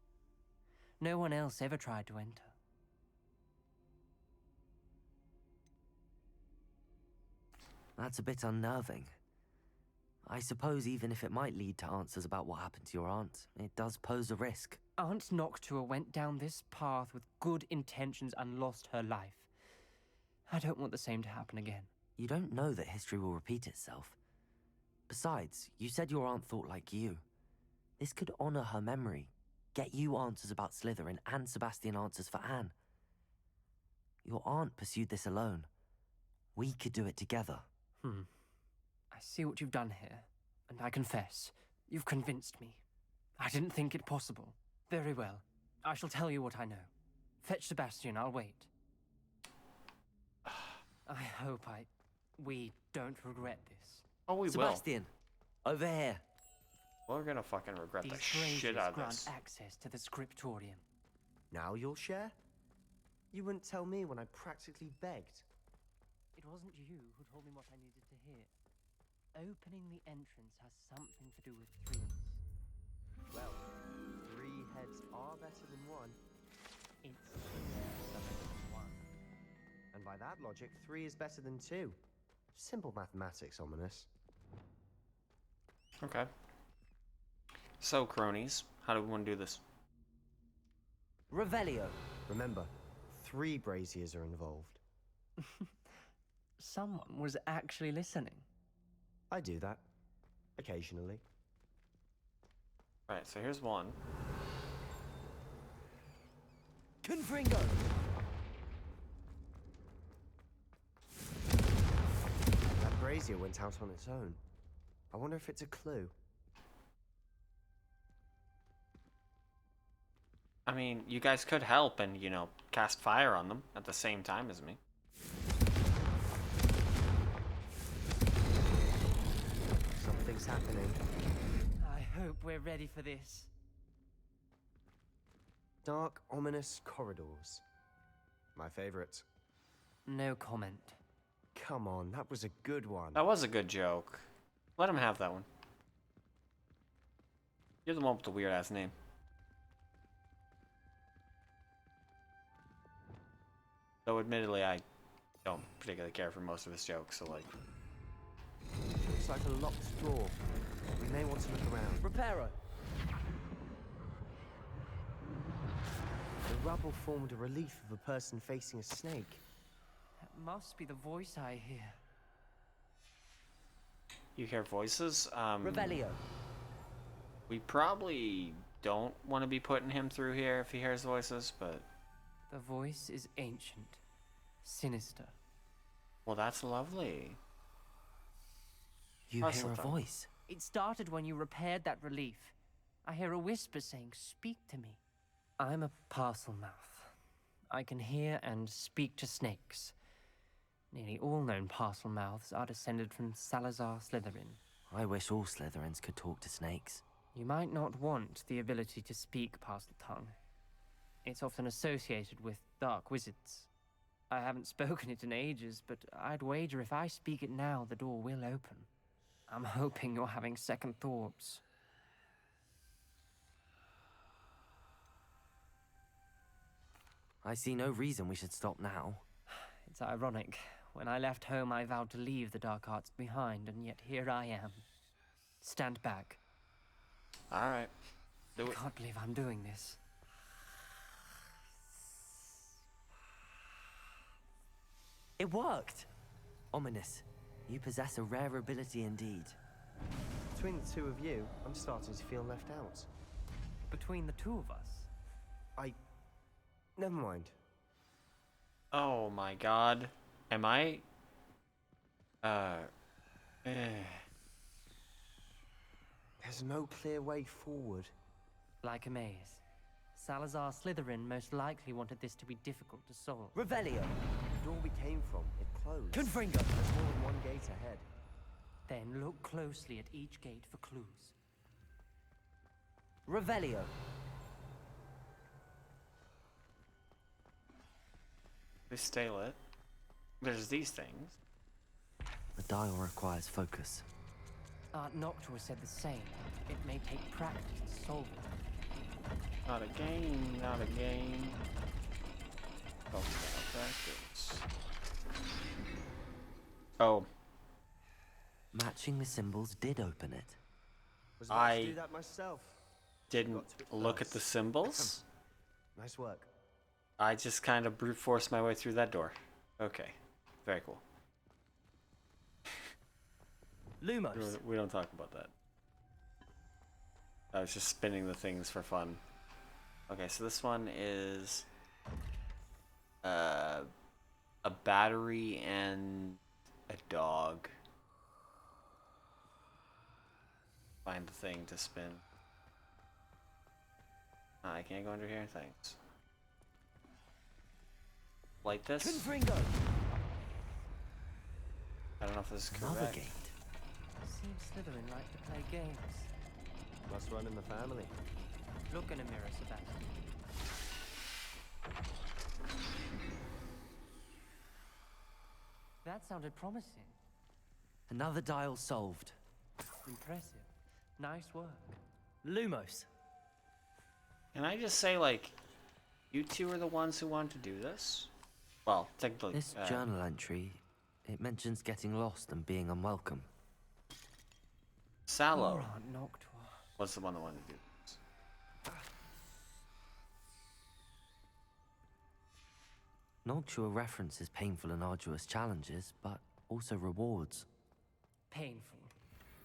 No one else ever tried to enter. That's a bit unnerving. I suppose even if it might lead to answers about what happened to your aunt, it does pose a risk. Aunt Noctua went down this path with good intentions and lost her life. I don't want the same to happen again. You don't know that history will repeat itself. Besides, you said your aunt thought like you. This could honor her memory, get you answers about Slytherin and Sebastian answers for Anne. Your aunt pursued this alone. We could do it together. I see what you've done here, and I confess, you've convinced me. I didn't think it possible. Very well. I shall tell you what I know. Fetch Sebastian, I'll wait. I hope we don't regret this. Oh, we Sebastian, over here. will. We're gonna fucking regret the These shit braziers out of grant this. access to the scriptorium. Now you'll share? You wouldn't tell me when I practically begged. It wasn't you who told me what I needed to hear. Opening the entrance has something to do with trees. Well, 3 heads are better than 1. It's better than 1. And by that logic, 3 is better than 2. Simple mathematics, Ominous. Okay. So, cronies, how do we want to do this? Revelio. Remember, 3 braziers are involved. Someone was actually listening. I do that. Occasionally. Right, so here's one. Confringo! That brazier went out on its own. I wonder if it's a clue. I mean, you guys could help and, you know, cast fire on them at the same time as me. Something's happening. I hope we're ready for this. Dark, ominous corridors. My favorite. No comment. Come on, that was a good one. That was a good joke. Let him have that one. You're the one with the weird-ass name. Though, admittedly, I don't particularly care for most of his jokes, so, like... Looks like a locked door. We may want to look around. Reparo. The rubble formed a relief of a person facing a snake. That must be the voice I hear. You hear voices? Revelio. We probably don't want to be putting him through here if he hears voices, but... The voice is ancient, sinister. Well, that's lovely. You hear a voice? It started when you repaired that relief. I hear a whisper saying, "Speak to me." I'm a parcel mouth. I can hear and speak to snakes. Nearly all known parcel mouths are descended from Salazar Slytherin. I wish all Slytherins could talk to snakes. You might not want the ability to speak parcel tongue. It's often associated with dark wizards. I haven't spoken it in ages, but I'd wager if I speak it now, the door will open. I'm hoping you're having second thoughts. I see no reason we should stop now. It's ironic. When I left home, I vowed to leave the dark arts behind, and yet here I am. Stand back. Alright. I can't believe I'm doing this. It worked! Ominous. You possess a rare ability indeed. Between the 2 of you, I'm starting to feel left out. Between the 2 of us? Never mind. Oh my god. Am I... There's no clear way forward. Like a maze. Salazar Slytherin most likely wanted this to be difficult to solve. Revelio. The door we came from, it closed. Confringo. There's more than one gate ahead. Then look closely at each gate for clues. Revelio. They stay lit. There's these things. The dial requires focus. Aunt Noctua said the same. It may take practice to solve it. Not a game, not a game. Talk about practice. Oh. Matching the symbols did open it. Was about to I do that myself. didn't Got to it look at first. the symbols. Nice work. I just kind of brute forced my way through that door. Okay, very cool. Lumos. We don't talk about that. I was just spinning the things for fun. Okay, so this one is a battery and a dog. Find the thing to spin. I can't go under here, thanks. Light this. Confringo. I don't know if this is Another correct. gate. Seems Slytherin like to play games. Must run in the family. Look in a mirror, Sebastian. That sounded promising. Another dial solved. Impressive. Nice work. Lumos. Can I just say, like, you two are the ones who wanted to do this? Well, technically. This journal entry, it mentions getting lost and being unwelcome. Sallow Noctua. was the one that wanted to do this. Noctua references painful and arduous challenges, but also rewards. Painful.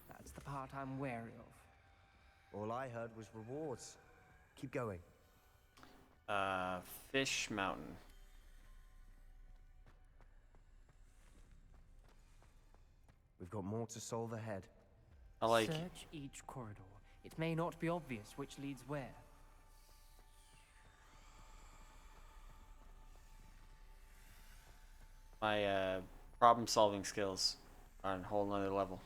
That's the part I'm wary of. All I heard was rewards. Keep going. Fish Mountain. We've got more to solve ahead. I like. Search each corridor. It may not be obvious which leads where. My problem-solving skills are on a whole nother level.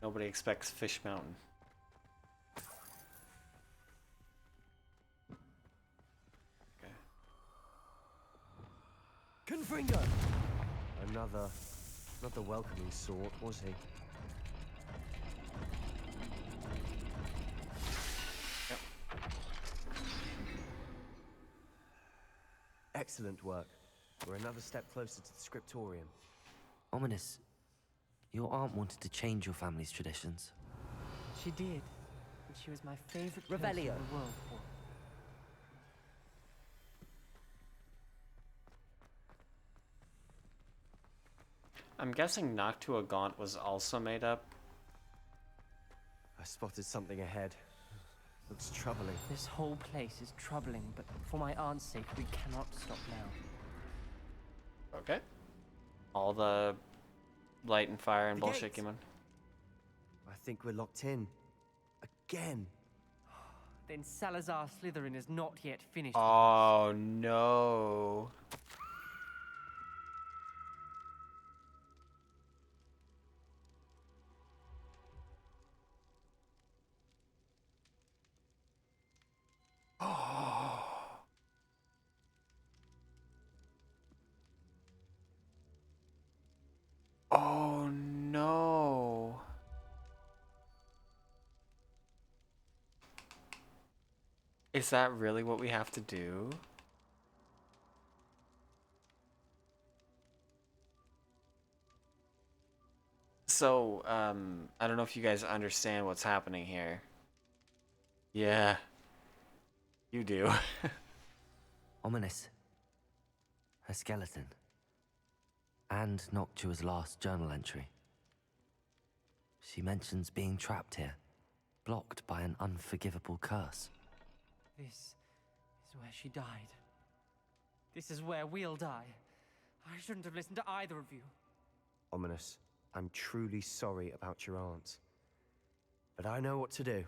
Nobody expects Fish Mountain. Okay. Confringo. Another welcoming sort, was he? Yep. Excellent work. We're another step closer to the scriptorium. Ominous, your aunt wanted to change your family's traditions. She did. And she was my favorite person Revelio. in the world for it. I'm guessing Noctua Gaunt was also made up. I spotted something ahead. Looks troubling. This whole place is troubling, but for my aunt's sake, we cannot stop now. Okay. All the light and fire and The bullshit gates. came on. I think we're locked in. Again. Then Salazar Slytherin is not yet finished. Oh no. Oh no. Is that really what we have to do? So, I don't know if you guys understand what's happening here. Yeah. You do. Ominous. Her skeleton. And Noctua's last journal entry. She mentions being trapped here, blocked by an unforgivable curse. This is where she died. This is where we'll die. I shouldn't have listened to either of you. Ominous, I'm truly sorry about your aunt. But I know what to do.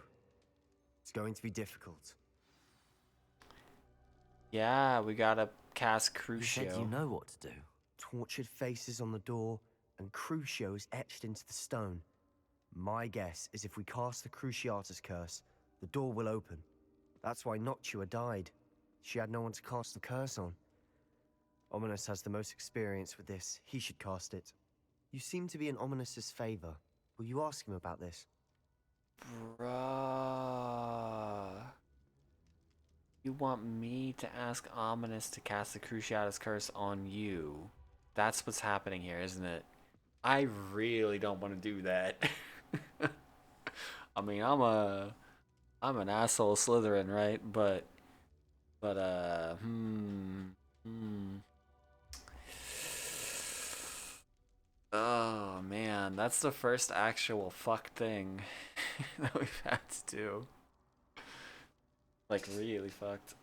It's going to be difficult. Yeah, we gotta cast You said Crucio. you know what to do. Tortured faces on the door, and Crucio is etched into the stone. My guess is if we cast the Cruciatus curse, the door will open. That's why Noctua died. She had no one to cast the curse on. Ominous has the most experience with this. He should cast it. You seem to be in Ominous's favor. Will you ask him about this? Bruh. You want me to ask Ominous to cast the Cruciatus Curse on you? That's what's happening here, isn't it? I really don't want to do that. I mean, I'm an asshole Slytherin, right? But Oh man, that's the first actual fuck thing that we've had to do. Like really fucked.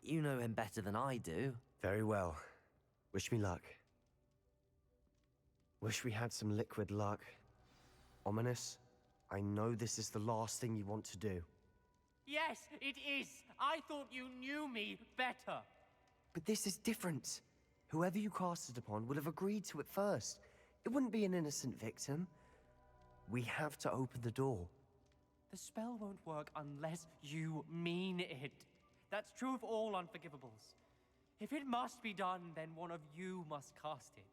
You know him better than I do. Very well. Wish me luck. Wish we had some liquid luck. Ominous, I know this is the last thing you want to do. Yes, it is. I thought you knew me better. But this is different. Whoever you cast it upon would have agreed to it first. It wouldn't be an innocent victim. We have to open the door. The spell won't work unless you mean it. That's true of all unforgivables. If it must be done, then one of you must cast it.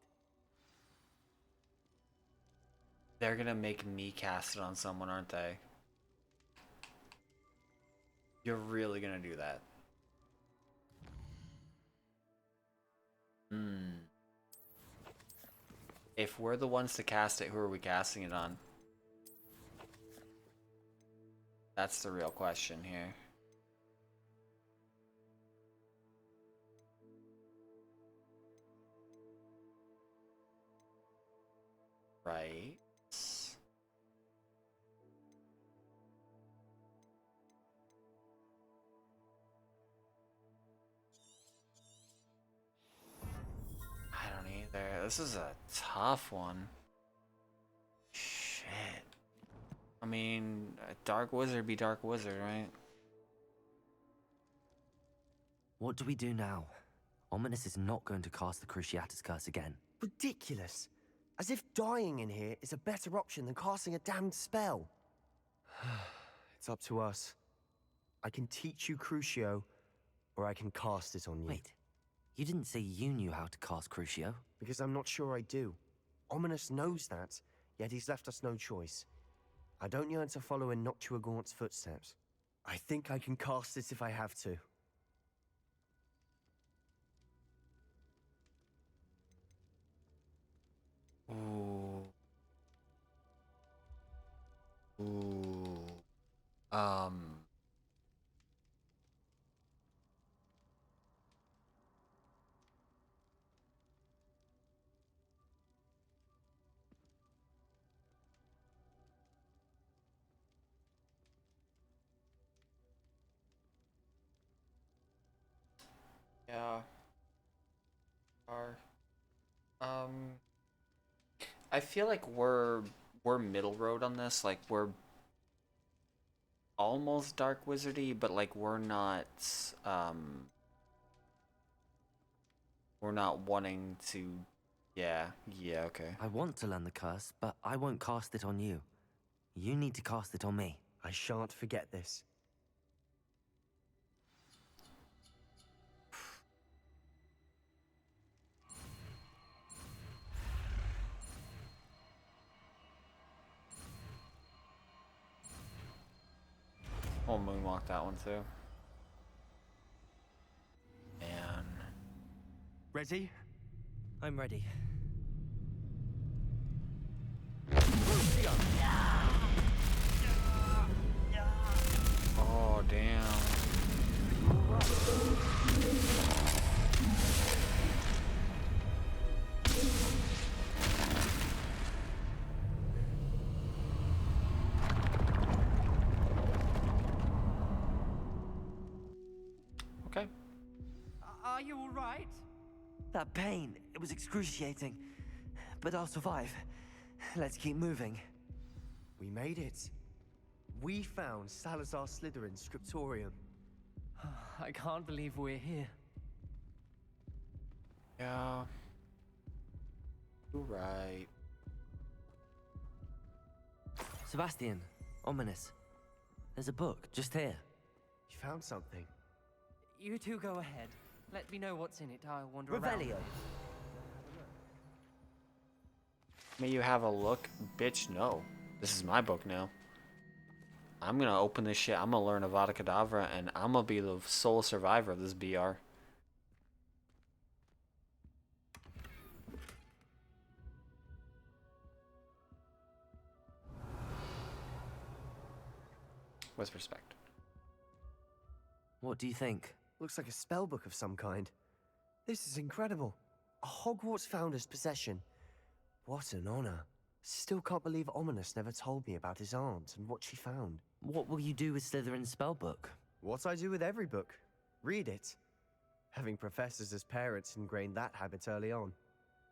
They're gonna make me cast it on someone, aren't they? You're really gonna do that? If we're the ones to cast it, who are we casting it on? That's the real question here. Right. I don't either. This is a tough one. Shit. I mean, a Dark Wizard be Dark Wizard, right? What do we do now? Ominous is not going to cast the Cruciatus Curse again. Ridiculous. As if dying in here is a better option than casting a damned spell. It's up to us. I can teach you Crucio, or I can cast it on you. Wait, you didn't say you knew how to cast Crucio? Because I'm not sure I do. Ominous knows that, yet he's left us no choice. I don't yearn to follow in Noctuagaunt's footsteps. I think I can cast it if I have to. Ooh. Ooh. Yeah. Are. I feel like we're middle road on this. Like we're almost dark wizardy, but like we're not wanting to. Yeah, okay. I want to learn the curse, but I won't cast it on you. You need to cast it on me. I shan't forget this. I'll moonwalk that one too. Man. Ready? I'm ready. Oh, damn. Okay. Are you all right? That pain, it was excruciating. But I'll survive. Let's keep moving. We made it. We found Salazar Slytherin's scriptorium. I can't believe we're here. Yeah. You're right. Sebastian, Ominous. There's a book just here. You found something. You two go ahead. Let me know what's in it. I'll wander around. Revelio. May you have a look? Bitch, no. This is my book now. I'm gonna open this shit. I'm gonna learn Avada Kedavra, and I'm gonna be the sole survivor of this BR. with respect. What do you think? Looks like a spellbook of some kind. This is incredible. A Hogwarts founder's possession. What an honor. Still can't believe Ominous never told me about his aunt and what she found. What will you do with Slytherin's spellbook? What I do with every book. Read it. Having professors as parents ingrained that habit early on.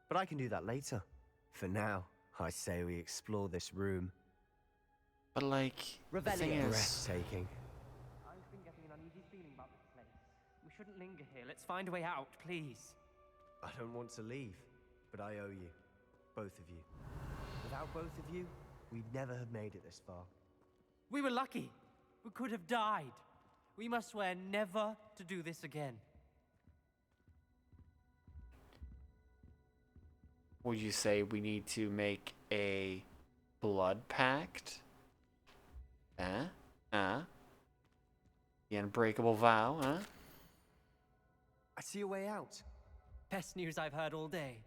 But I can do that later. For now, I say we explore this room. But like, the thing is... breathtaking. I've been getting an uneasy feeling about this place. We shouldn't linger here. Let's find a way out, please. I don't want to leave, but I owe you. Both of you. Without both of you, we'd never have made it this far. We were lucky. We could have died. We must swear never to do this again. Would you say we need to make a blood pact? The unbreakable vow, huh? I see a way out. Best news I've heard all day.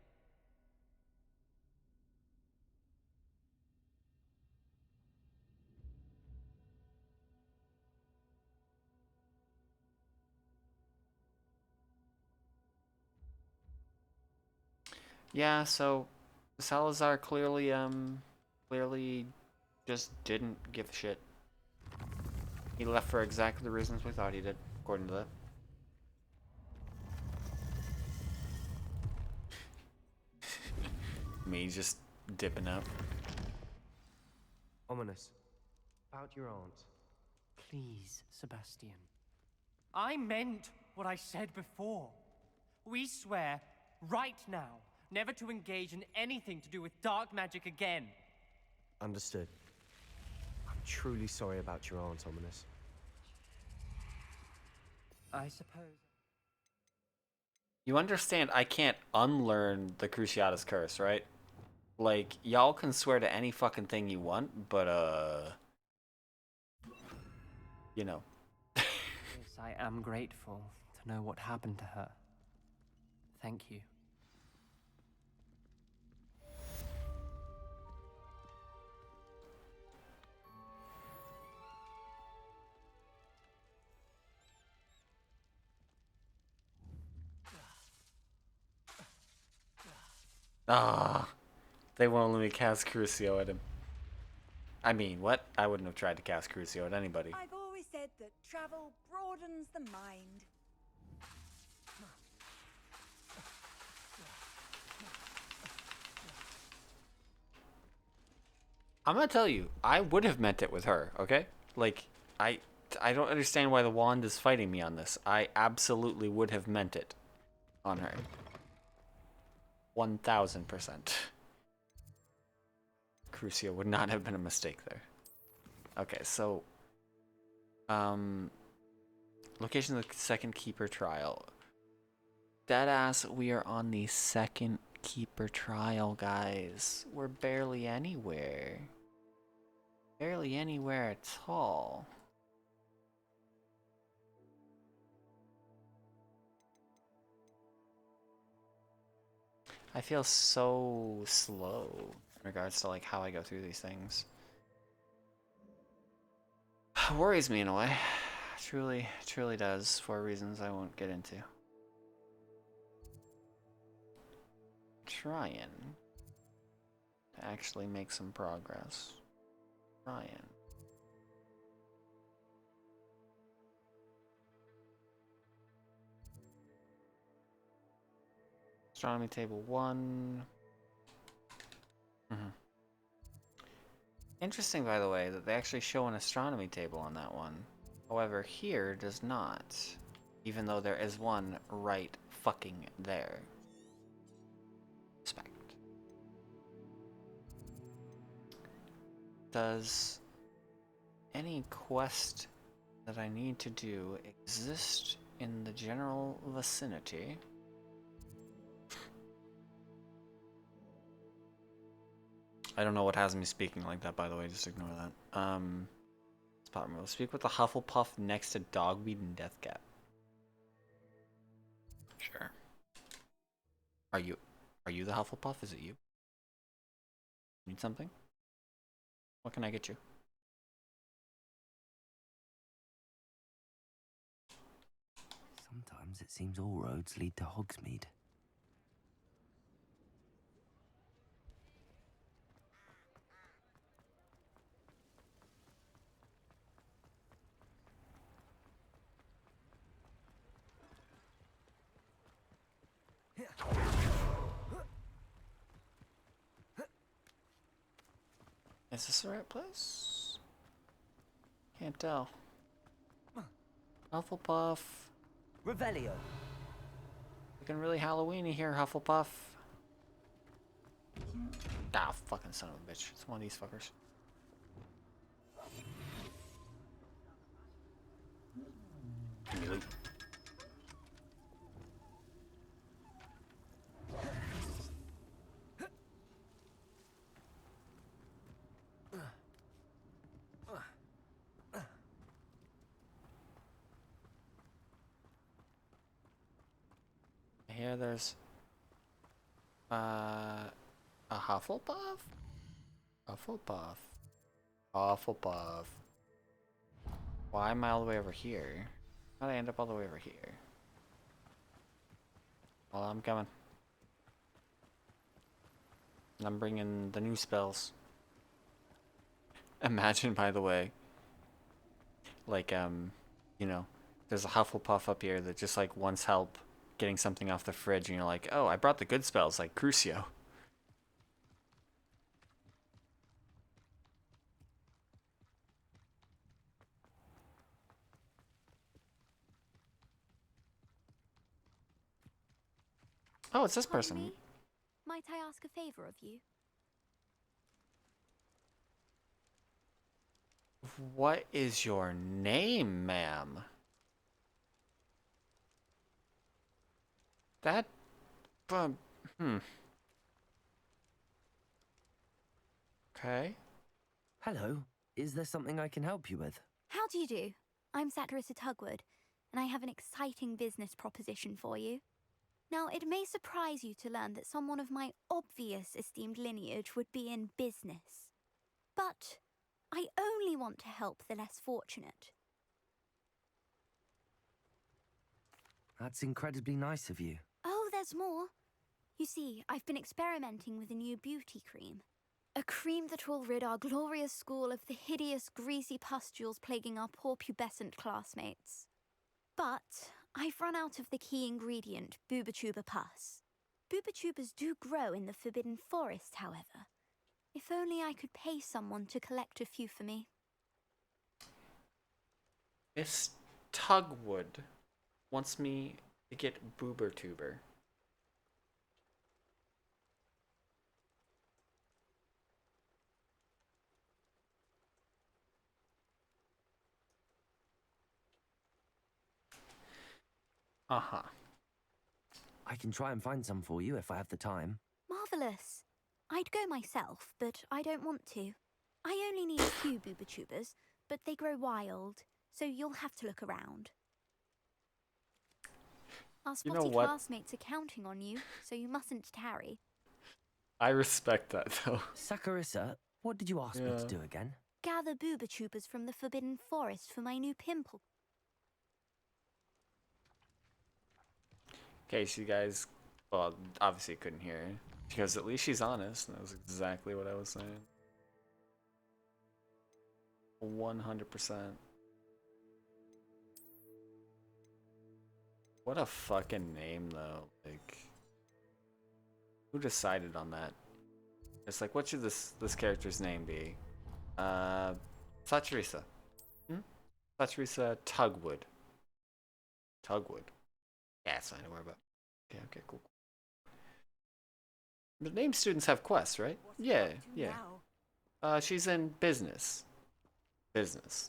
Yeah, so Salazar clearly just didn't give a shit. He left for exactly the reasons we thought he did, according to that. Me just dipping out. Ominous. About your aunt. Please, Sebastian. I meant what I said before. We swear, right now, never to engage in anything to do with dark magic again. Understood. I'm truly sorry about your aunt, Ominous. I suppose. You understand I can't unlearn the Cruciatus Curse, right? Like, y'all can swear to any fucking thing you want, but, you know. Yes, I am grateful to know what happened to her. Thank you. Ah, they won't let me cast Crucio at him. I mean, what? I wouldn't have tried to cast Crucio at anybody. I've always said that travel broadens the mind. I'm gonna tell you, I would have meant it with her, okay? Like, I don't understand why the wand is fighting me on this. I absolutely would have meant it on her. 1000%. Crucio would not have been a mistake there. Okay, so location of the second keeper trial. Deadass, we are on the second keeper trial, guys. We're barely anywhere. Barely anywhere at all. I feel so slow in regards to like how I go through these things. Worries me in a way. Truly does, for reasons I won't get into. Trying to actually make some progress. Trying. Astronomy table 1. Interesting, by the way, that they actually show an astronomy table on that one. However, here does not. Even though there is one right fucking there. Respect. Does any quest that I need to do exist in the general vicinity? I don't know what has me speaking like that, by the way, just ignore that. Spot removal. Speak with the Hufflepuff next to Dogweed and Deathcap. Sure. Are you the Hufflepuff? Is it you? Need something? What can I get you? Sometimes it seems all roads lead to Hogsmeade. Is this the right place? Can't tell. Hufflepuff. Revelio. Looking really Halloweeny here, Hufflepuff. Ah, fucking son of a bitch. It's one of these fuckers. Give me loot. Here there's a Hufflepuff? Hufflepuff. Hufflepuff. Why am I all the way over here? How did I end up all the way over here? Well, I'm coming. I'm bringing the new spells. Imagine, by the way, like, you know, there's a Hufflepuff up here that just, like, wants help getting something off the fridge, and you're like, oh, I brought the good spells, like Crucio. Oh, it's this person. Pardon me? Might I ask a favor of you? What is your name, ma'am? That, Okay. Hello. Is there something I can help you with? How do you do? I'm Saturissa Tugwood, and I have an exciting business proposition for you. Now, it may surprise you to learn that someone of my obvious esteemed lineage would be in business. But I only want to help the less fortunate. That's incredibly nice of you. Oh, there's more. You see, I've been experimenting with a new beauty cream. A cream that will rid our glorious school of the hideous, greasy pustules plaguing our poor pubescent classmates. But I've run out of the key ingredient, Boobertuber pus. Boobertubers do grow in the Forbidden Forest, however. If only I could pay someone to collect a few for me. Miss Tugwood wants me to get Boobertuber. Uh-huh. I can try and find some for you if I have the time. Marvellous. I'd go myself, but I don't want to. I only need a few Boobertubers, but they grow wild, so you'll have to look around. Our You know spotty what? classmates are counting on you, so you mustn't tarry. I respect that, though. Saccharissa, what did you ask me to do again? Gather Boobertubers from the Forbidden Forest for my new pimple. In case you guys, well, obviously couldn't hear, because at least she's honest, and that was exactly what I was saying. 100%. What a fucking name, though. Like, who decided on that? It's like, what should this character's name be? Saccharissa. Saccharissa Tugwood. Tugwood. Yeah, it's fine to worry about. Yeah, okay, cool. But name students have quests, right? Yeah, yeah. She's in business. Business.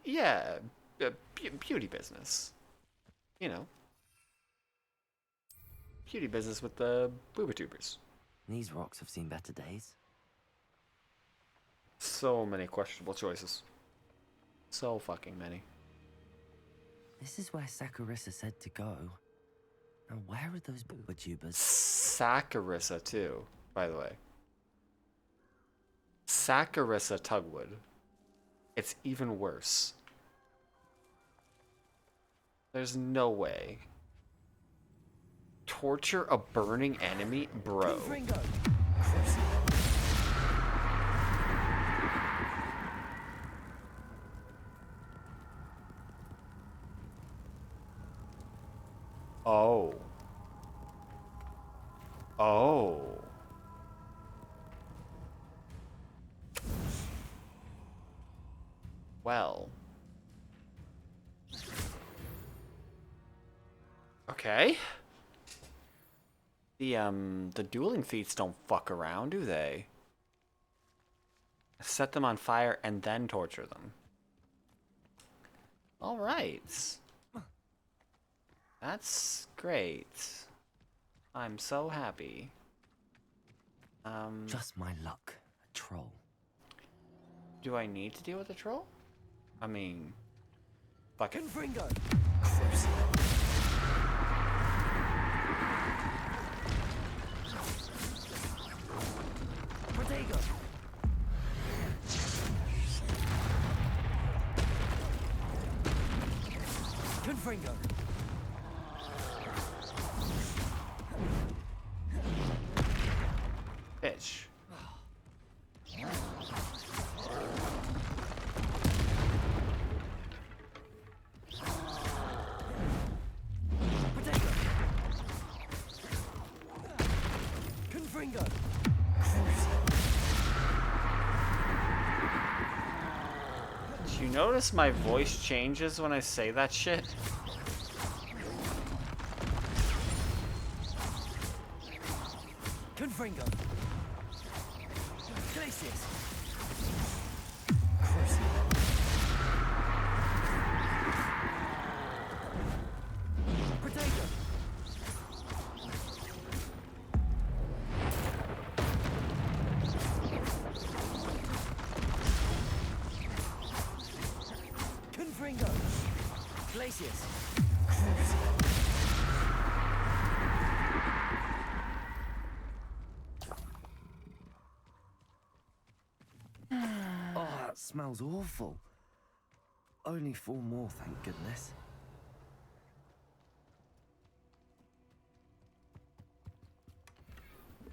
Yeah, beauty business. You know. Beauty business with the Boobertubers. These rocks have seen better days. So many questionable choices. So fucking many. This is where Saccharissa said to go. Now, where are those Boobertubers? Saccharissa, too, by the way. Saccharissa Tugwood. It's even worse. There's no way Torture a burning enemy? Bro. Oh. Oh. Well. Okay. The dueling feats don't fuck around, do they? Set them on fire and then torture them. All right. That's great. I'm so happy. Just my luck. A troll. Do I need to deal with a troll? I mean, fuck it. Confringo. Protego. Confringo. Bitch. Confringo. Do you notice my voice changes when I say that shit? Confringo. Glacius. Protego. Confringo. Glacius. Oh, that smells awful. Only 4 more, thank goodness.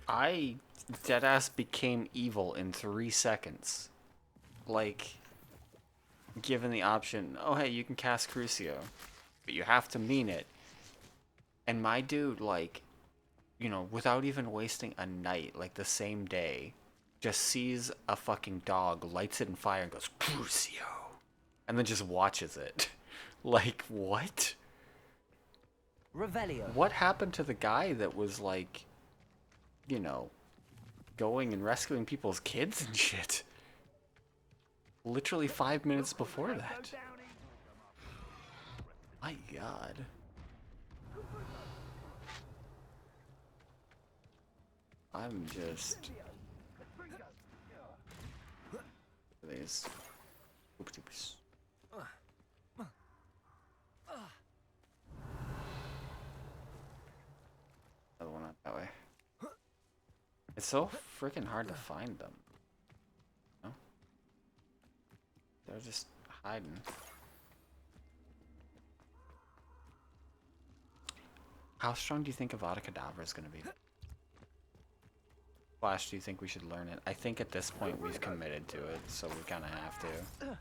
I deadass became evil in 3 seconds. Like, given the option, oh hey, you can cast Crucio, but you have to mean it. And my dude, like, you know, without even wasting a night, like the same day, just sees a fucking dog, lights it in fire, and goes, Crucio. And then just watches it. Like, what? Revelio. What happened to the guy that was, like, you know, going and rescuing people's kids and shit? Literally 5 minutes before that. My god. I'm just... These... Oops. Another one out that way. It's so freaking hard to find them. No? They're just hiding. How strong do you think Avada Kedavra is going to be? Flash, do you think we should learn it? I think at this point we've committed to it, so we kind of have to.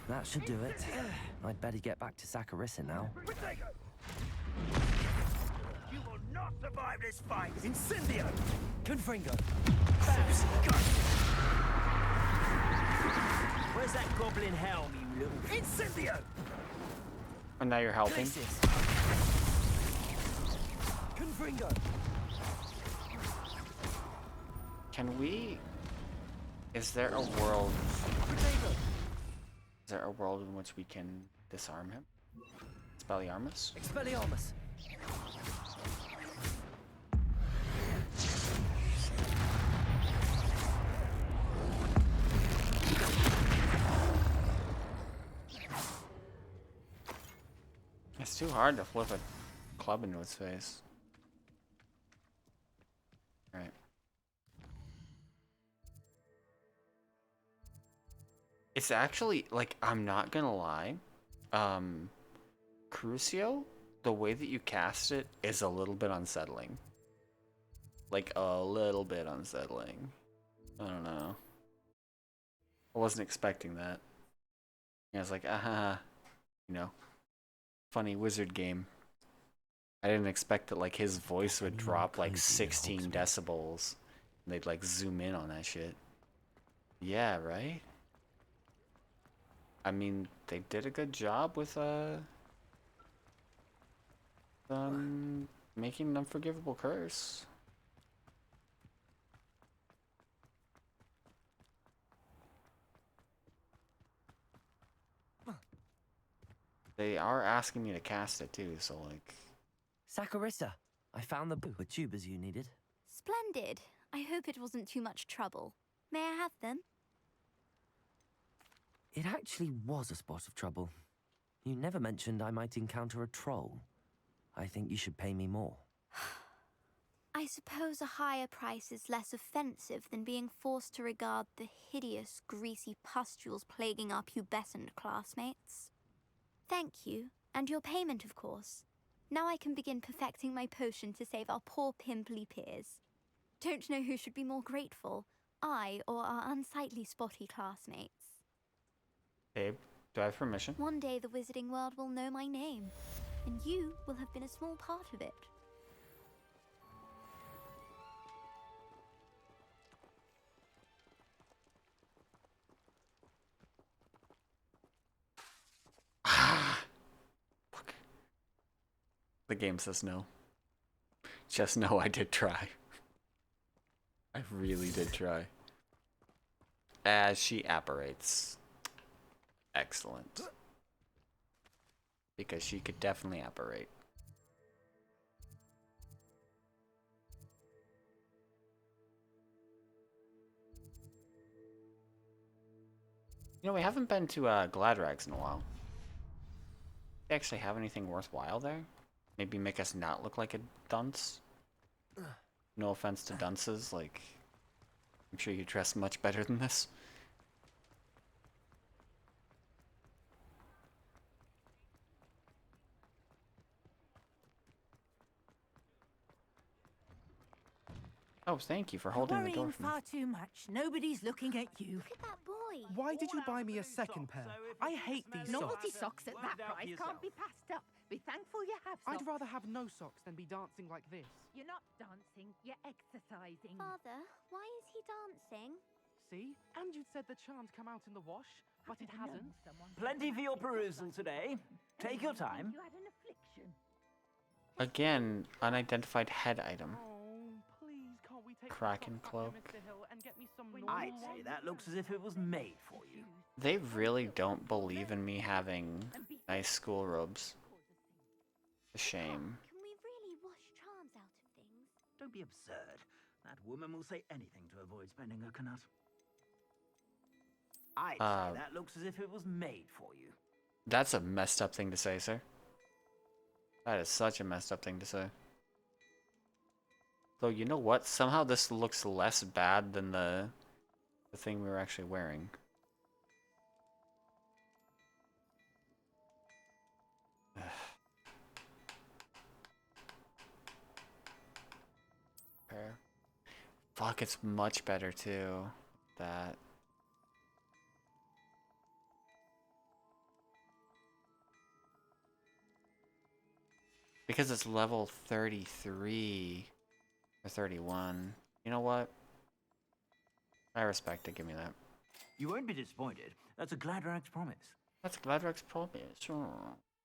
That should do it. I'd better get back to Saccharissa now. You will not survive this fight! Incendio! Confringo! Where's that goblin helm, you little... Incendio! And now you're helping? Confringo! Can we... Is there a world... Is there a world in which we can disarm him? Expelliarmus? Expelliarmus! It's too hard to flip a club into its face. Right. It's actually, like, I'm not gonna lie. Crucio the way that you cast it is a little bit unsettling. Like, a little bit unsettling. I don't know. I wasn't expecting that. I was like, you know, funny wizard game. I didn't expect that, like, his voice would drop, like, 16 decibels. And they'd, like, zoom in on that shit. Yeah, right? I mean, they did a good job with, making an unforgivable curse. They are asking me to cast it too, so like... Saccharissa, I found the tubers you needed. Splendid. I hope it wasn't too much trouble. May I have them? It actually was a spot of trouble. You never mentioned I might encounter a troll. I think you should pay me more. I suppose a higher price is less offensive than being forced to regard the hideous, greasy pustules plaguing our pubescent classmates. Thank you, and your payment, of course. Now I can begin perfecting my potion to save our poor pimply peers. Don't know who should be more grateful, I or our unsightly spotty classmates. Babe, do I have permission? One day the wizarding world will know my name, and you will have been a small part of it. The game says no. Just know I did try. I really did try. As she apparates. Excellent. Because she could definitely apparate. You know, we haven't been to Gladrags in a while. They actually have anything worthwhile there? Maybe make us not look like a dunce? No offense to dunces, like, I'm sure you dress much better than this. Oh, thank you for holding the door for me. Far too much. Nobody's looking at you. Look at that boy. Why did you buy me a second pair? I hate these socks. Novelty socks at that price can't be passed up. Be thankful you have socks. I'd rather have no socks than be dancing like this. You're not dancing, you're exercising. Father, why is he dancing? See? And you'd said the charms come out in the wash, but it hasn't. Plenty for your perusal today. Take your time. You had an affliction. Again, unidentified head item. Oh, please, can't we take Kraken cloak. I'd say that looks as if it was made for you. They really don't believe in me having nice school robes. A shame. Can we really wash charms out of things? Don't be absurd. That woman will say anything to avoid spending her knut. I'd say that looks as if it was made for you. That's a messed up thing to say, sir. That is such a messed up thing to say. Though, you know what? Somehow this looks less bad than the thing we were actually wearing. Fuck, it's much better too. That. Because it's level 33 or 31. You know what? I respect it. Give me that. You won't be disappointed. That's a Gladrag's promise. That's Gladrag's promise.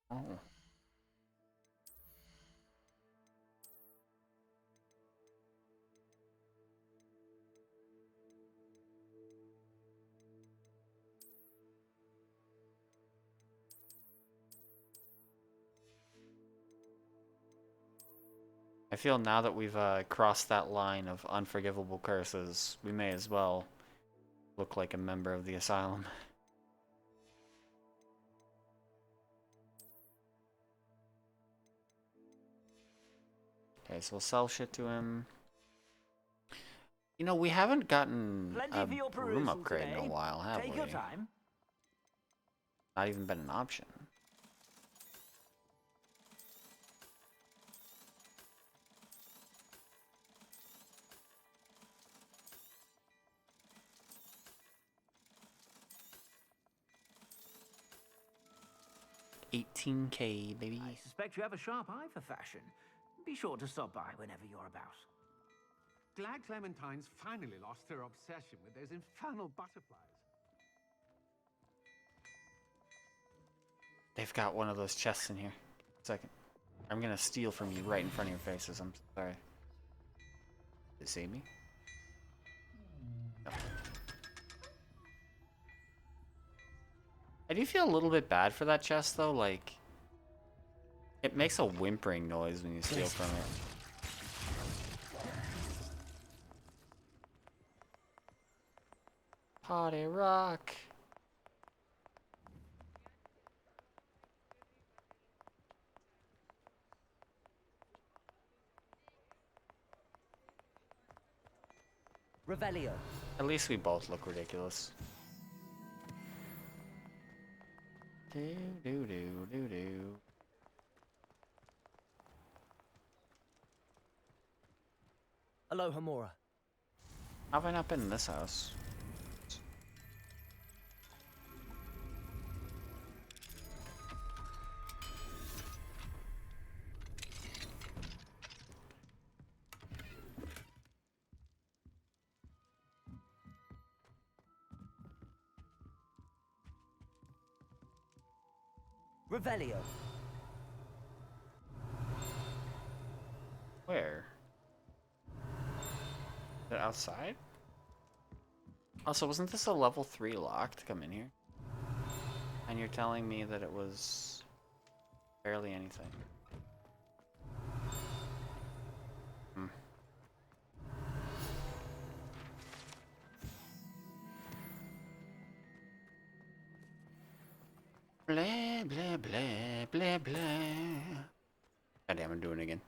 Oh. I feel now that we've crossed that line of unforgivable curses, we may as well look like a member of the asylum. Okay, so we'll sell shit to him. You know, we haven't gotten a room upgrade in a while, have we? Take your time. Not even been an option. 18K, baby. I suspect you have a sharp eye for fashion. Be sure to stop by whenever you're about. Glad Clementine's finally lost her obsession with those infernal butterflies. They've got one of those chests in here. Second. I'm gonna steal from you right in front of your faces. I'm sorry. Did it see me? No. I do feel a little bit bad for that chest though, like it makes a whimpering noise when you steal from it. Party rock. Revelio. At least we both look ridiculous. Do do do do do. Aloha Mora. How have I not been in this house? Revelio. Where? Is it outside? Also, wasn't this a level 3 lock to come in here? And you're telling me that it was barely anything. Hmm. Blah, blah, blah, blah, blah. God damn, I'm doing it again.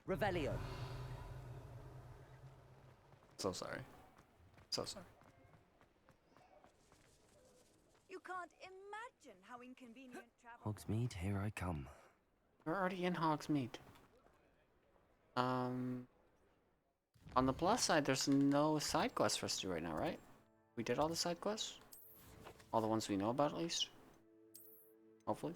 Revelio. So sorry. So sorry. You can't imagine how inconvenient travel. Hogsmeade, here I come. We're already in Hogsmeade. On the plus side, there's no side quests for us to do right now, right? We did all the side quests? All the ones we know about, at least? Hopefully.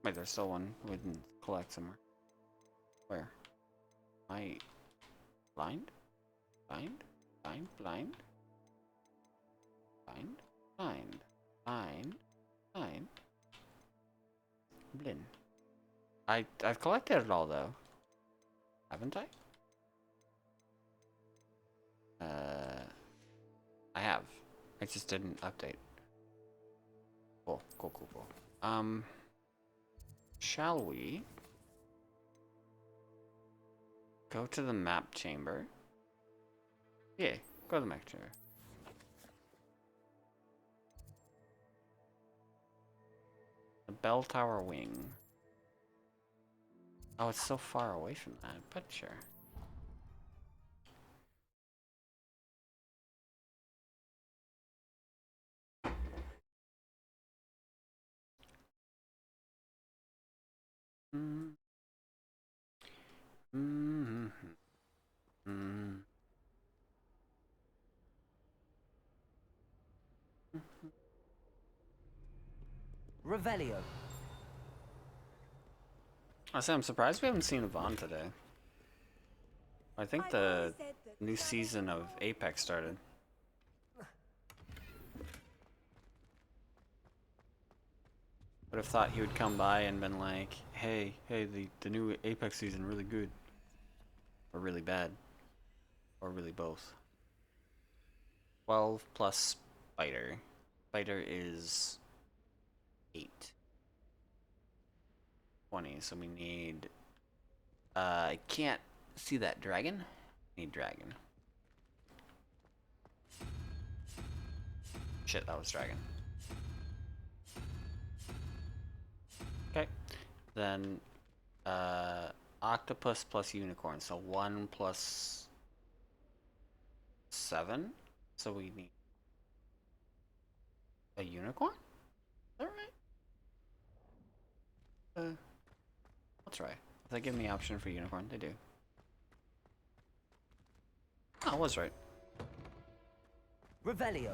Wait, there's still one we didn't collect somewhere. Where? Am I blind? Blind? Blind? Blind? Blind? Blind? Blind? Blind? Blind. I've collected it all though. Haven't I? I have. I just didn't update. Cool, cool, cool, cool. Shall we go to the map chamber? Yeah, go to the map chamber. The bell tower wing. Oh, it's so far away from that, but sure. Mm. Mm-hmm. Mm. Revelio. I say I'm surprised we haven't seen Yvonne today. I think the new season of Apex started. Would have thought he would come by and been like, hey, the new Apex season really good. Or really bad. Or really both. 12 plus Spider. Spider is 8. 20, so we need... I can't see that dragon. Need dragon. Shit, that was dragon. Okay. Then, octopus plus unicorn. So 1 plus 7. So we need a unicorn? Is that right? I'll try. If they give me option for unicorn, they do. Oh, I was right. Revelio.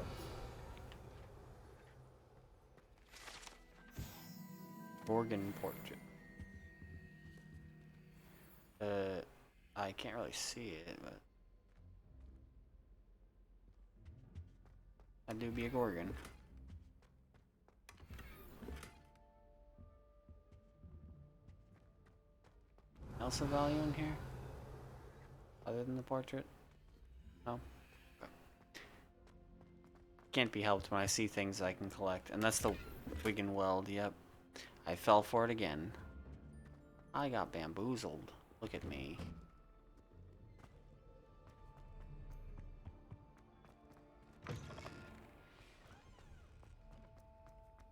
Gorgon portrait. I can't really see it, but I do be a Gorgon. Else of value in here? Other than the portrait? No? Okay. Can't be helped when I see things I can collect. And that's the Wigan Weld, yep. I fell for it again. I got bamboozled. Look at me.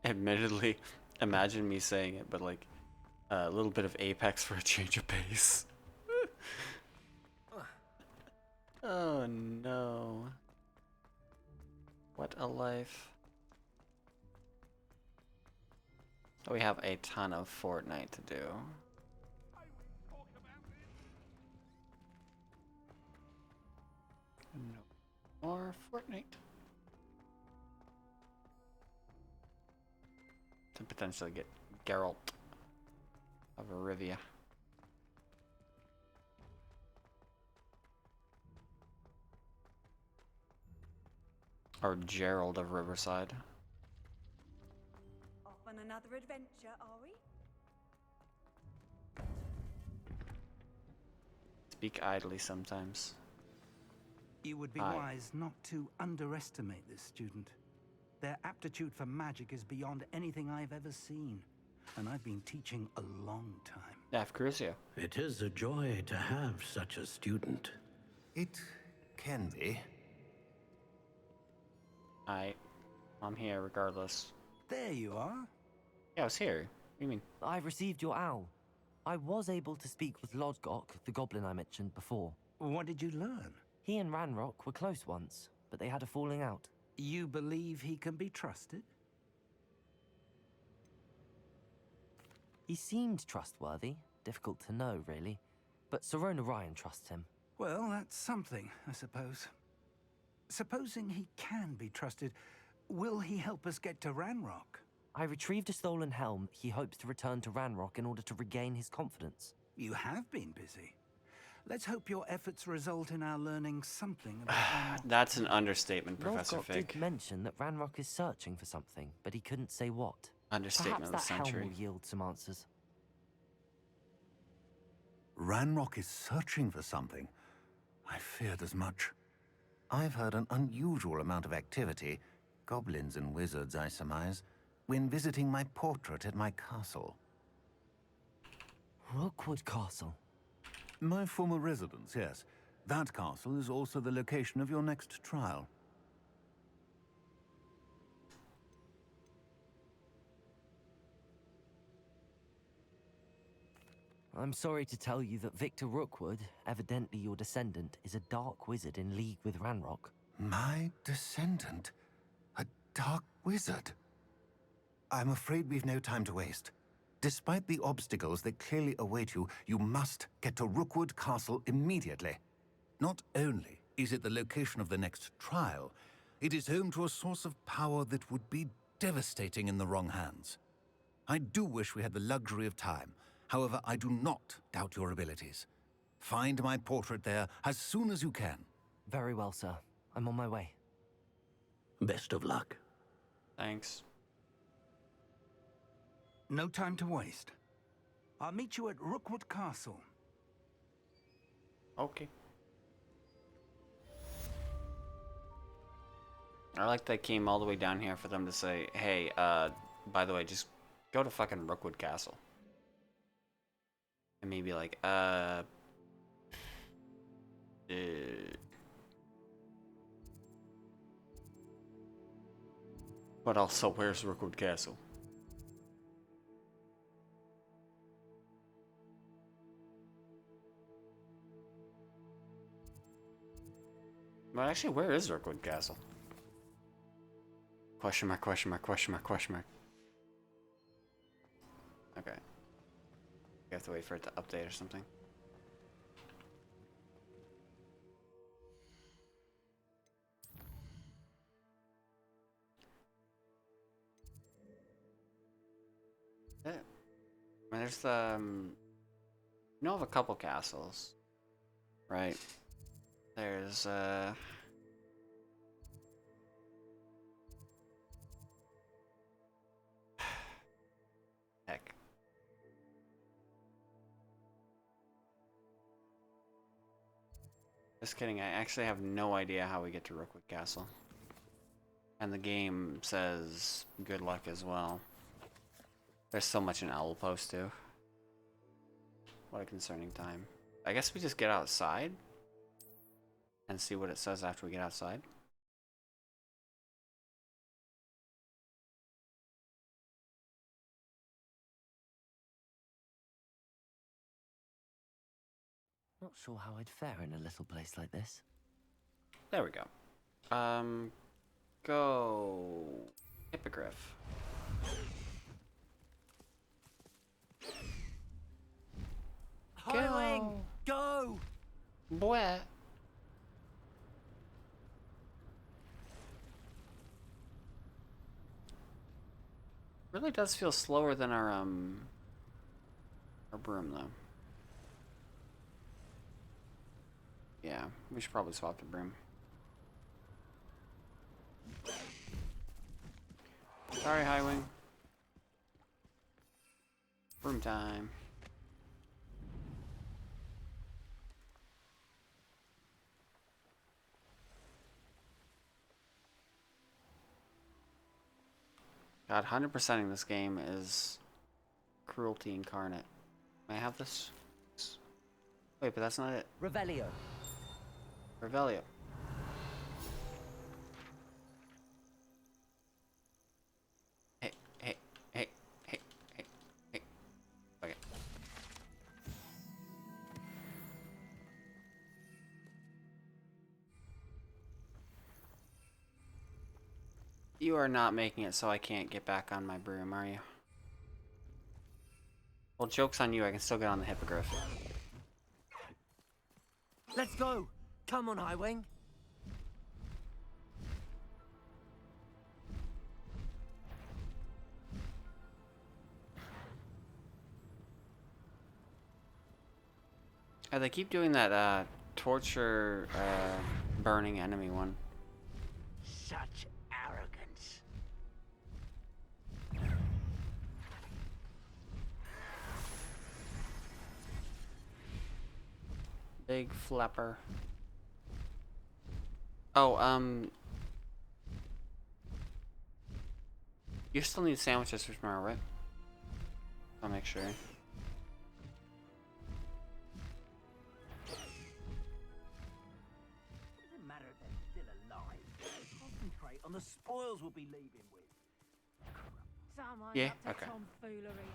Admittedly, imagine me saying it, but like a little bit of Apex for a change of pace. Oh no. What a life. We have a ton of Fortnite to do. No more Fortnite. To potentially get Geralt of Arivia. Or Gerald of Riverside. Off on another adventure, are we? Speak idly sometimes. You would be Aye. wise not to underestimate this student. Their aptitude for magic is beyond anything I've ever seen. And I've been teaching a long time. Daf Crucio. It is a joy to have such a student. It can be. I'm here regardless. There you are. Yeah, I was here. What do you mean? I received your owl. I was able to speak with Lodgok, the goblin I mentioned before. What did you learn? He and Ranrock were close once, but they had a falling out. You believe he can be trusted? He seemed trustworthy. Difficult to know, really. But Sirona Ryan trusts him. Well, that's something, I suppose. Supposing he can be trusted, will he help us get to Ranrock? I retrieved a stolen helm he hopes to return to Ranrock in order to regain his confidence. You have been busy. Let's hope your efforts result in our learning something about Ranrock. That's an understatement, Professor Lodgok Fig. did mention that Ranrock is searching for something, but he couldn't say what. Understatement Perhaps of the that helm century. will yield some answers. Ranrock is searching for something. I feared as much. I've heard an unusual amount of activity, goblins and wizards, I surmise, when visiting my portrait at my castle. Rookwood Castle? My former residence, yes. That castle is also the location of your next trial. I'm sorry to tell you that Victor Rookwood, evidently your descendant, is a dark wizard in league with Ranrock. My descendant? A dark wizard? I'm afraid we've no time to waste. Despite the obstacles that clearly await you, you must get to Rookwood Castle immediately. Not only is it the location of the next trial, it is home to a source of power that would be devastating in the wrong hands. I do wish we had the luxury of time. However, I do not doubt your abilities. Find my portrait there as soon as you can. Very well, sir. I'm on my way. Best of luck. Thanks. No time to waste. I'll meet you at Rookwood Castle. Okay. I like they came all the way down here for them to say, hey, by the way, just go to fucking Rookwood Castle. And maybe like, But also, where's Rookwood Castle? But actually, where is Rookwood Castle? Question mark, question mark, question mark, question mark. Okay. You have to wait for it to update or something. I mean, there's the you know of a couple castles, right? There's heck. Just kidding, I actually have no idea how we get to Rookwood Castle. And the game says good luck as well. There's so much in Owl Post too. What a concerning time. I guess we just get outside and see what it says after we get outside. Not sure how I'd fare in a little place like this. There we go. Go Hippogriff. Highwing, go! Boy. Really does feel slower than our broom though. Yeah, we should probably swap the broom. Sorry, Highwing. Broom time. God, 100%ing this game is cruelty incarnate. May I have this? Wait, but that's not it. Revelio. Revelio. Hey, hey, hey, hey, hey, hey. Okay. You are not making it so I can't get back on my broom, are you? Well, joke's on you, I can still get on the Hippogriff. Let's go! Come on, Highwing! Oh, they keep doing that torture burning enemy one. Such arrogance. Big flapper. Oh, you still need sandwiches for tomorrow, right? I'll make sure. Doesn't matter if they're still alive. Concentrate on the spoils we'll be leaving with. Someone Yeah, up to okay. tomfoolery.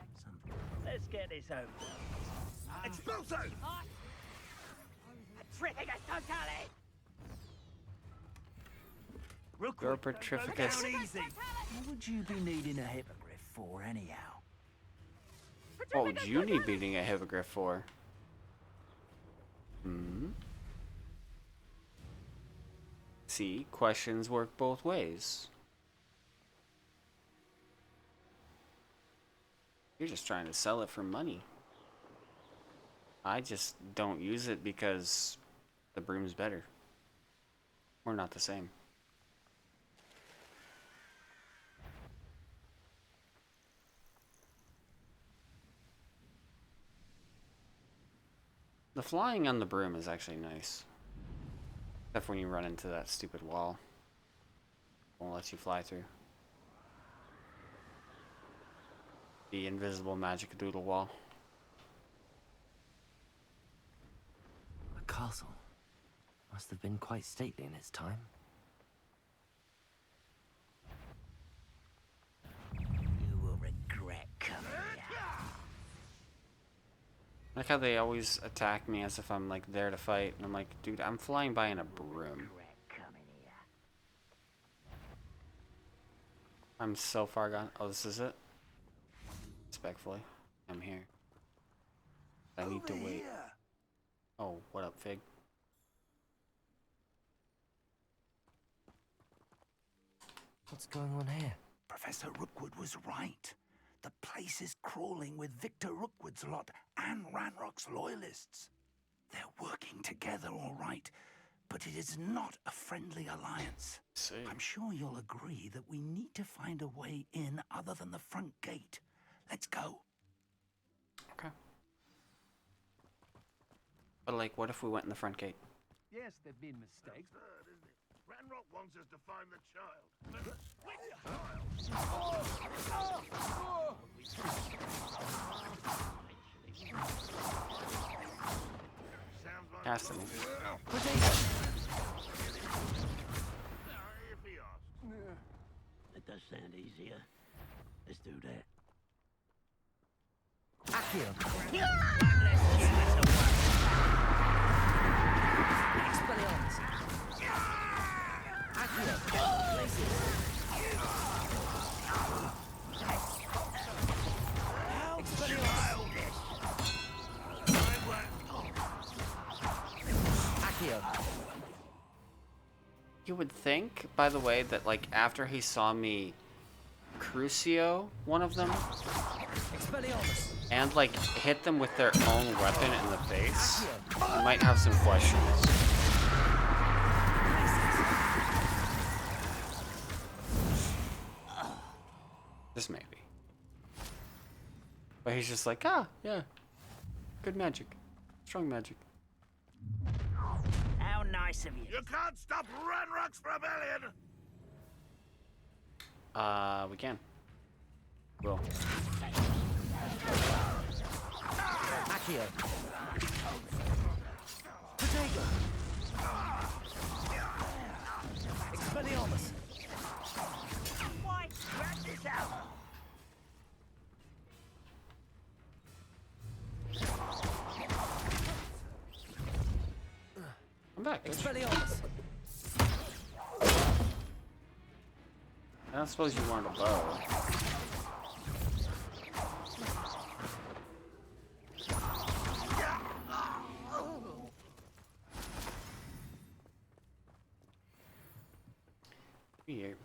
Let's get this over. Expulso! Trificus totale! Your Petrificus. What would you be needing a hippogriff for, anyhow? What would you need beating a Hippogriff for? Hmm? See, questions work both ways. You're just trying to sell it for money. I just don't use it because the broom's better. We're not the same. The flying on the broom is actually nice. Except when you run into that stupid wall. Won't let you fly through. The invisible magic doodle wall. A castle. Must have been quite stately in its time. You will regret coming here. I like how they always attack me as if I'm like there to fight, and I'm like, dude, I'm flying by in a broom. I'm so far gone. Oh, this is it? Respectfully, I'm here. I need to wait. Oh, what up, Fig? What's going on here? Professor Rookwood was right. The place is crawling with Victor Rookwood's lot and Ranrock's loyalists. They're working together, all right, but it is not a friendly alliance. I'm sure you'll agree that we need to find a way in other than the front gate. Let's go. Okay. But like, what if we went in the front gate? Yes, there've been mistakes. Ranrock wants us to find the child. Which child? Cast him. That does sound easier. Let's do that. Accio. Expelliarmus. Accio. Places. Expelliarmus. Accio. You would think, by the way, that like after he saw me Crucio one of them and like hit them with their own weapon in the face, you might have some questions. This may be. But he's just like, ah, yeah. Good magic. Strong magic. How nice of you. You can't stop Ranrock's rebellion! We can. Will. Accio. Protego. Expelliarmus. Why, scratch this out. I'm back. Expelliarmus. I don't suppose you wanted a bow. Here.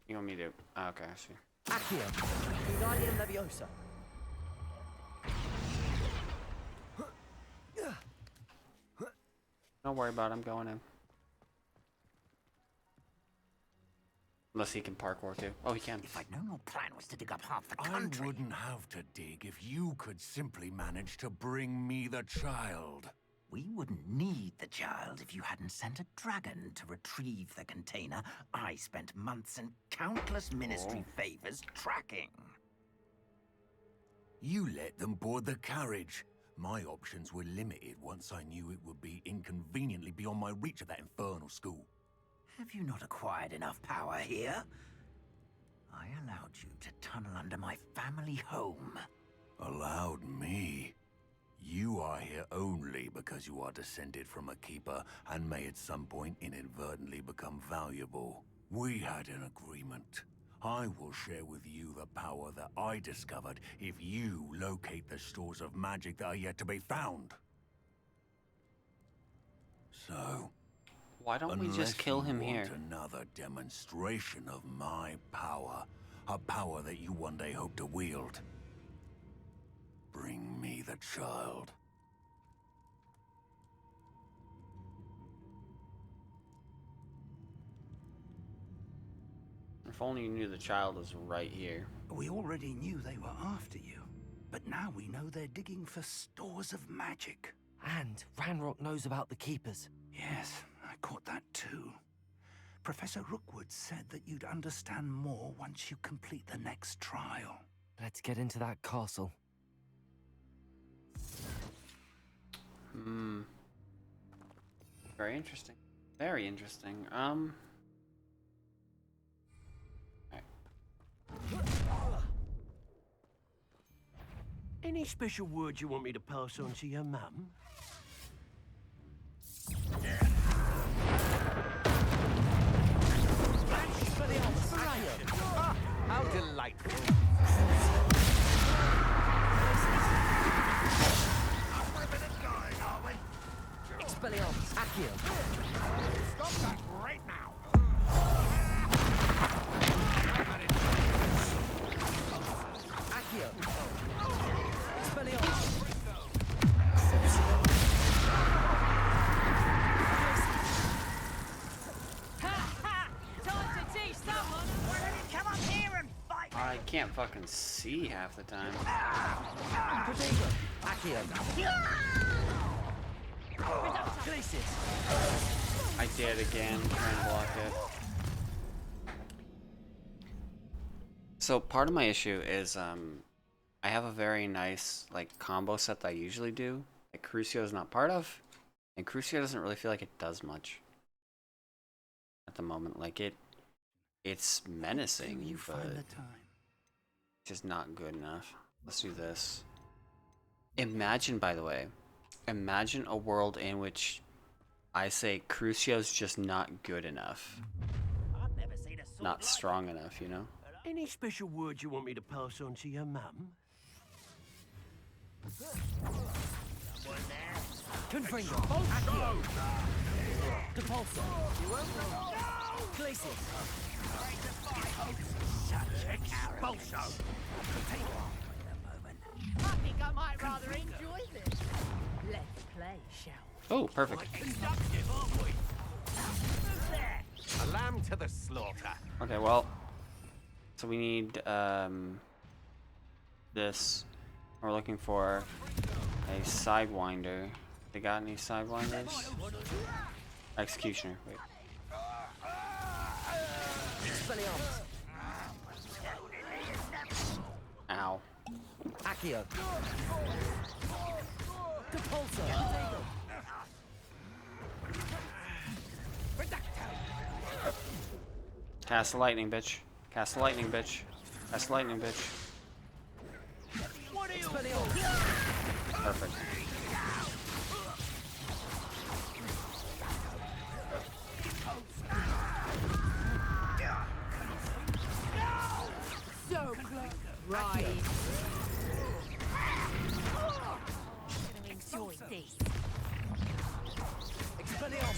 You want me to... Oh, okay, I see. Accio. Wingardium Leviosa. Don't worry about it, I'm going in. Unless he can parkour too. Oh, he can. If I'd known your plan was to dig up half the I country. wouldn't have to dig if you could simply manage to bring me the child. We wouldn't need the child if you hadn't sent a dragon to retrieve the container I spent months and countless ministry favors tracking. You let them board the carriage. My options were limited once I knew it would be inconveniently beyond my reach at that infernal school. Have you not acquired enough power here? I allowed you to tunnel under my family home. Allowed me? You are here only because you are descended from a keeper and may at some point inadvertently become valuable. We had an agreement. I will share with you the power that I discovered if you locate the stores of magic that are yet to be found. So, why don't we just kill him here? Another demonstration of my power, a power that you one day hope to wield. Bring me the child. If only you knew the child was right here. We already knew they were after you, but now we know they're digging for stores of magic. And Ranrock knows about the Keepers. Yes, I caught that too. Professor Rookwood said that you'd understand more once you complete the next trial. Let's get into that castle. Very interesting. Very interesting. Any special words you want me to pass on to your mum? How delightful. Expelliarmus. Accio. Stop that right now! Accio. can't fucking see half the time. I did again, trying to block it. So part of my issue is I have a very nice like combo set that I usually do that Crucio is not part of, and Crucio doesn't really feel like it does much at the moment. Like it's menacing, but just not good enough. Let's do this. Imagine, by the way, imagine a world in which I say Crucio's just not good enough. Not strong enough, you know? Any special words you want me to pass on to your mum? Confringo. Accio. Depulso. Glacius. Expulso. I think I might rather enjoy this. Let's play, shall Oh, perfect. A lamb to the slaughter. Okay, well, so we need this. We're looking for a sidewinder. They got any sidewinders? Executioner. Wait. Ow. Accio. Depulso. Cast the lightning, bitch. Cast the lightning, bitch. Cast the lightning, bitch. Perfect. So close. Right. Gonna enjoy this.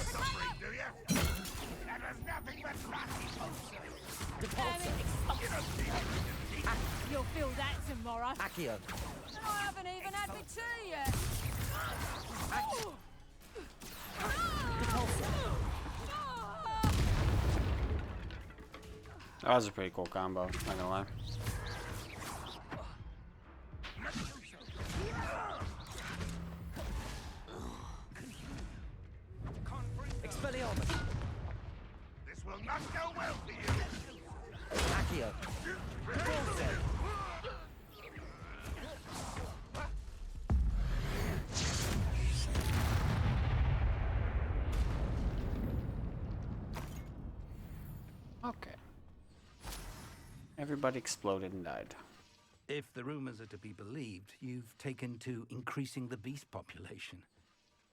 Suffering, do you? That was nothing but You'll feel that tomorrow. Accio. I haven't even had my tea yet. That was a pretty cool combo, not gonna lie. Expelliarmus. This will not go well for you. Accio. Depulso. Okay. Everybody exploded and died. If the rumors are to be believed, you've taken to increasing the beast population.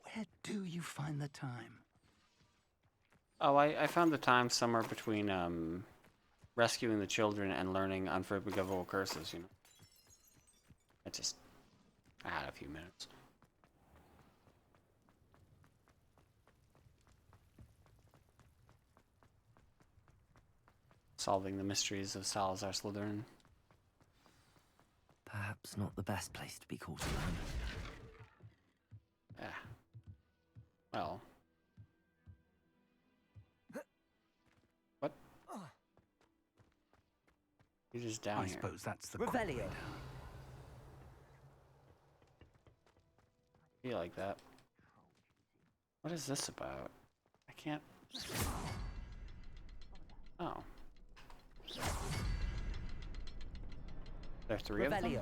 Where do you find the time? Oh, I found the time somewhere between rescuing the children and learning unforgivable curses, you know. I had a few minutes. Solving the mysteries of Salazar Slytherin. Perhaps not the best place to be caught alone. Yeah. Well. What? You're just down I here. suppose that's the Revelio. I feel like that. What is this about? I can't. Oh. There are three of them?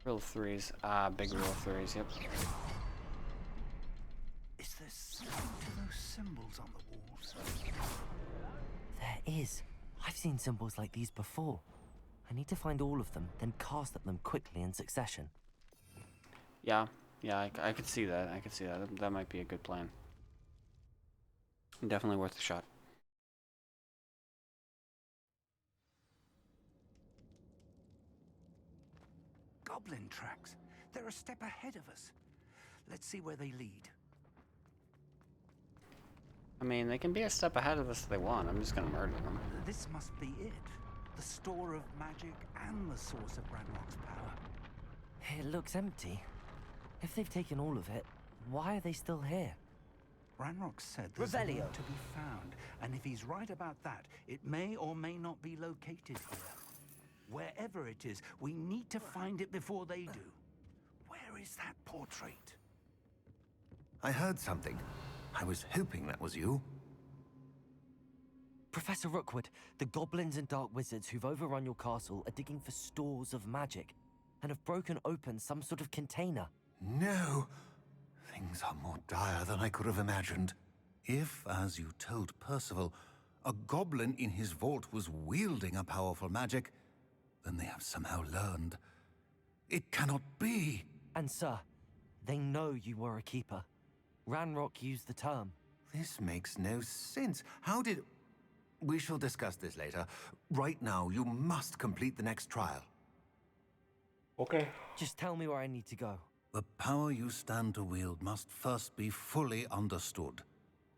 Rule of threes. Ah, big rule of threes, yep. Is there something to those symbols on the walls? There is. I've seen symbols like these before. I need to find all of them, then cast at them quickly in succession. Yeah, I could see that. I could see that. That might be a good plan. Definitely worth a shot. Goblin tracks. They're a step ahead of us. Let's see where they lead. I mean, they can be a step ahead of us if they want. I'm just gonna murder them. This must be it. The store of magic and the source of Ranrock's power. It looks empty. If they've taken all of it, why are they still here? Ranrock said there's a Revelio. route to be found, and if he's right about that, it may or may not be located here. Wherever it is, we need to find it before they do. Where is that portrait? I heard something. I was hoping that was you. Professor Rookwood, the goblins and dark wizards who've overrun your castle are digging for stores of magic and have broken open some sort of container. No! Things are more dire than I could have imagined. If, as you told Percival, a goblin in his vault was wielding a powerful magic, then they have somehow learned. It cannot be! And sir, they know you were a keeper. Ranrock used the term. This makes no sense. How did... We shall discuss this later. Right now, you must complete the next trial. Okay. Just tell me where I need to go. The power you stand to wield must first be fully understood.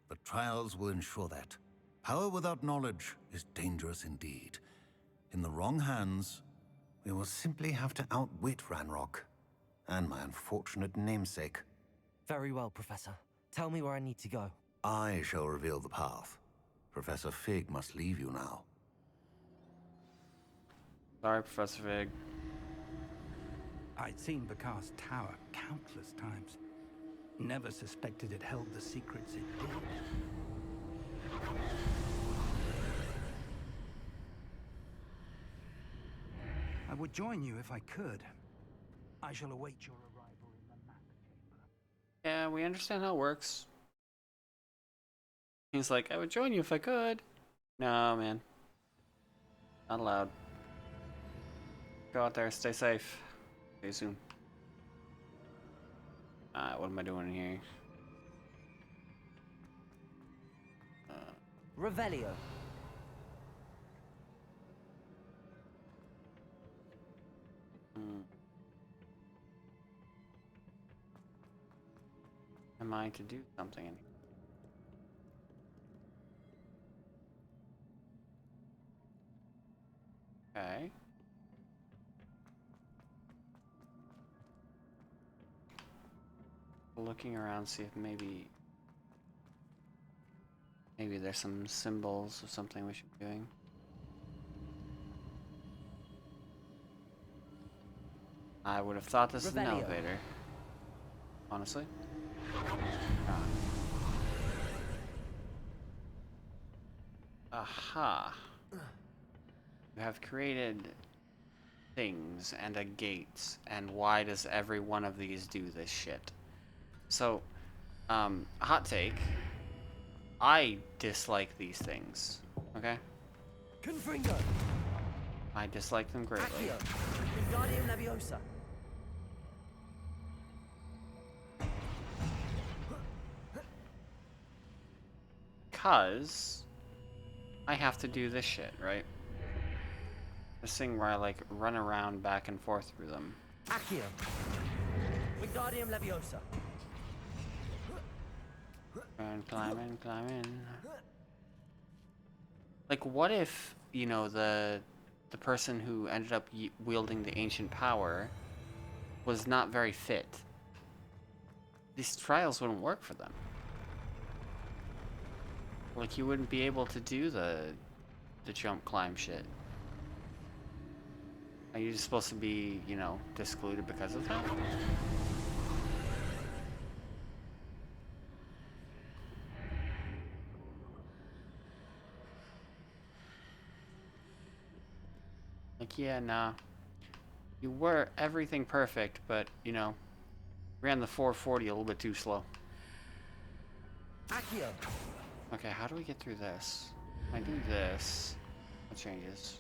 The trials will ensure that. Power without knowledge is dangerous indeed. In the wrong hands, we will simply have to outwit Ranrock and my unfortunate namesake. Very well, Professor. Tell me where I need to go. I shall reveal the path. Professor Fig must leave you now. Sorry, Professor Fig. I'd seen Bakar's tower countless times. Never suspected it held the secrets it did. I would join you if I could. I shall await your arrival in the map chamber. Yeah, we understand how it works. He's like, I would join you if I could. No, man. Not allowed. Go out there, stay safe. See you soon. What am I doing in here? Revelio. Am I to do something in here? Okay. Looking around, see if maybe there's some symbols of something we should be doing. I would have thought this is an Revelio. elevator. Honestly. Aha. You have created things and a gate, and why does every one of these do this shit? So, hot take. I dislike these things. Okay? Confringo. I dislike them greatly. Accio. Wingardium Leviosa. Because I have to do this shit, right? This thing where I like run around back and forth through them. Accio. Wingardium Leviosa. And climbing. Like, what if, you know, the person who ended up wielding the ancient power was not very fit? These trials wouldn't work for them. Like, you wouldn't be able to do the jump climb shit. Are you just supposed to be, you know, discluded because of that? Like, yeah, nah. You were everything perfect, but, you know, ran the 440 a little bit too slow. Accio. Okay, how do we get through this? I do this. What changes?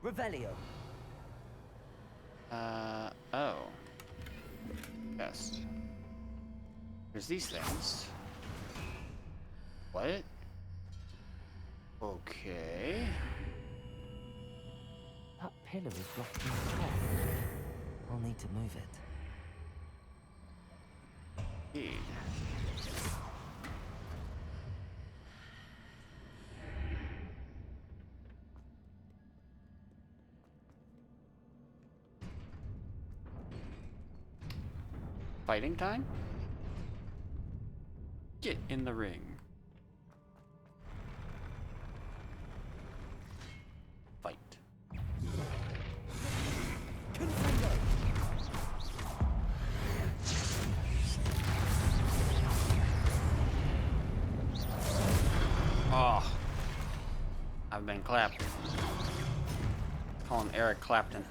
Revelio. Oh. Yes. There's these things. What? Okay. That pillar is blocking the top. I'll need to move it. Indeed. Fighting time? Get in the ring. Fight. Oh, I've been clapped. Call him Eric Clapton.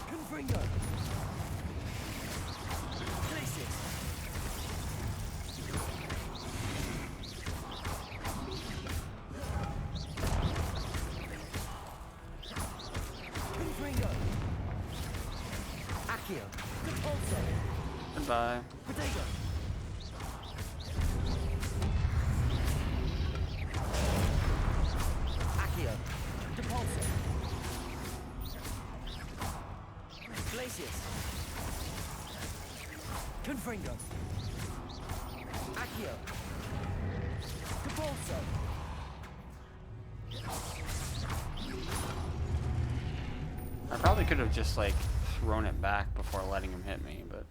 Confringo. Places. Confringo. Accio. Repulso. Goodbye. Potato. Accio. Depulso. Glacius. Confringo. Accio. Depulso. I probably could have just like thrown it back before letting him hit me, but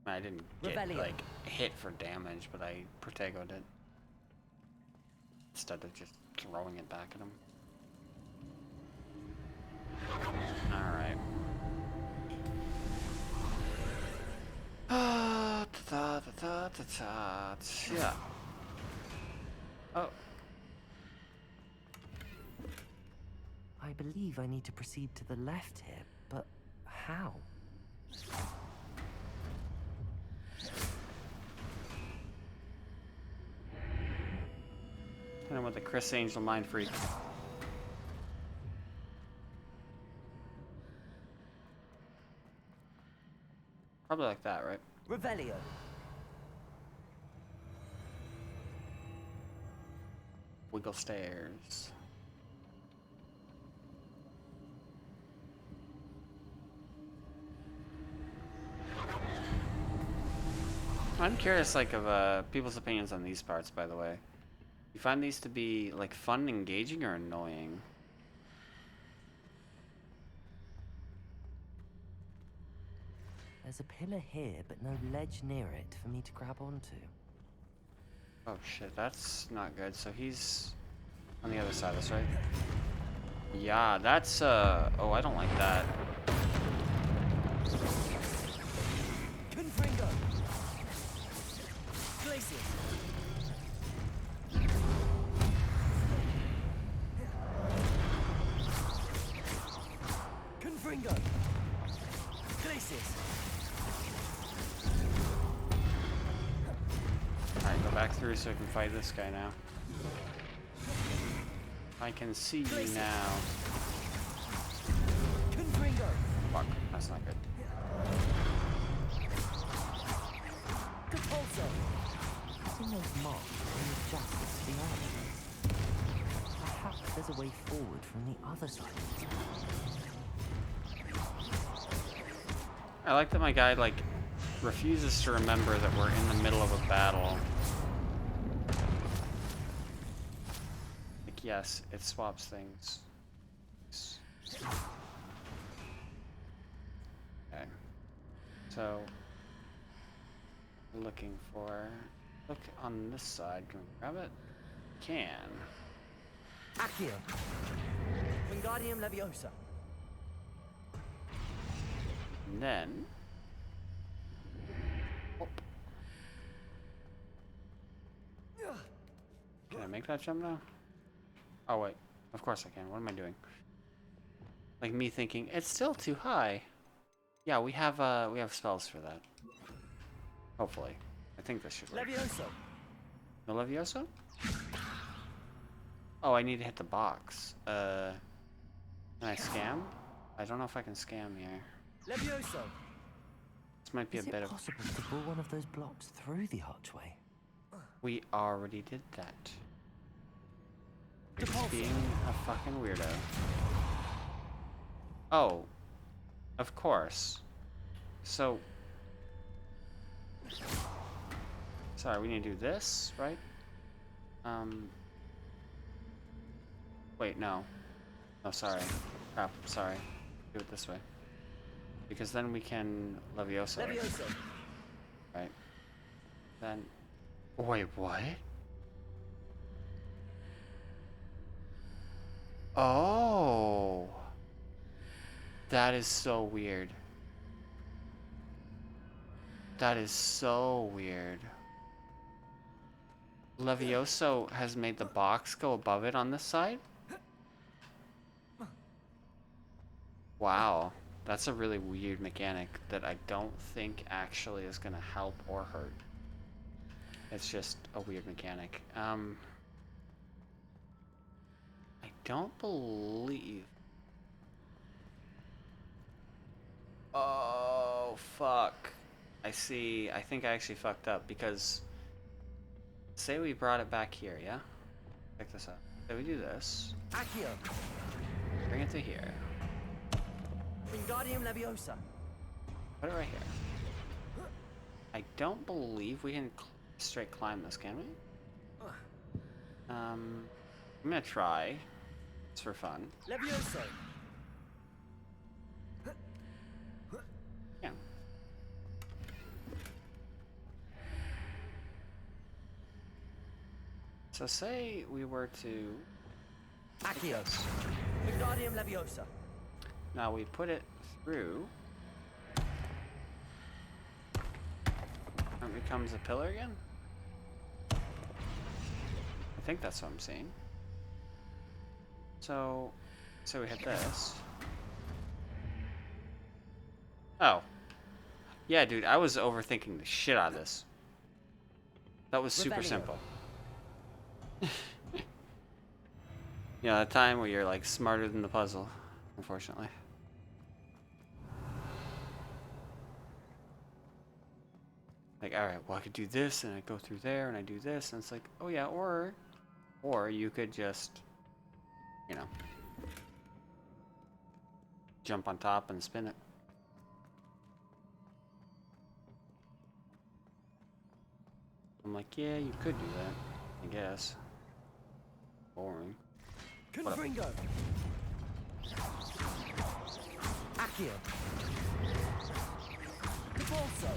I didn't get Rebellion. like hit for damage, but I Protegoed it instead of just throwing it back at him. Alright. Yeah. Oh. I believe I need to proceed to the left here, but how? Hit him with the Chris Angel Mind Freak. Probably like that, right? Revelio. Wiggle stairs. I'm curious, like, of people's opinions on these parts, by the way. You find these to be, like, fun and engaging or annoying? There's a pillar here, but no ledge near it for me to grab onto. Oh shit, that's not good. So he's on the other side of this, right? Yeah, that's, oh, I don't like that. Confringo. Glacius. Confringo. Glacius. Alright, go back through so we can fight this guy now. I can see you now. Confringo. Fuck, that's not good. Depulso. Seeing those marks bring justice to the archers. Perhaps there's a way forward from the other side of this path. I like that my guy, like, refuses to remember that we're in the middle of a battle. Like, yes, it swaps things. Okay. So, looking for... Look on this side. Can we grab it? Can. Accio. Wingardium Leviosa. And then... Oh. Can I make that jump now? Oh wait, of course I can. What am I doing? Like me thinking, it's still too high. Yeah, we have spells for that. Hopefully. I think this should work. Levioso. No Levioso? Oh, I need to hit the box. Can I scam? I don't know if I can scam here. Levioso. This might be Is a bit it of... possible to pull one of those blocks through the archway? We already did that. You're just being a fucking weirdo. Oh. Of course. So... Sorry, we need to do this, right? Wait, no. Oh, sorry. Crap, sorry. Do it this way. Because then we can Leviosa. Leviosa. Right. Then. Wait, what? Oh. That is so weird. That is so weird. Levioso has made the box go above it on this side? Wow. That's a really weird mechanic that I don't think actually is going to help or hurt. It's just a weird mechanic. I don't believe... Oh, fuck. I see. I think I actually fucked up because... Say we brought it back here, yeah? Check this out. So we do this. Accio. Bring it to here. Wingardium Leviosa. Put it right here. I don't believe we can straight climb this, can we? I'm gonna try. It's for fun. Leviosa. Yeah. So say we were to... Accio. Wingardium Leviosa. Now we put it through. And it becomes a pillar again? I think that's what I'm seeing. So we hit this. Oh. Yeah, dude, I was overthinking the shit out of this. That was super simple. You know, that time where you're like smarter than the puzzle, unfortunately. Like, alright, well I could do this and I go through there and I do this and it's like, oh yeah, or you could just, you know, jump on top and spin it. I'm like, yeah, you could do that, I guess. Boring. Confringo. Accio. Cabalso.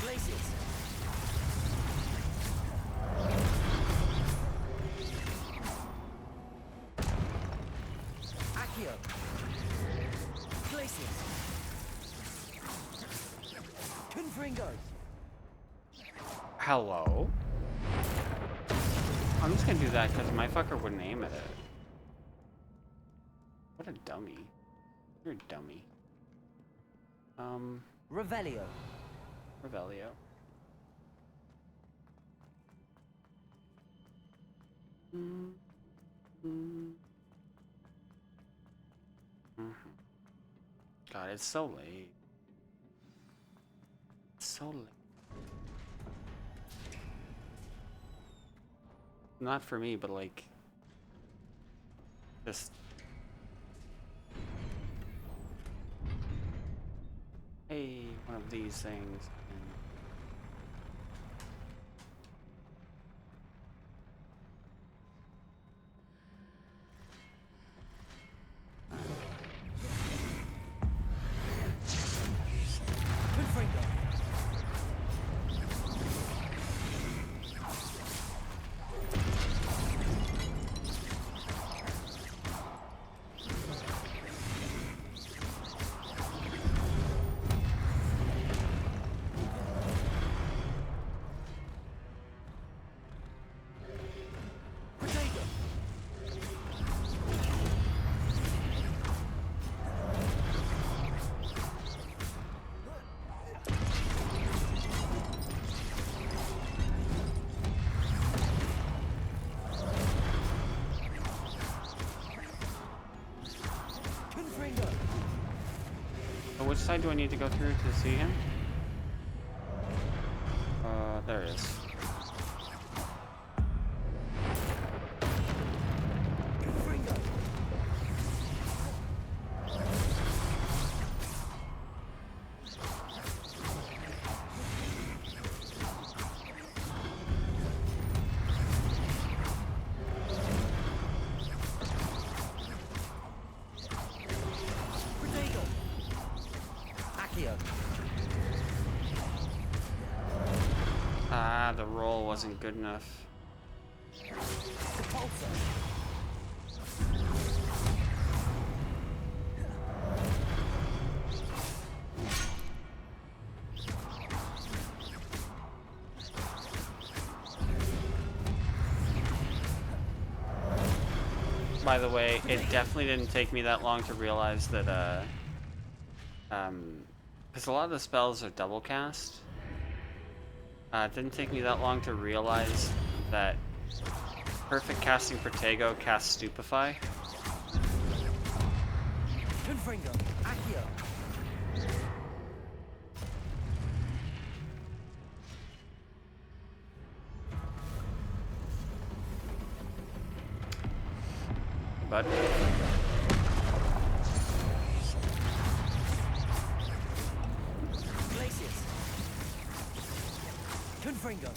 Glacius. Accio. Glacius. Confringo. Hello? I'm just gonna do that because my fucker wouldn't aim at it. What a dummy. You're a dummy. Revelio. Revelio. God, it's so late. It's so late. Not for me, but like, just. Hey, one of these things. Which side do I need to go through to see him? There it is. Accio. Ah, the roll wasn't good enough. By the way, it definitely didn't take me that long to realize that, because a lot of the spells are double cast. It didn't take me that long to realize that perfect casting Protego casts Stupefy. Confringo. Accio. But Glacius. Confringo.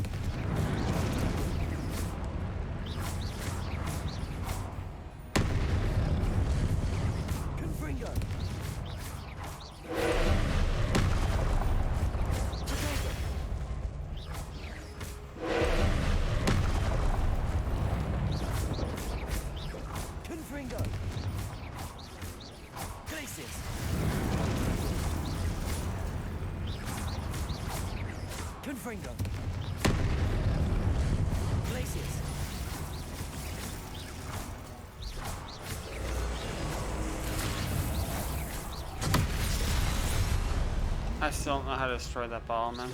Confringo. Potato. Confringo. Glacius. Confringo. Glacius. I still don't know how to destroy that ball, man.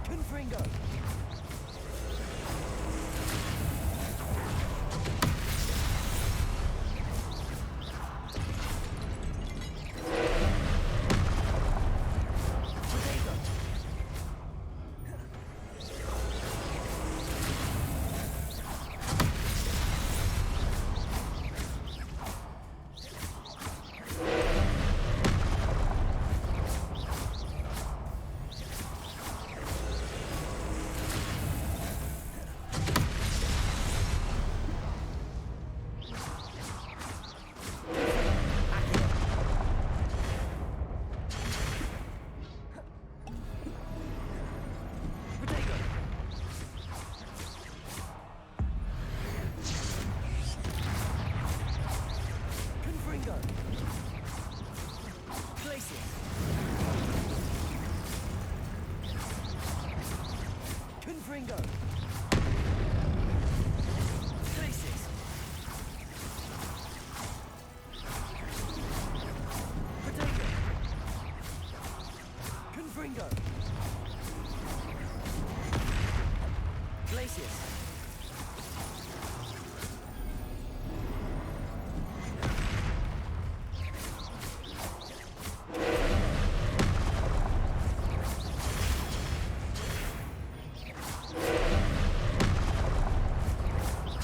Confringo. Potato. Potato. Confringo. Glacius. Confringo. Glacius. Potato. Confringo. Glacius.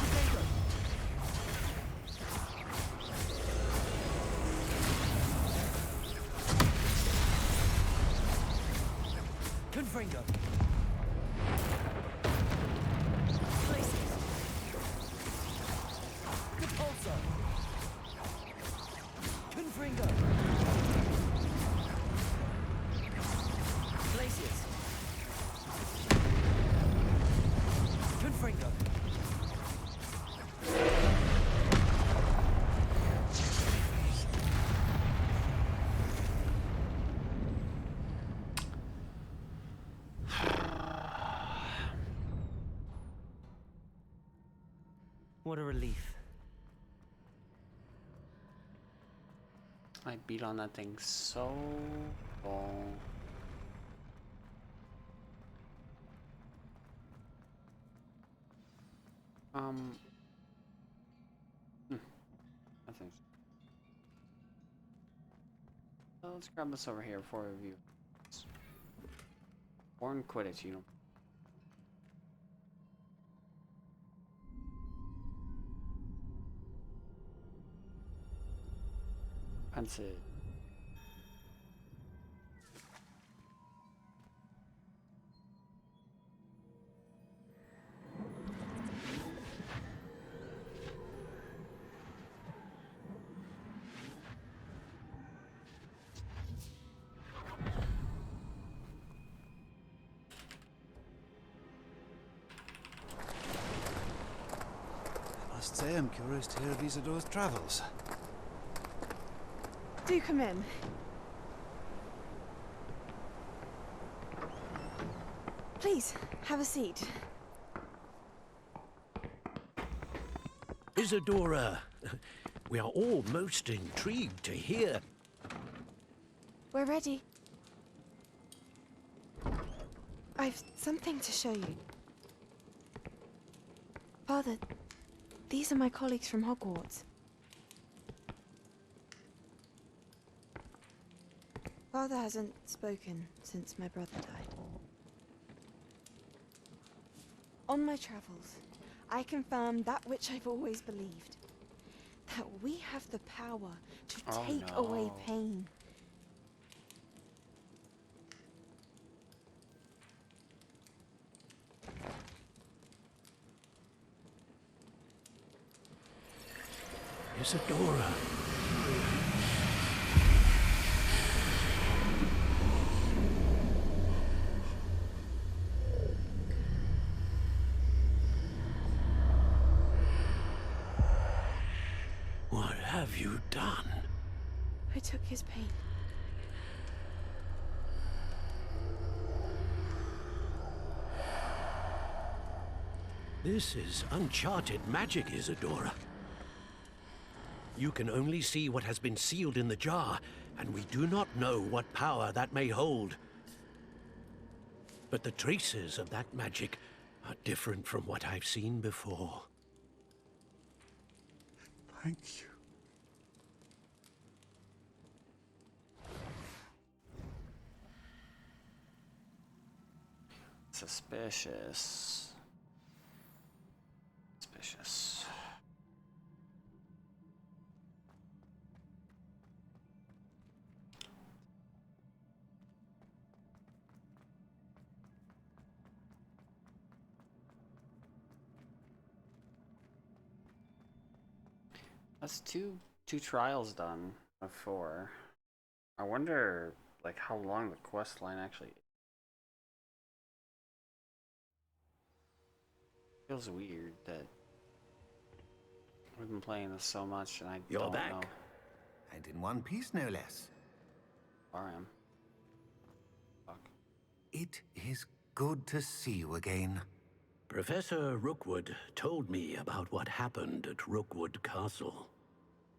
Potato. Confringo. Glacius. Repulsor. Confringo. Glacius. Confringo. What a relief. I beat on that thing so long. Nothing. So let's grab this over here before we review. Born Quidditch, you know. Pensive. Must say I'm curious to hear of Isadora's travels. Do come in. Please, have a seat. Isadora, we are all most intrigued to hear. We're ready. I've something to show you. Father, these are my colleagues from Hogwarts. Father hasn't spoken since my brother died. On my travels, I confirmed that which I've always believed. That we have the power to take away pain. Isadora. What have you done? I took his pain. This is uncharted magic, Isadora. You can only see what has been sealed in the jar, and we do not know what power that may hold. But the traces of that magic are different from what I've seen before. Thank you. Suspicious. Suspicious. That's two trials done of 4. I wonder, like, how long the quest line actually is. Feels weird that we've been playing this so much and I don't back. know. And in one piece, no less. RM. Fuck. It is good to see you again. Professor Rookwood told me about what happened at Rookwood Castle.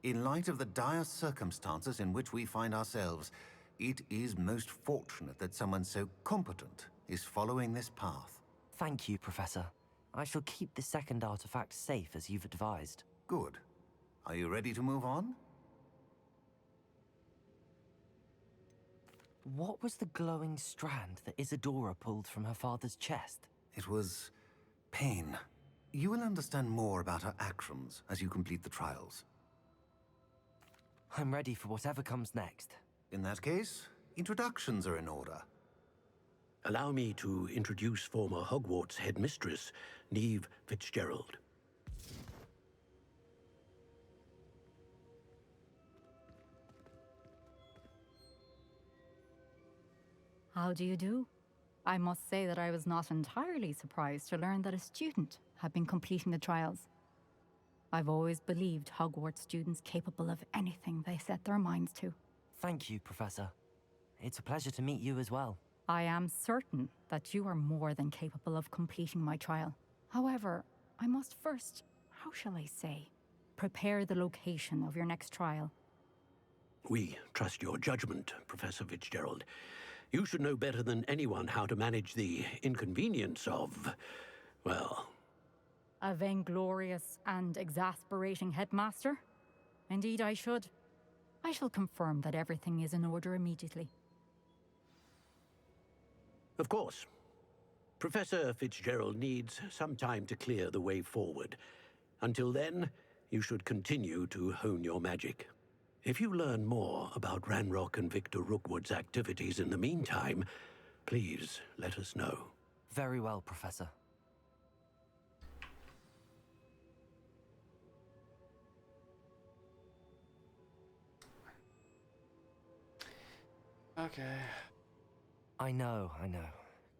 In light of the dire circumstances in which we find ourselves, it is most fortunate that someone so competent is following this path. Thank you, Professor. I shall keep the second artifact safe as you've advised. Good. Are you ready to move on? What was the glowing strand that Isadora pulled from her father's chest? It was pain. You will understand more about her actions as you complete the trials. I'm ready for whatever comes next. In that case, introductions are in order. Allow me to introduce former Hogwarts headmistress, Neve Fitzgerald. How do you do? I must say that I was not entirely surprised to learn that a student had been completing the trials. I've always believed Hogwarts students capable of anything they set their minds to. Thank you, Professor. It's a pleasure to meet you as well. I am certain that you are more than capable of completing my trial. However, I must first, how shall I say, prepare the location of your next trial. We trust your judgment, Professor Fitzgerald. You should know better than anyone how to manage the inconvenience of, well... A vainglorious and exasperating headmaster? Indeed I should. I shall confirm that everything is in order immediately. Of course. Professor Fitzgerald needs some time to clear the way forward. Until then, you should continue to hone your magic. If you learn more about Ranrock and Victor Rookwood's activities in the meantime, please let us know. Very well, Professor. Okay. I know.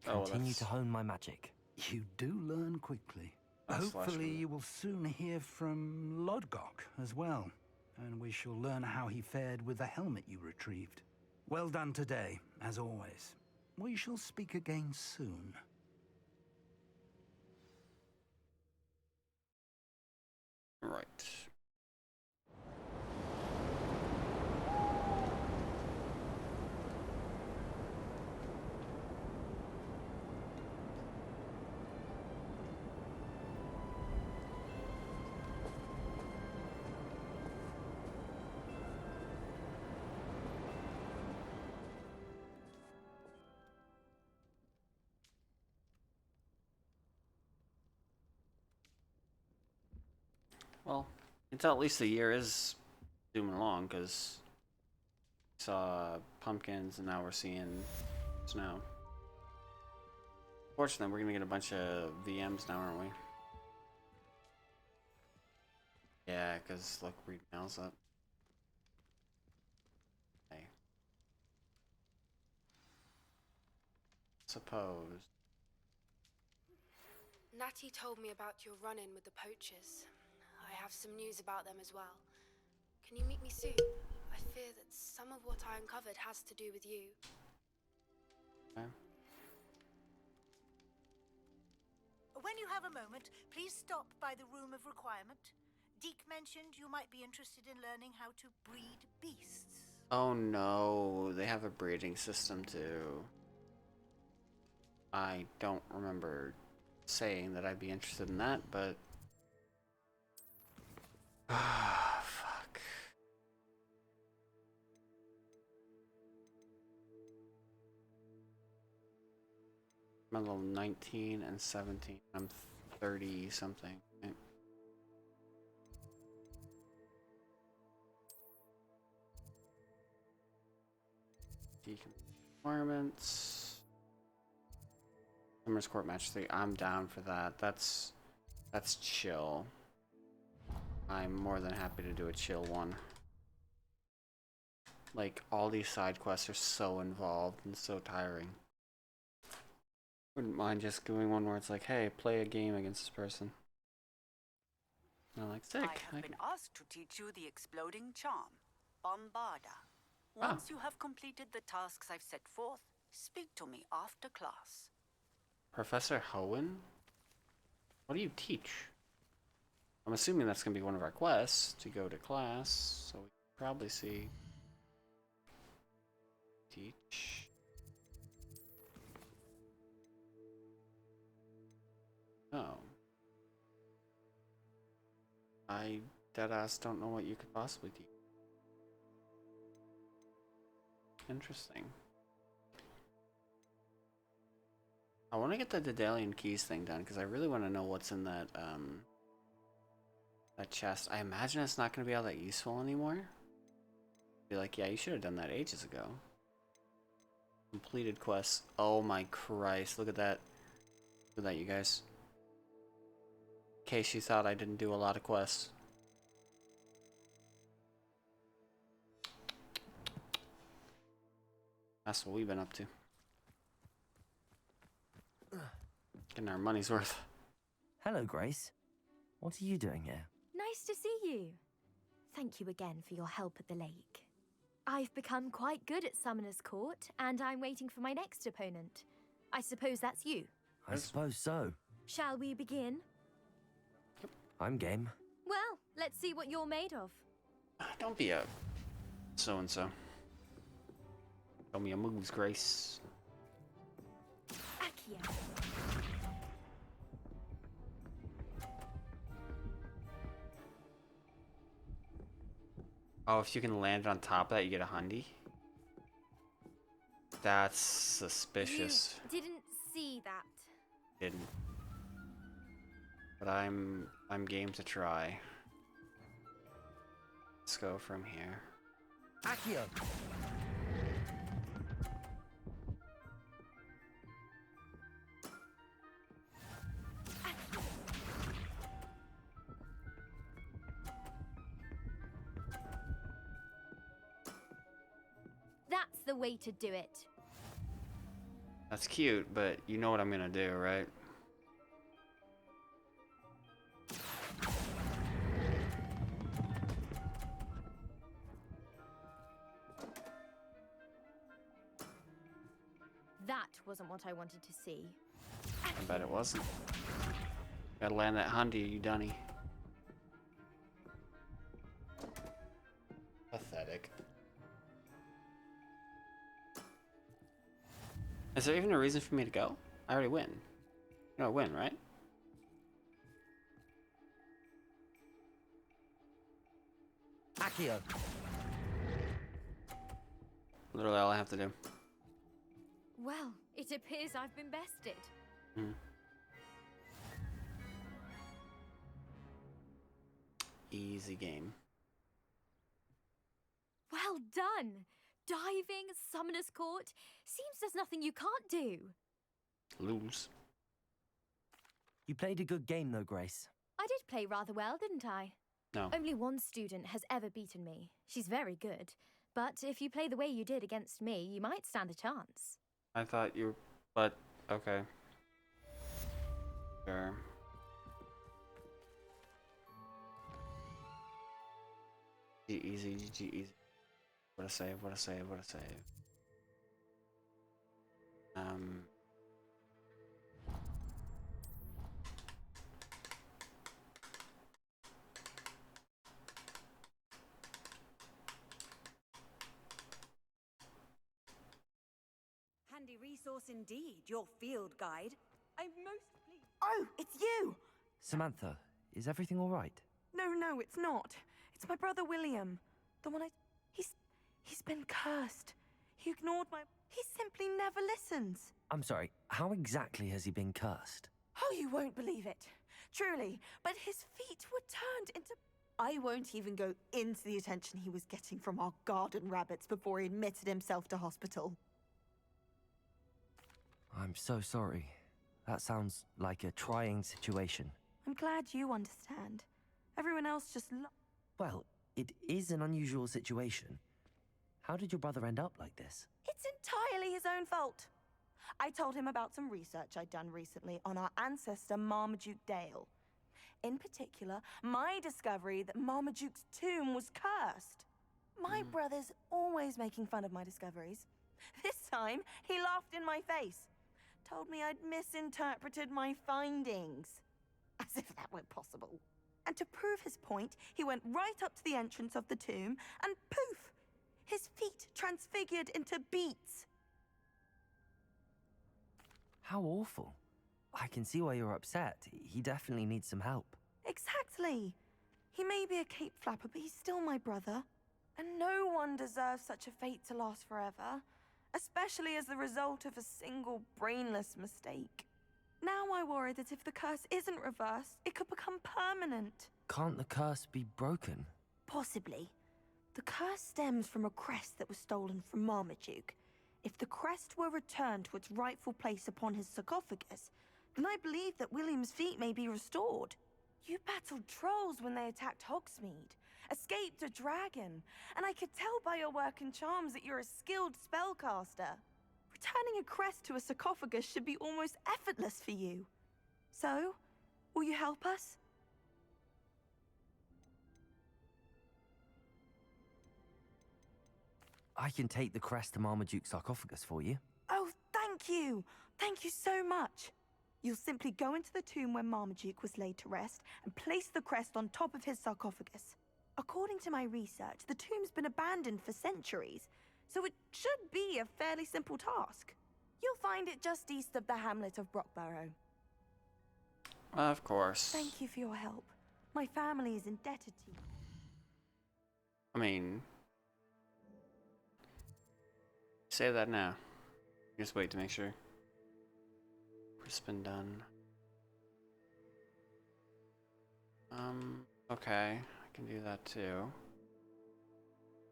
Oh, Continue to hone my magic. You do learn quickly. Hopefully you will soon hear from Lodgok as well, and we shall learn how he fared with the helmet you retrieved. Well done today, as always. We shall speak again soon. Right. Well, until at least the year is zooming along, because we saw pumpkins and now we're seeing snow. Fortunately, we're gonna get a bunch of VMs now, aren't we? Yeah, because look, read mails up. Okay. Suppose. Natty told me about your run-in with the poachers. I have some news about them as well. Can you meet me soon? I fear that some of what I uncovered has to do with you. Okay. When you have a moment, please stop by the room of requirement. Deke mentioned you might be interested in learning how to breed beasts. Oh no, they have a breeding system too. I don't remember saying that I'd be interested in that, but ah, fuck. I'm level 19 and 17. I'm 30 something. Right? Requirements. Summer's Court Match 3. I'm down for that. That's chill. I'm more than happy to do a chill one. Like, all these side quests are so involved and so tiring. Wouldn't mind just doing one where it's like, hey, play a game against this person. And I'm like, sick. I have been asked to teach you the exploding charm, Bombarda. Once you have completed the tasks I've set forth, speak to me after class. Professor Hoenn? What do you teach? I'm assuming that's going to be one of our quests to go to class, so we can probably see. Teach. Oh. I deadass don't know what you could possibly teach. Interesting. I want to get the Daedalian Keys thing done because I really want to know what's in that that chest. I imagine it's not going to be all that useful anymore. Be like, yeah, you should have done that ages ago. Completed quests. Oh my Christ! Look at that. Look at that, you guys. In case you thought I didn't do a lot of quests. That's what we've been up to. Getting our money's worth. Hello, Grace. What are you doing here? Nice to see you. Thank you again for your help at the lake. I've become quite good at Summoner's Court, and I'm waiting for my next opponent. I suppose that's you. I suppose so. Shall we begin? I'm game. Well, let's see what you're made of. Don't be a so-and-so. Show me your moves, Grace. Accio. Oh, if you can land on top of that, you get a hundy? That's suspicious. You didn't see that. Didn't. But I'm game to try. Let's go from here. Accio. That's the way to do it. That's cute, but you know what I'm gonna do, right? wasn't what I wanted to see. I bet it wasn't. Gotta land that Hundi, you dunny. Pathetic. Is there even a reason for me to go? I already win. You know, I win, right? Accio. Literally all I have to do. Well, it appears I've been bested. Hmm. Easy game. Well done! Diving, Summoner's Court. Seems there's nothing you can't do. Lose. You played a good game, though, Grace. I did play rather well, didn't I? No. Only one student has ever beaten me. She's very good. But if you play the way you did against me, you might stand a chance. I thought you... But, okay. Sure. Easy, easy. What a save, what a save, what a save. Handy resource indeed, your field guide. I'm most pleased. Oh, it's you! Samantha, is everything all right? No, it's not. It's my brother William. The one I... He's been cursed. He ignored my... He simply never listens. I'm sorry, how exactly has he been cursed? Oh, you won't believe it. Truly. But his feet were turned into... I won't even go into the attention he was getting from our garden rabbits before he admitted himself to hospital. I'm so sorry. That sounds like a trying situation. I'm glad you understand. Everyone else just Well, it is an unusual situation. How did your brother end up like this? It's entirely his own fault. I told him about some research I'd done recently on our ancestor Marmaduke Dale. In particular, my discovery that Marmaduke's tomb was cursed. My brother's always making fun of my discoveries. This time, he laughed in my face. Told me I'd misinterpreted my findings. As if that were possible. And to prove his point, he went right up to the entrance of the tomb and poof! His feet transfigured into beets. How awful. I can see why you're upset. He definitely needs some help. Exactly. He may be a cape flapper, but he's still my brother. And no one deserves such a fate to last forever, especially as the result of a single brainless mistake. Now I worry that if the curse isn't reversed, it could become permanent. Can't the curse be broken? Possibly. The curse stems from a crest that was stolen from Marmaduke. If the crest were returned to its rightful place upon his sarcophagus, then I believe that William's feet may be restored. You battled trolls when they attacked Hogsmeade, escaped a dragon, and I could tell by your work and charms that you're a skilled spellcaster. Returning a crest to a sarcophagus should be almost effortless for you. So, will you help us? I can take the crest to Marmaduke's sarcophagus for you. Oh, thank you! Thank you so much! You'll simply go into the tomb where Marmaduke was laid to rest and place the crest on top of his sarcophagus. According to my research, the tomb's been abandoned for centuries, so it should be a fairly simple task. You'll find it just east of the hamlet of Brockborough. Of course. Thank you for your help. My family is indebted to you. I mean... Say that now. Just wait to make sure. It's been done. Okay. I can do that too.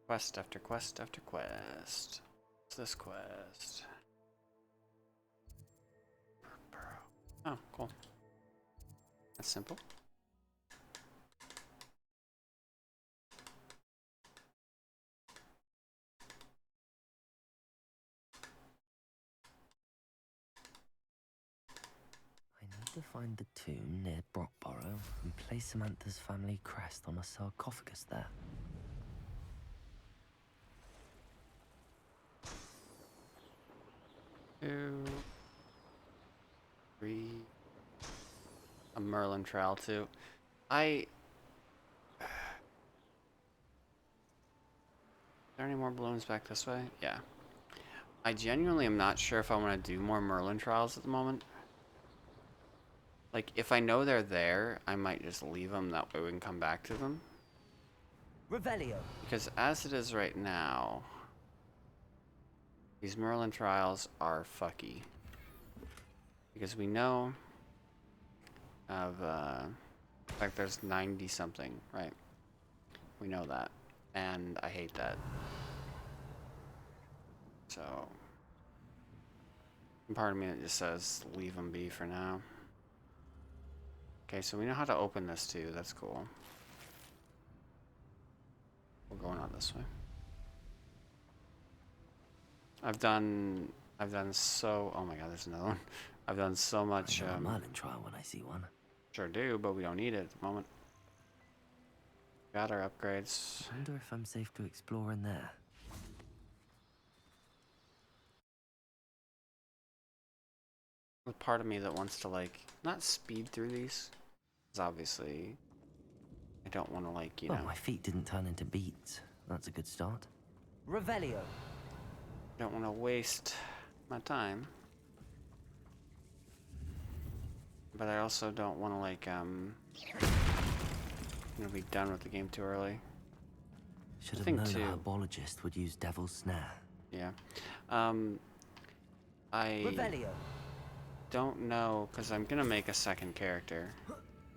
Quest after quest after quest. What's this quest? Oh, cool. That's simple. I need to find the tomb near Brockborough and place Samantha's family crest on a sarcophagus there. 2, 3. A Merlin trowel too. Are there any more balloons back this way? Yeah. I genuinely am not sure if I want to do more Merlin trials at the moment. Like, if I know they're there, I might just leave them. That way we can come back to them. Revelio. Because as it is right now, these Merlin trials are fucky. Because we know of, like there's 90 something, right? We know that. And I hate that. So, part of me that just says leave them be for now. Okay, so we know how to open this too. That's cool. We're going on this way. I've done so. Oh my God, there's another one. I've done so much. I know a Merlin trial when I see one. Sure do, but we don't need it at the moment. Got our upgrades. I wonder if I'm safe to explore in there. There's part of me that wants to like not speed through these, because obviously I don't want to like you know. My feet didn't turn into beets. That's a good start. Revelio. Don't want to waste my time, but I also don't want to like be done with the game too early. Should have known a herbologist would use Devil's Snare. Yeah. I Revelio. don't know, because I'm gonna make a second character.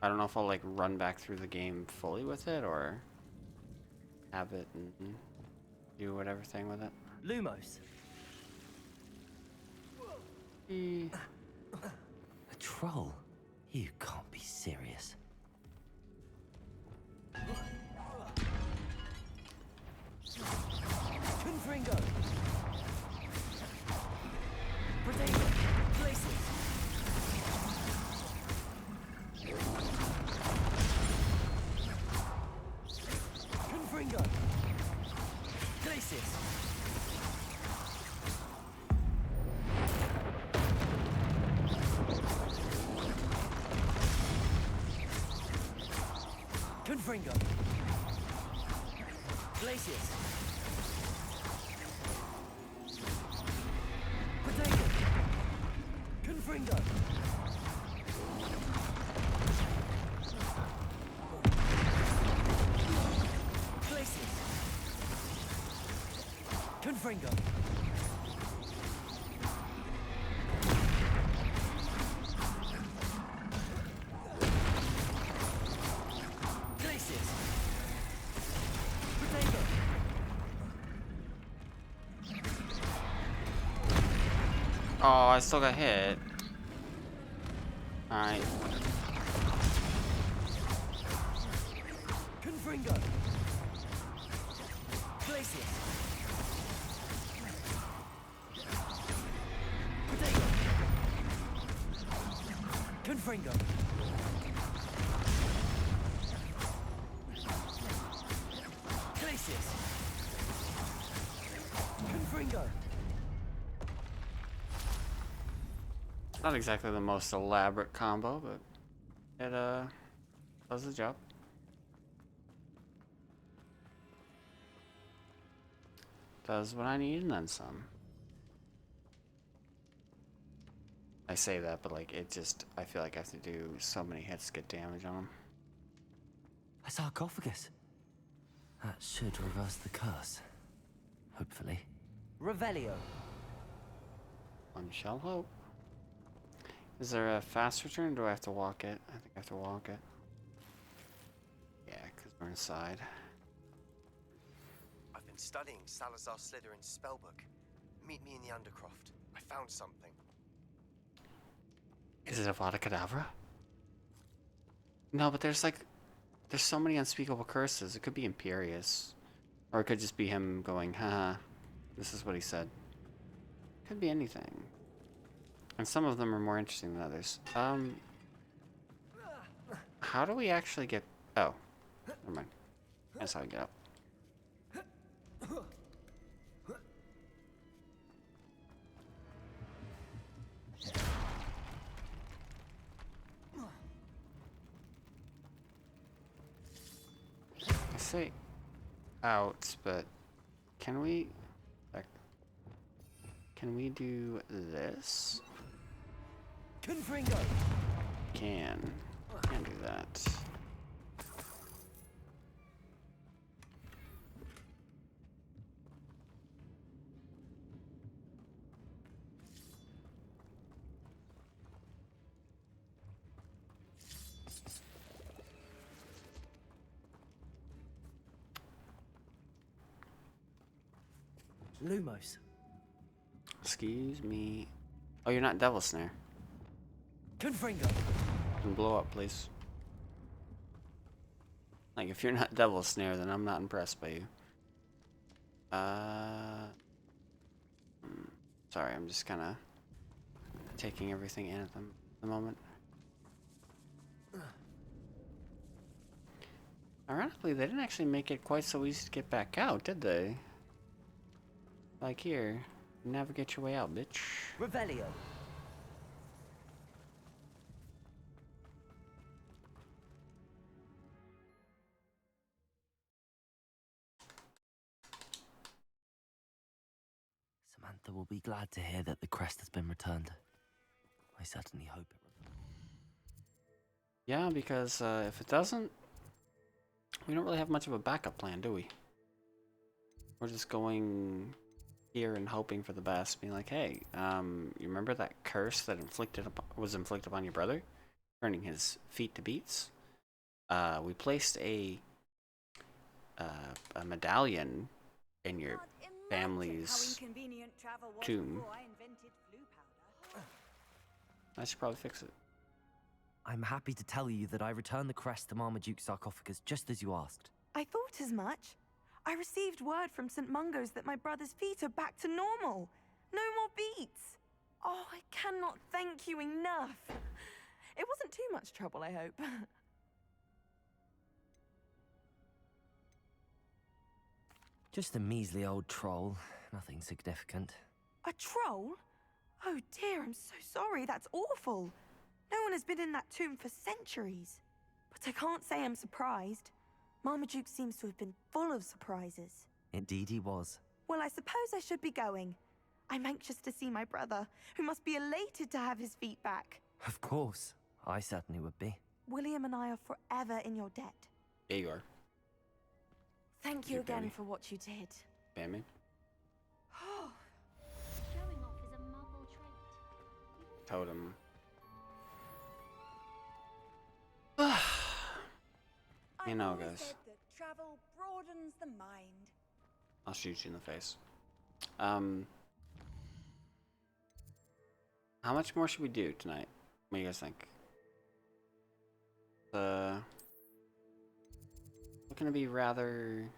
I don't know if I'll like run back through the game fully with it or have it and do whatever thing with it. Lumos. A troll? You can't be serious. Confringo. Potato. Places. Confringo. Places. Confringo. Glacius. Potato. Confringo. Glacius. Confringo. Glacius. Potato. Oh, I still got hit. Alright. Confringo. Glacius. Potato. Confringo. Glacius. Confringo. Not exactly the most elaborate combo, but it does the job. Does what I need and then some. I say that, but like it just, I feel like I have to do so many hits to get damage on them. A sarcophagus. That should reverse the curse. Hopefully. Revelio. One shall hope. Is there a fast return or do I have to walk it? I think I have to walk it. Yeah, because we're inside. I've been studying Salazar Slytherin's spellbook. Meet me in the Undercroft. I found something. Is it a VOD Kedavra? No, but there's so many unspeakable curses. It could be Imperious. Or it could just be him going, haha, this is what he said. Could be anything. And some of them are more interesting than others. How do we actually get... Oh. Never mind. That's how we get up. say out, but can we do this? Confringo. Can't do that. Lumos. Excuse me. Oh, you're not Devil Snare. Confringo. Can blow up, please. Like, if you're not Devil Snare, then I'm not impressed by you. Sorry, I'm just kind of taking everything in at the moment. Ironically, they didn't actually make it quite so easy to get back out, did they? Like here, navigate your way out, bitch. Revelio. Samantha will be glad to hear that the crest has been returned. I certainly hope it will. Yeah, because if it doesn't, we don't really have much of a backup plan, do we? We're just going here and hoping for the best, being like, hey, you remember that curse that was inflicted upon your brother, turning his feet to beets? We placed a medallion in your family's tomb. I should probably fix it. I'm happy to tell you that I returned the crest to Marmaduke's sarcophagus just as you asked. I thought as much. I received word from St. Mungo's that my brother's feet are back to normal. No more beats. Oh, I cannot thank you enough. It wasn't too much trouble, I hope. Just a measly old troll. Nothing significant. A troll? Oh dear, I'm so sorry. That's awful. No one has been in that tomb for centuries. But I can't say I'm surprised. Marmaduke seems to have been full of surprises. Indeed he was. Well, I suppose I should be going. I'm anxious to see my brother, who must be elated to have his feet back. Of course. I certainly would be. William and I are forever in your debt. There you are. Thank you again for what you did. Bammy. Showing off is a muggle trait. Totem. You know, I've always guys. said that travel broadens the mind. I'll shoot you in the face. How much more should we do tonight? What do you guys think? Looking to be rather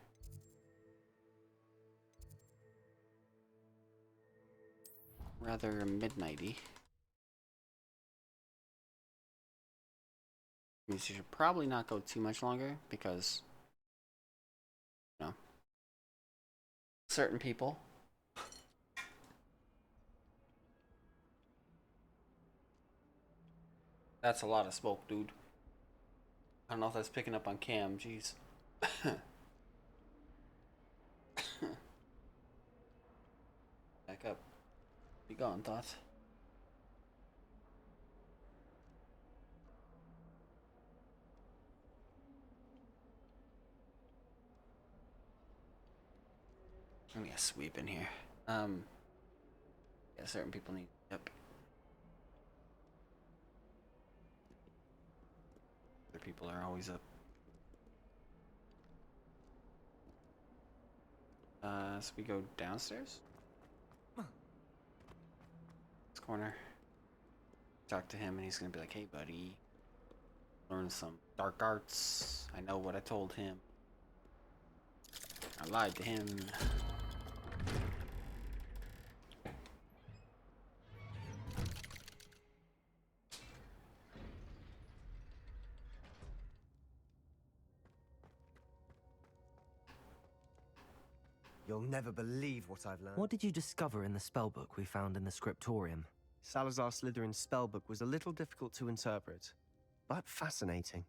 midnighty. Means you should probably not go too much longer because, you know, certain people. That's a lot of smoke, dude. I don't know if that's picking up on cam, jeez. Back up. Be gone, thoughts. Let me sweep in here. Yeah, certain people need. Yep. Other people are always up. So we go downstairs. This corner. Talk to him, and he's gonna be like, "Hey, buddy, learn some dark arts. I know what I told him. I lied to him." You'll never believe what I've learned. What did you discover in the spellbook we found in the scriptorium? Salazar Slytherin's spellbook was a little difficult to interpret, but fascinating.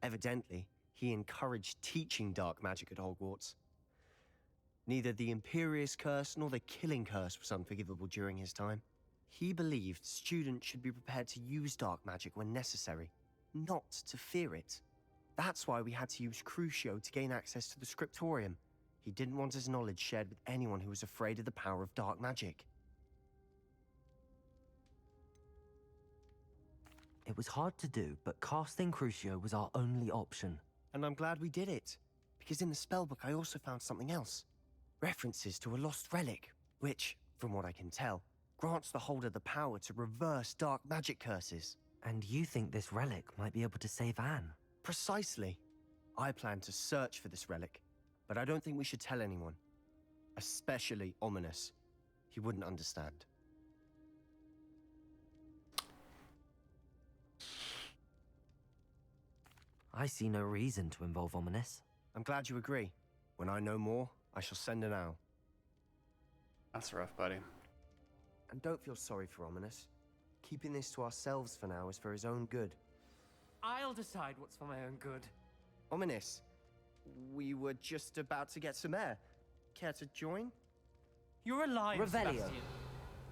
Evidently, He encouraged teaching dark magic at Hogwarts. Neither the Imperious Curse nor the Killing Curse was unforgivable during his time. He believed students should be prepared to use dark magic when necessary, not to fear it. That's why we had to use Crucio to gain access to the Scriptorium. He didn't want his knowledge shared with anyone who was afraid of the power of dark magic. It was hard to do, but casting Crucio was our only option. And I'm glad we did it, because in the spellbook I also found something else. References to a lost relic, which, from what I can tell, grants the holder the power to reverse dark magic curses. And you think this relic might be able to save Anne? Precisely. I plan to search for this relic, but I don't think we should tell anyone. Especially Ominous. He wouldn't understand. I see no reason to involve Ominous. I'm glad you agree. When I know more, I shall send an owl. That's rough, buddy. And don't feel sorry for Ominous. Keeping this to ourselves for now is for his own good. I'll decide what's for my own good. Ominous, we were just about to get some air. Care to join? You're a liar, Revelio. Sebastian.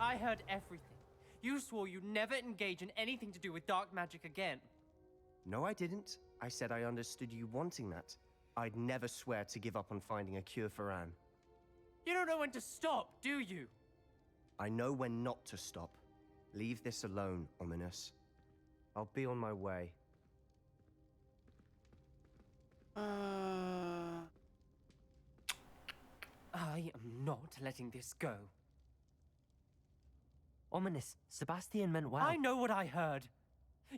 I heard everything. You swore you'd never engage in anything to do with dark magic again. No, I didn't. I said I understood you wanting that. I'd never swear to give up on finding a cure for Anne. You don't know when to stop, do you? I know when not to stop. Leave this alone, Ominous. I'll be on my way. I am not letting this go. Ominous, Sebastian meant well. I know what I heard.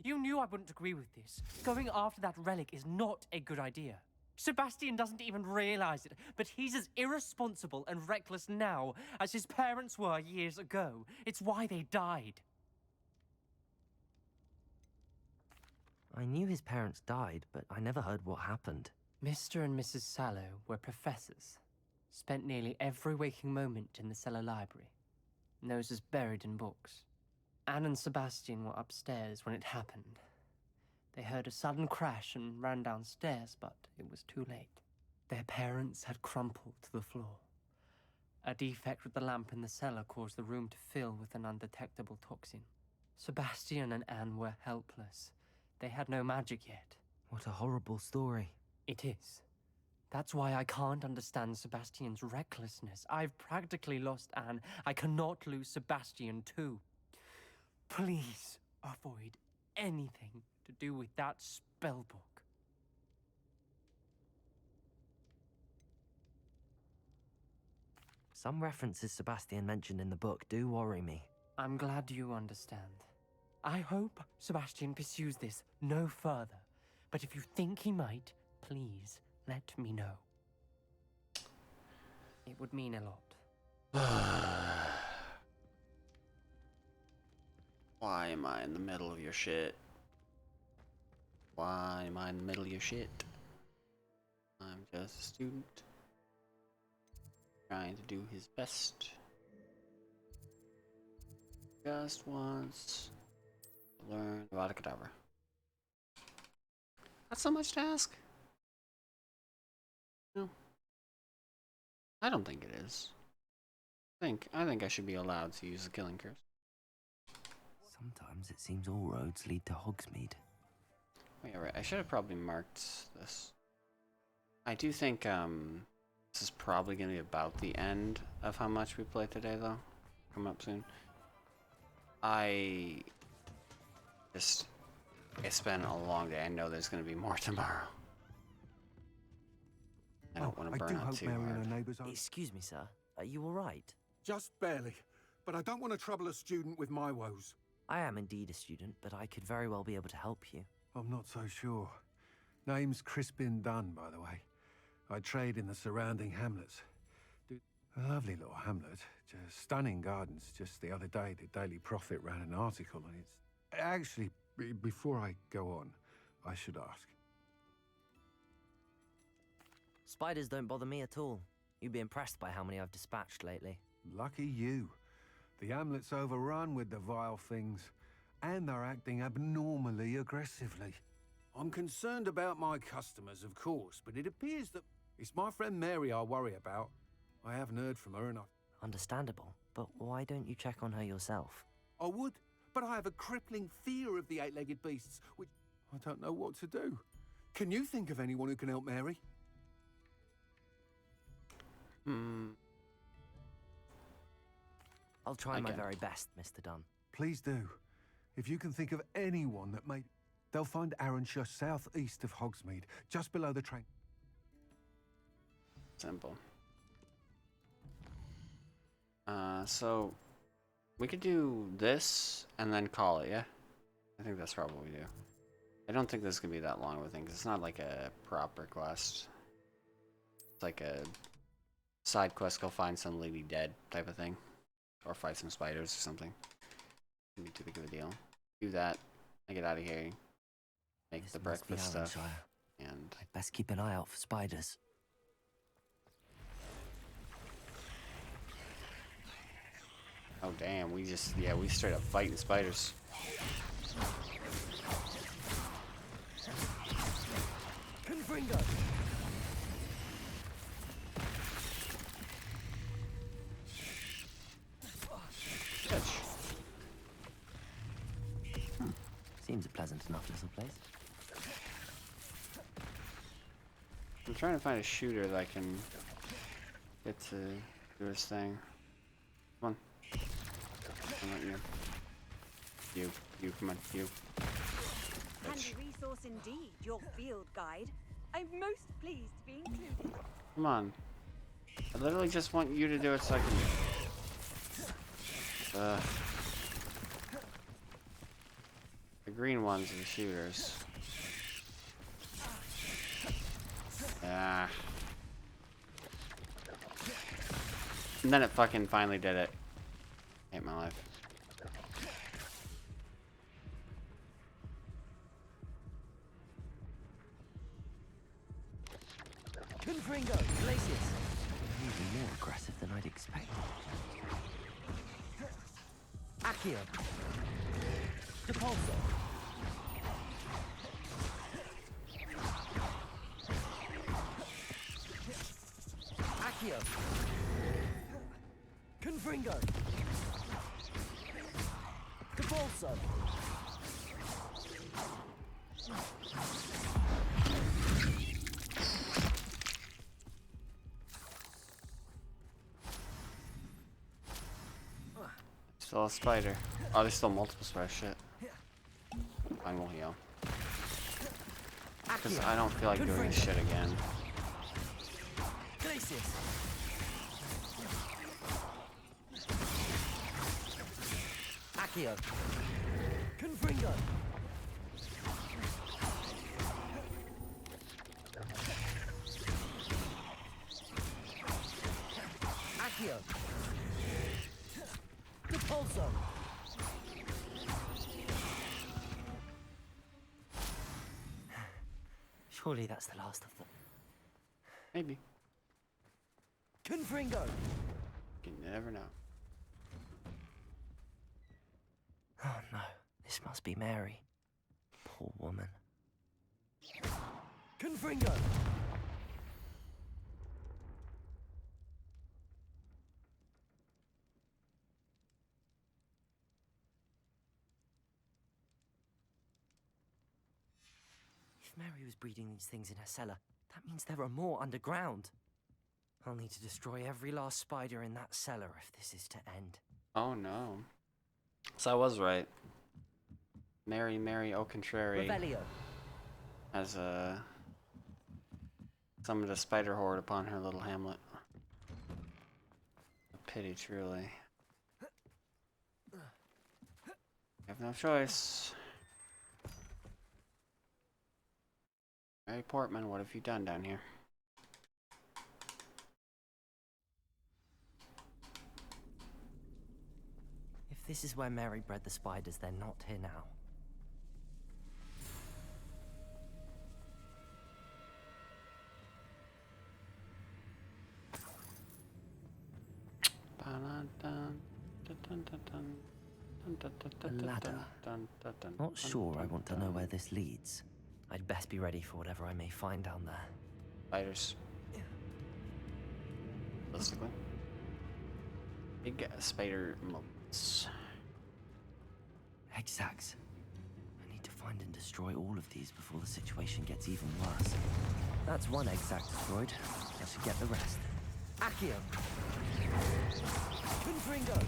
You knew I wouldn't agree with this. Going after that relic is not a good idea. Sebastian doesn't even realize it, but he's as irresponsible and reckless now as his parents were years ago. It's why they died. I knew his parents died, but I never heard what happened. Mr. and Mrs. Sallow were professors. Spent nearly every waking moment in the cellar library. Noses buried in books. Anne and Sebastian were upstairs when it happened. They heard a sudden crash and ran downstairs, but it was too late. Their parents had crumpled to the floor. A defect with the lamp in the cellar caused the room to fill with an undetectable toxin. Sebastian and Anne were helpless. They had no magic yet. What a horrible story. It is. That's why I can't understand Sebastian's recklessness. I've practically lost Anne. I cannot lose Sebastian too. Please avoid anything to do with that spellbook. Some references Sebastian mentioned in the book do worry me. I'm glad you understand. I hope Sebastian pursues this no further. But if you think he might, please let me know. It would mean a lot. Why am I in the middle of your shit? Why am I in the middle of your shit? I'm just a student. Trying to do his best. Just wants to learn about a cadaver. That's so much to ask. No. I don't think it is. I think I should be allowed to use the killing curse. Sometimes it seems all roads lead to Hogsmeade. Oh, yeah, right. I should have probably marked this. I do think this is probably going to be about the end of how much we played today, though. Come up soon. It's been a long day. I know there's going to be more tomorrow. I don't want to burn out too hard. Excuse me, sir. Are you all right? Just barely. But I don't want to trouble a student with my woes. I am indeed a student, but I could very well be able to help you. I'm not so sure. Name's Crispin Dunn, by the way. I trade in the surrounding hamlets. A lovely little hamlet. Just stunning gardens. Just the other day, the Daily Prophet ran an article on it. Actually, before I go on, I should ask. Spiders don't bother me at all. You'd be impressed by how many I've dispatched lately. Lucky you. The hamlet's overrun with the vile things, and they're acting abnormally aggressively. I'm concerned about my customers, of course, but it appears that it's my friend Mary I worry about. I haven't heard from her and Understandable, but why don't you check on her yourself? I would, but I have a crippling fear of the eight-legged beasts, which I don't know what to do. Can you think of anyone who can help Mary? I'll try my very best, Mr. Dunn. Please do. If you can think of anyone that may... They'll find Arranshire southeast of Hogsmeade, just below the train. Simple. So we could do this and then call it, yeah? I think that's probably what we do. I don't think this is gonna be that long of a thing, 'cause it's not like a proper quest. It's like a side quest, go find some lady dead type of thing. Or fight some spiders or something. Shouldn't be too big of a deal. Do that, I get out of here. Make This the must be breakfast stuff. Arranshire. And I'd best keep an eye out for spiders. oh damn, we straight up fighting spiders. Confringo! Seems a pleasant enough little place. I'm trying to find a shooter that I can get to do this thing. Come on. Come on, you. You, come on, you. Handy resource indeed, your field guide. I'm most pleased to be included. Come on. I literally just want you to do it so I can... The green ones are the shooters. Ah. And then it fucking finally did it. Hate my life. Confringo, glaciers. Even more aggressive than I'd expected. Accio. Depulso. Accio. Confringo. Depulso. Still a spider. Oh, there's still multiple spiders. Shit. Fine, we'll heal. Because I don't feel like doing this shit again. Glaciers. Accio. Confringo. Accio. Depulso. Surely that's the last of them. Maybe. Confringo. You never know. Oh no, this must be Mary. Poor woman. Confringo. If Mary was breeding these things in her cellar, that means there are more underground. I'll need to destroy every last spider in that cellar if this is to end. Oh no. So I was right. Mary au contrary Revelio. has summoned a spider horde upon her little hamlet. A pity, truly. I have no choice. Mary Portman, what have you done down here? If this is where Mary bred the spiders, they're not here now. A ladder. Not sure I want to know where this leads. I'd best be ready for whatever I may find down there. Spiders. Realistically. Big spider moments. Egg sacs. I need to find and destroy all of these before the situation gets even worse. That's one egg sac destroyed. I should get the rest. Accio! Confringo!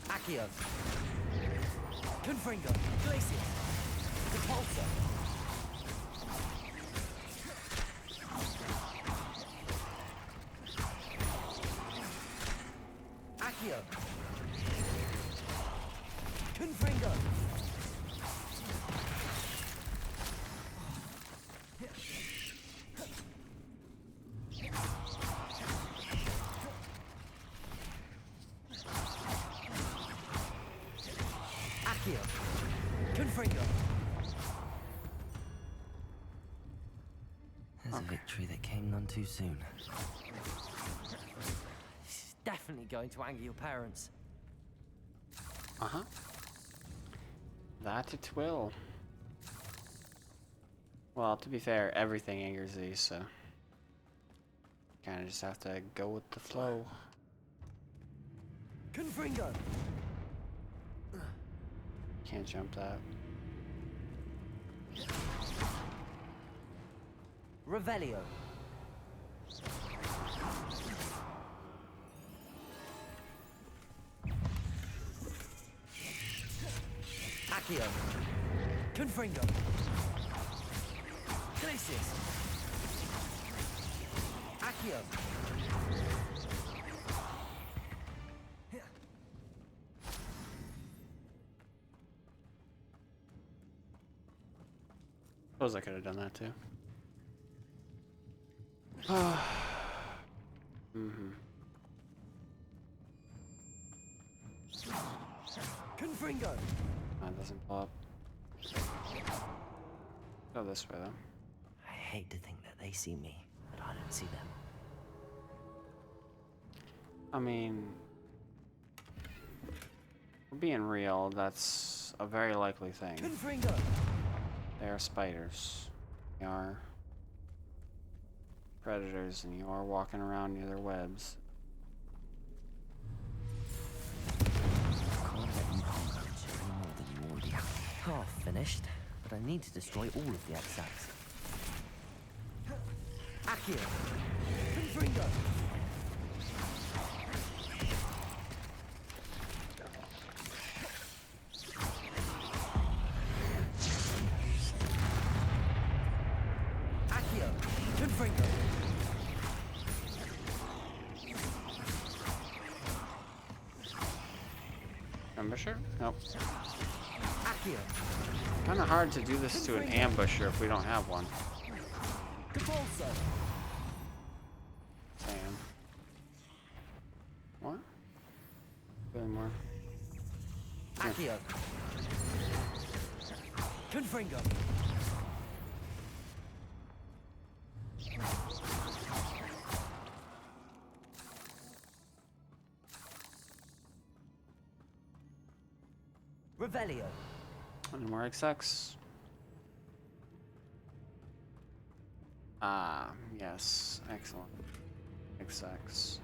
Accio! Confringo! Glacius! Repulsor! Accio! Confringo! Accio! Confringo! There's a victory that came none too soon. This is definitely going to anger your parents. Uh-huh. That it will. Well, to be fair, everything angers these, so kind of just have to go with the flow. Confringo! Can't jump that. Revelio. Accio. Confringo. Glacius. Accio. Suppose I could have done that too. Confringo. That doesn't pop. Go this way though. I hate to think that they see me, but I don't see them. I mean, we're being real, that's a very likely thing. Confringo. They are spiders. They are predators, and you are walking around near their webs. Can't let you harm any more than you already have. Half finished, but I need to destroy all of the X-Sacs. Accio. Confringo. Accio. Confringo. Ambusher? Nope. Accio. Kind of hard to do this to an ambusher if we don't have one. Capulso. Sam. What? Really more. Accio. Confringo. Revelio. Any more XX? Ah, yes. Excellent. XX.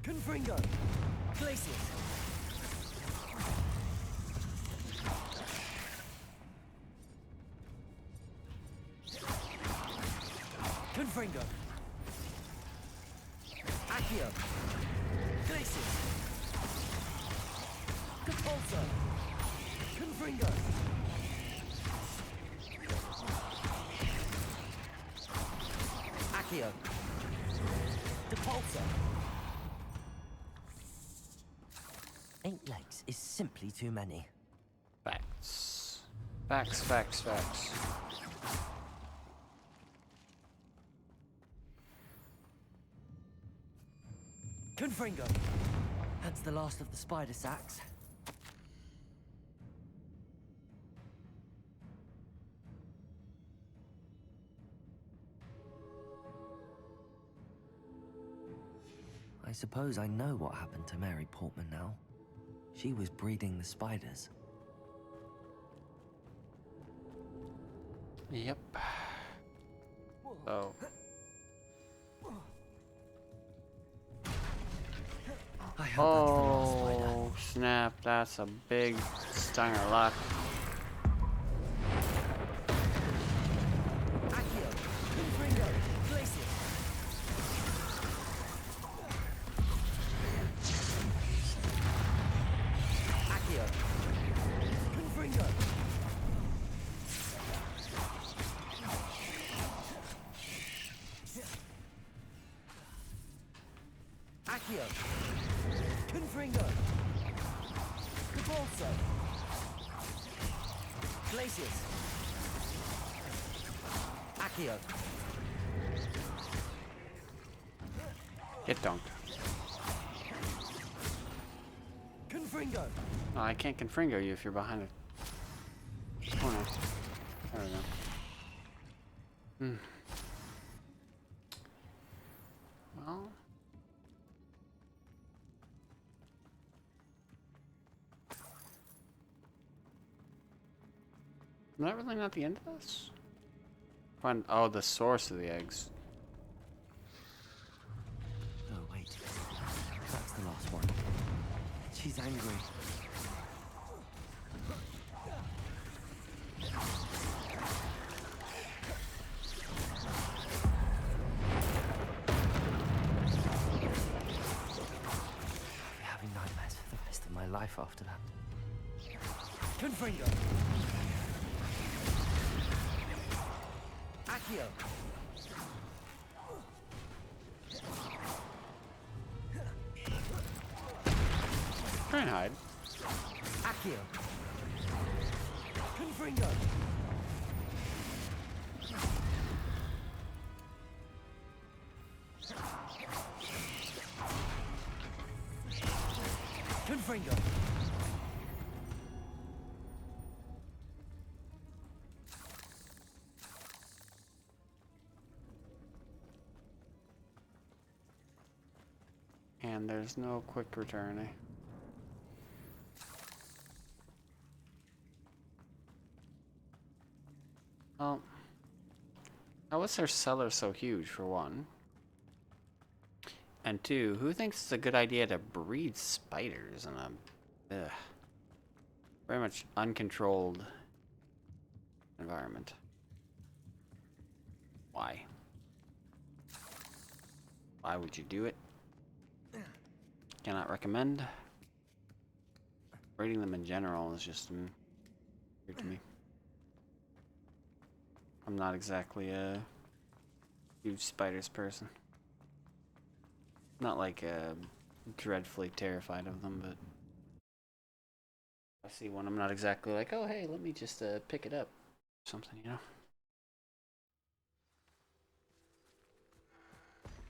Confringo. Glacius. Confringo. Accio. Glacius. Capulso. Confringo. Accio. Depulsor. 8 legs is simply too many. Facts. Facts, facts, facts. Confringo. That's the last of the spider sacks. I suppose I know what happened to Mary Portman now. She was breeding the spiders. Yep. Oh. Oh, snap. That's a big stinger lock. Accio. Confringo. Glacius. Accio. Confringo. Accio. Confringo. Depulso. Glacius. Accio. Get dunked. Confringo. Oh, I can't confringo you if you're behind a corner. There we go. Hmm. Well. Is that really not the end of this? Find the source of the eggs. Oh, wait. That's the last one. She's angry. I'll be having nightmares for the rest of my life after that. Confringo. Accio. Try and hide. Accio. Confringo. Confringo. And there's no quick return, eh? Well, how is their cellar so huge, for one? And two, who thinks it's a good idea to breed spiders in a very much uncontrolled environment? Why? Why would you do it? Cannot recommend. Breeding them in general is just weird to me. I'm not exactly a huge spiders person. Not like dreadfully terrified of them, but if I see one, I'm not exactly like, oh hey, let me just pick it up or something, you know.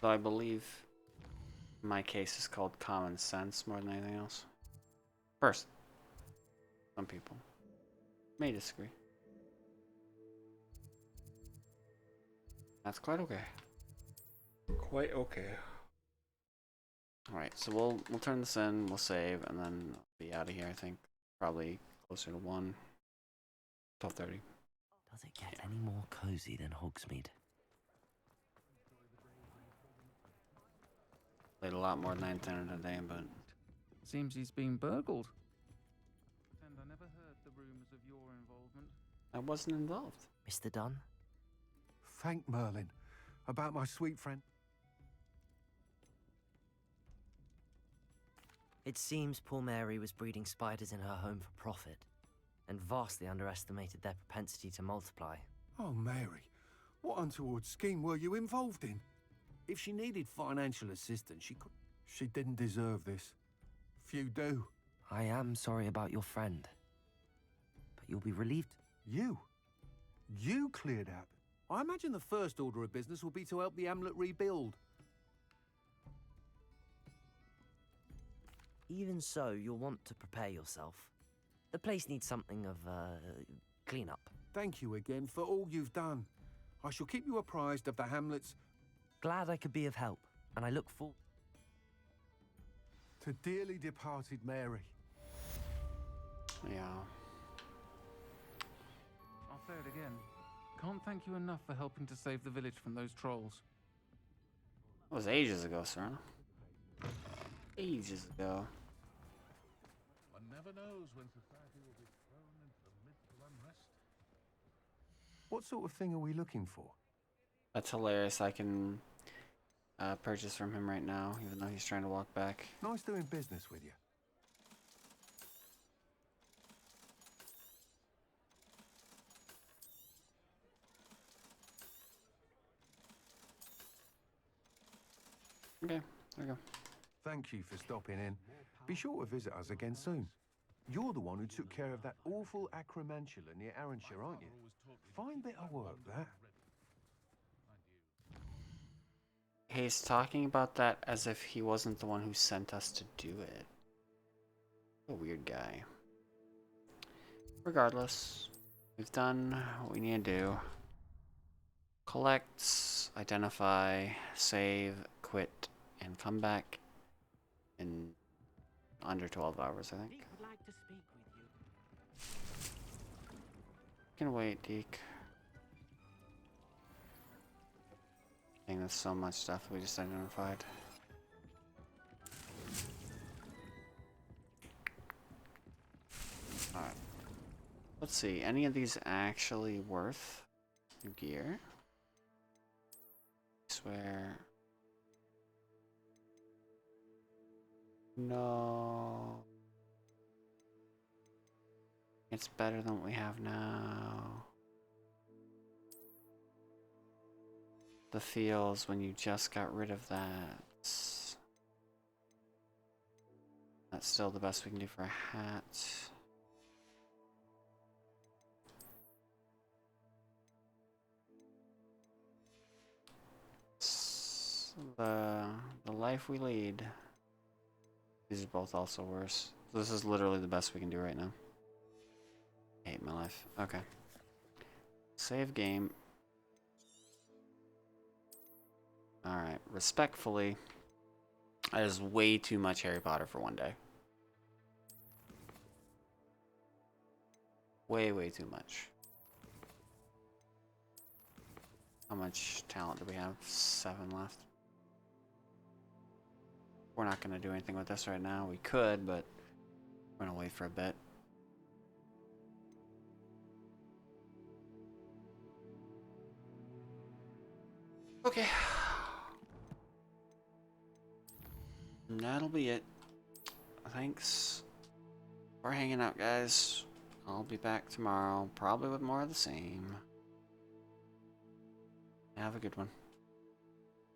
So I believe my case is called common sense more than anything else. First, some people may disagree. That's quite okay. Quite okay. Alright, so we'll turn this in, we'll save, and then I'll be out of here, I think. Probably closer to 1. 12:30. Does it get any more cozy than Hogsmeade? Played a lot more than I intended today, but Seems he's been burgled. And I never heard the rumors of your involvement. I wasn't involved. Mr. Dunn? Thank Merlin. About my sweet friend. It seems poor Mary was breeding spiders in her home for profit, and vastly underestimated their propensity to multiply. Oh, Mary. What untoward scheme were you involved in? If she needed financial assistance, she could... She didn't deserve this. Few do. I am sorry about your friend. But you'll be relieved. You? You cleared out. I imagine the first order of business will be to help the hamlet rebuild. Even so, you'll want to prepare yourself. The place needs something of, clean-up. Thank you again for all you've done. I shall keep you apprised of the hamlet's... Glad I could be of help, and I look forward... To dearly departed Mary. Yeah. I'll say it again. Can't thank you enough for helping to save the village from those trolls. That was ages ago, Serena. Ages ago. One never knows when society will be thrown into the midst of unrest. What sort of thing are we looking for? That's hilarious. I can purchase from him right now, even though he's trying to walk back. Nice doing business with you. Okay, there we go. Thank you for stopping in. Be sure to visit us again soon. You're the one who took care of that awful acromantula near Arranshire, aren't you? Fine bit of work, that. He's talking about that as if he wasn't the one who sent us to do it. A weird guy. Regardless, we've done what we need to do. Collect, identify, save, quit, and come back in under 12 hours, I think. Would like to speak with you. Can wait, Deke. Dang, there's so much stuff we just identified. Alright. Let's see, any of these actually worth gear? I swear. No. It's better than what we have now. The feels when you just got rid of that. That's still the best we can do for a hat. The life we lead. These are both also worse. This is literally the best we can do right now. I hate my life. Okay. Save game. Alright, respectfully, that is way too much Harry Potter for one day. Way, way too much. How much talent do we have? 7 left. We're not going to do anything with this right now. We could, but we're going to wait for a bit. Okay. And that'll be it. Thanks for hanging out, guys. I'll be back tomorrow, probably with more of the same. Have a good one.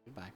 Goodbye.